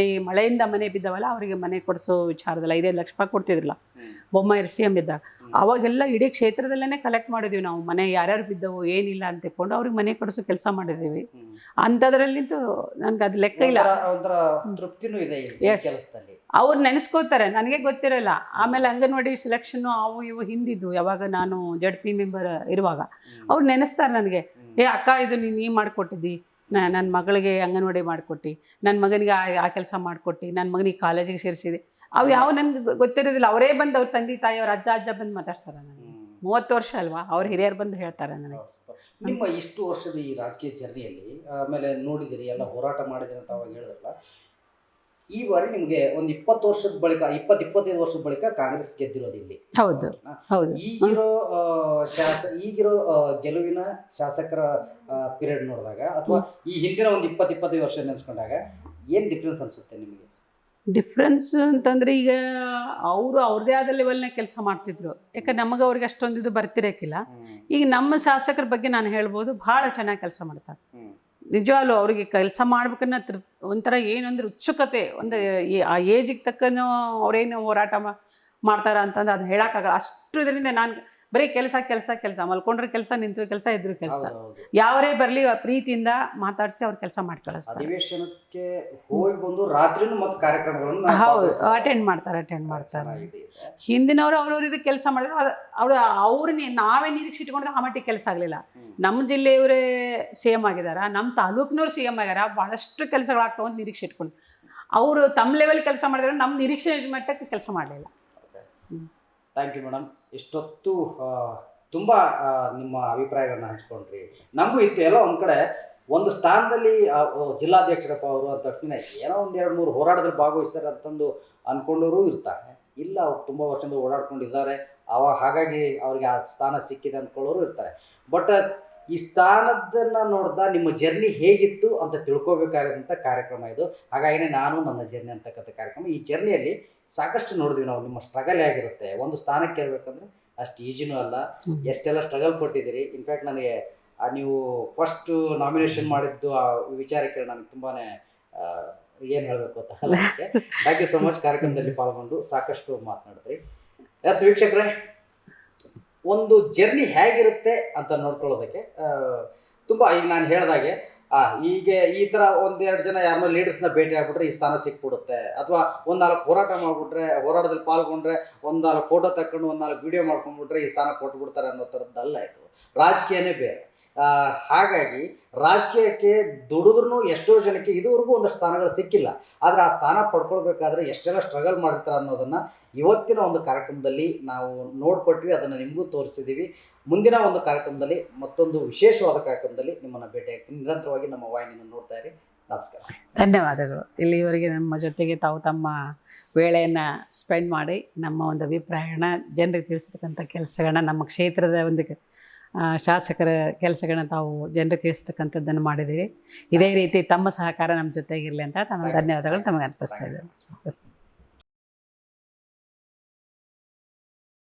ಮಳೆಯಿಂದ ಮನೆ ಬಿದ್ದವಲ್ಲ ಅವರಿಗೆ ಮನೆ ಕೊಡಿಸೋ ವಿಚಾರದಲ್ಲ 5 ಲಕ್ಷ ರೂಪಾಯಿ ಕೊಡ್ತಿದ್ರಲ್ಲ ಬೊಮ್ಮಾಯಿ CM ಇದ್ದಾಗ, ಅವಾಗೆಲ್ಲ ಇಡೀ ಕ್ಷೇತ್ರದಲ್ಲೇ ಕಲೆಕ್ಟ್ ಮಾಡಿದ್ವಿ ನಾವು. ಮನೆ ಯಾರ್ಯಾರು ಬಿದ್ದವು ಏನಿಲ್ಲ ಅಂತ ತಿಳ್ಕೊಂಡು ಅವ್ರಿಗೆ ಮನೆ ಕೊಡಿಸೋ ಕೆಲಸ ಮಾಡಿದ್ದೀವಿ. ಅಂಥದ್ರಲ್ಲಿಂತೂ ನನಗೆ ಅದು ಲೆಕ್ಕ ಇಲ್ಲ. ಒಂಥರ ತೃಪ್ತಿನೂ ಇದೆ ಈ Yes. ಕೆಲಸದಲ್ಲಿ. ಅವ್ರು ನೆನೆಸ್ಕೋತಾರೆ, ನನಗೆ ಗೊತ್ತಿರಲ್ಲ. ಆಮೇಲೆ ಅಂಗನವಾಡಿ ಸೆಲೆಕ್ಷನ್ನು ಅವು ಇವು ಹಿಂದಿದ್ದು, ಯಾವಾಗ ನಾನು ZP ಮೆಂಬರ್ ಇರುವಾಗ ಅವ್ರು ನೆನೆಸ್ತಾರೆ ನನಗೆ, ಏ ಅಕ್ಕ ಇದು ನೀನು ಮಾಡಿಕೊಟ್ಟಿದ್ದಿ, ನನ್ನ ಮಗಳಿಗೆ ಅಂಗನವಾಡಿ ಮಾಡಿಕೊಟ್ಟು, ನನ್ನ ಮಗನಿಗೆ ಆ ಕೆಲಸ ಮಾಡಿಕೊಟ್ಟು, ನನ್ನ ಮಗನಿಗೆ ಕಾಲೇಜಿಗೆ ಸೇರಿಸಿದೆ. ಅವು ಯಾವ ನನಗೆ ಗೊತ್ತಿರೋದಿಲ್ಲ. ಅವರೇ ಬಂದು ಅವ್ರ ತಂದೆ ತಾಯಿ ಅವ್ರ ಅಜ್ಜ ಬಂದು ಮಾತಾಡ್ತಾರೆ ನನಗೆ. 30 ವರ್ಷ ಅಲ್ವಾ, ಅವ್ರ ಹಿರಿಯರು ಬಂದು ಹೇಳ್ತಾರೆ ನನಗೆ. ನಿಮ್ಮ ಇಷ್ಟು ವರ್ಷದ ಈ ರಾಜಕೀಯ ಜರ್ನಿಯಲ್ಲಿ ಆಮೇಲೆ ನೋಡಿದಿರಿ, ಎಲ್ಲ ಹೋರಾಟ ಮಾಡಿದಿರಿ ಅಂತ ಅವಾಗ ಹೇಳಿದ್ರಲ್ಲ, ಈ ಬಾರಿ ನಿಮಗೆ ಒಂದು 20 ವರ್ಷದ ಬಳಿಕ 25 ವರ್ಷದ ಬಳಿಕ ಕಾಂಗ್ರೆಸ್ ಗೆದ್ದಿರೋದು ಇಲ್ಲಿ. ಹೌದು ಹೌದು. ಈಗಿರೋ ಗೆಲುವಿನ ಶಾಸಕರ ಪೀರಿಯಡ್ ನೋಡಿದಾಗ ಅಥವಾ ಈ ಹಿಂದಿನ ಒಂದು 20-25 ವರ್ಷ ನೆನೆಸ್ಕೊಂಡಾಗ ಏನು ಡಿಫ್ರೆನ್ಸ್ ಅನ್ಸುತ್ತೆ ನಿಮಗೆ? ಡಿಫ್ರೆನ್ಸ್ ಅಂತಂದರೆ ಈಗ ಅವರು ಅವ್ರದ್ದೇ ಆದ ಲೆವೆಲ್ನಾಗ ಕೆಲಸ ಮಾಡ್ತಿದ್ರು. ಯಾಕೆ ನಮಗೆ ಅವ್ರಿಗೆ ಅಷ್ಟೊಂದು ಇದು ಬರ್ತಿರೋಕ್ಕಿಲ್ಲ. ಈಗ ನಮ್ಮ ಶಾಸಕರ ಬಗ್ಗೆ ನಾನು ಹೇಳ್ಬೋದು, ಭಾಳ ಚೆನ್ನಾಗಿ ಕೆಲಸ ಮಾಡ್ತಾರೆ. ನಿಜವಾಗ್ಲೂ ಅವ್ರಿಗೆ ಕೆಲಸ ಮಾಡ್ಬೇಕನ್ನ ಒಂಥರ ಏನಂದ್ರೆ ಉತ್ಸುಕತೆ, ಒಂದು ಆ ಏಜಿಗೆ ತಕ್ಕನೂ ಅವ್ರೇನು ಹೋರಾಟ ಮಾಡ್ತಾರ ಅಂತಂದ್ರೆ ಅದನ್ನ ಹೇಳೋಕ್ಕಾಗಲ್ಲ. ಅಷ್ಟು ಇದರಿಂದ ನಾನು ಬರೀ ಕೆಲಸ ಮಲ್ಕೊಂಡ್ರೆ ಕೆಲಸ, ನಿಂತ್ರೆ ಕೆಲಸ, ಇದ್ರು ಕೆಲಸ, ಯಾವರೇ ಬರಲಿ ಪ್ರೀತಿಯಿಂದ ಮಾತಾಡಿಸಿ ಅವ್ರ ಕೆಲಸ ಮಾಡಿ ಕಳಿಸ್ತಾರೆ. ಅಧಿವೇಶನಕ್ಕೆ ಹೋಗಿ ಬಂದು ರಾತ್ರಿನೂ ಮತ್ತು ಕಾರ್ಯಕ್ರಮಗಳನ್ನು ಹೌದು ಅಟೆಂಡ್ ಮಾಡ್ತಾರೆ. ಹಿಂದಿನವರು ಅವ್ರವ್ರು ಇದಕ್ಕೆ ಕೆಲಸ ಮಾಡಿದ್ರು. ಅವ್ರನ್ನ ನಾವೇ ನಿರೀಕ್ಷೆ ಇಟ್ಕೊಂಡ್ರೆ ಆ ಮಟ್ಟಿಗೆ ಕೆಲಸ ಆಗಲಿಲ್ಲ. ನಮ್ಮ ಜಿಲ್ಲೆಯವರೇ CM ಆಗಿದ್ದಾರೆ, ನಮ್ಮ ತಾಲೂಕಿನವ್ರು CM ಆಗ್ಯಾರ. ಭಾಳಷ್ಟು ಕೆಲಸಗಳಾಗ್ತಾವ ಅಂತ ನಿರೀಕ್ಷೆ ಇಟ್ಕೊಂಡು ಅವರು ತಮ್ಮ ಲೆವೆಲ್ ಕೆಲಸ ಮಾಡಿದ್ರೆ ನಮ್ಮ ನಿರೀಕ್ಷೆ ಮಟ್ಟಕ್ಕೆ ಕೆಲಸ ಮಾಡಲಿಲ್ಲ. Thank you madam. ಇಷ್ಟೊತ್ತು ತುಂಬ ನಿಮ್ಮ ಅಭಿಪ್ರಾಯಗಳನ್ನ ಹಂಚ್ಕೊಂಡ್ರಿ. ನಮಗೂ ಇತ್ತು ಎಲ್ಲೋ ಒಂದು ಕಡೆ ಒಂದು ಸ್ಥಾನದಲ್ಲಿ ಜಿಲ್ಲಾಧ್ಯಕ್ಷರಪ್ಪ ಅವರು ಅಂತ ತಕ್ಷಣ ಏನೋ ಒಂದು 2-3 ಹೋರಾಟದಲ್ಲಿ ಭಾಗವಹಿಸ್ತಾರೆ ಅಂತಂದು ಅಂದ್ಕೊಂಡವರು ಇರ್ತಾರೆ. ಇಲ್ಲ, ಅವ್ರು ತುಂಬ ವರ್ಷದಿಂದ ಓಡಾಡ್ಕೊಂಡಿದ್ದಾರೆ, ಹಾಗಾಗಿ ಅವ್ರಿಗೆ ಆ ಸ್ಥಾನ ಸಿಕ್ಕಿದೆ ಅಂದ್ಕೊಳ್ಳೋರು ಇರ್ತಾರೆ. ಬಟ್ ಈ ಸ್ಥಾನದನ್ನು ನೋಡ್ದ ನಿಮ್ಮ ಜರ್ನಿ ಹೇಗಿತ್ತು ಅಂತ ತಿಳ್ಕೊಬೇಕಾದಂಥ ಕಾರ್ಯಕ್ರಮ ಇದು. ಹಾಗಾಗಿನೇ ನಾನು ನನ್ನ ಜರ್ನಿ ಅಂತಕ್ಕಂಥ ಕಾರ್ಯಕ್ರಮ. ಈ ಜರ್ನಿಯಲ್ಲಿ ಸಾಕಷ್ಟು ನೋಡಿದ್ವಿ ನಾವು. ನಿಮ್ಮ ಸ್ಟ್ರಗಲ್ ಹೇಗಿರುತ್ತೆ, ಒಂದು ಸ್ಥಾನಕ್ಕೆ ಇರಬೇಕಂದ್ರೆ ಅಷ್ಟು ಈಜಿನೂ ಅಲ್ಲ. ಎಷ್ಟೆಲ್ಲ ಸ್ಟ್ರಗಲ್ ಕೊಟ್ಟಿದ್ದೀರಿ. ಇನ್ಫ್ಯಾಕ್ಟ್ ನನಗೆ ನೀವು ಫಸ್ಟು ನಾಮಿನೇಷನ್ ಮಾಡಿದ್ದು ಆ ವಿಚಾರಕ್ಕೆ ನನಗೆ ತುಂಬಾ ಏನು ಹೇಳಬೇಕು ಅಂತ ಅಲ್ಲ. Thank you so much. ಕಾರ್ಯಕ್ರಮದಲ್ಲಿ ಪಾಲ್ಗೊಂಡು ಸಾಕಷ್ಟು ಮಾತನಾಡಿದ್ರಿ. ಎಸ್ ವೀಕ್ಷಕರೇ, ಒಂದು ಜರ್ನಿ ಹೇಗಿರುತ್ತೆ ಅಂತ ನೋಡ್ಕೊಳ್ಳೋದಕ್ಕೆ ತುಂಬ, ಈಗ ನಾನು ಹೇಳ್ದಾಗೆ ಈಗ ಈ ಥರ 1-2 ಜನ ಯಾರನ್ನೋ ಲೀಡರ್ಸ್ನ ಭೇಟಿ ಆಗ್ಬಿಟ್ರೆ ಈ ಸ್ಥಾನ ಸಿಕ್ಬಿಡುತ್ತೆ, ಅಥವಾ 1-4 ಹೋರಾಟ ಮಾಡಿಬಿಟ್ರೆ, ಹೋರಾಟದಲ್ಲಿ ಪಾಲ್ಗೊಂಡ್ರೆ 1-4 ಫೋಟೋ ತಗೊಂಡು 1-4 ವಿಡಿಯೋ ಮಾಡ್ಕೊಂಡ್ಬಿಟ್ರೆ ಈ ಸ್ಥಾನ ಕೊಟ್ಬಿಡ್ತಾರೆ ಅನ್ನೋ ಥರದ್ದಲ್ಲ ಇದು. ರಾಜಕೀಯನೇ ಬೇರೆ. ಹಾಗಾಗಿ ರಾಜಕೀಯಕ್ಕೆ ದುಡಿದ್ರೂ ಎಷ್ಟೋ ಜನಕ್ಕೆ ಇದುವರೆಗೂ ಒಂದಷ್ಟು ಸ್ಥಾನಗಳು ಸಿಕ್ಕಿಲ್ಲ. ಆದರೆ ಆ ಸ್ಥಾನ ಪಡ್ಕೊಳ್ಬೇಕಾದ್ರೆ ಎಷ್ಟೆಲ್ಲ ಸ್ಟ್ರಗಲ್ ಮಾಡಿರ್ತಾರೆ ಅನ್ನೋದನ್ನು ಇವತ್ತಿನ ಒಂದು ಕಾರ್ಯಕ್ರಮದಲ್ಲಿ ನಾವು ನೋಡ್ಕೊಟ್ವಿ. ಅದನ್ನು ನಿಮಗೂ ತೋರಿಸಿದ್ದೀವಿ. ಮುಂದಿನ ಒಂದು ಕಾರ್ಯಕ್ರಮದಲ್ಲಿ ಮತ್ತೊಂದು ವಿಶೇಷವಾದ ಕಾರ್ಯಕ್ರಮದಲ್ಲಿ ನಿಮ್ಮನ್ನು ಭೇಟಿಯಾಗ್ತೀನಿ. ನಿರಂತರವಾಗಿ ನಮ್ಮ ವಾಹಿನಿಯನ್ನು ನೋಡ್ತಾ ಇರಿ. ನಮಸ್ಕಾರ. ಧನ್ಯವಾದಗಳು. ಇಲ್ಲಿವರೆಗೆ ನಮ್ಮ ಜೊತೆಗೆ ತಾವು ತಮ್ಮ ವೇಳೆಯನ್ನು ಸ್ಪೆಂಡ್ ಮಾಡಿ ನಮ್ಮ ಒಂದು ಅಭಿಪ್ರಾಯನ ಜನರಿಗೆ ತಿಳಿಸ್ತಕ್ಕಂಥ ಕೆಲಸಗಳನ್ನ, ನಮ್ಮ ಕ್ಷೇತ್ರದ ಒಂದು ಶಾಸಕರ ಕೆಲಸಗಳನ್ನ ತಾವು ಜನರಿಗೆ ತಿಳಿಸ್ತಕ್ಕಂಥದ್ದನ್ನು ಮಾಡಿದ್ದೀರಿ. ಇದೇ ರೀತಿ ತಮ್ಮ ಸಹಕಾರ ನಮ್ಮ ಜೊತೆಗಿರಲಿ ಅಂತ ತಮ್ಮ ಧನ್ಯವಾದಗಳು ತಮಗೆ ಅರ್ಪಿಸ್ತಾ ಇದ್ದೇನೆ.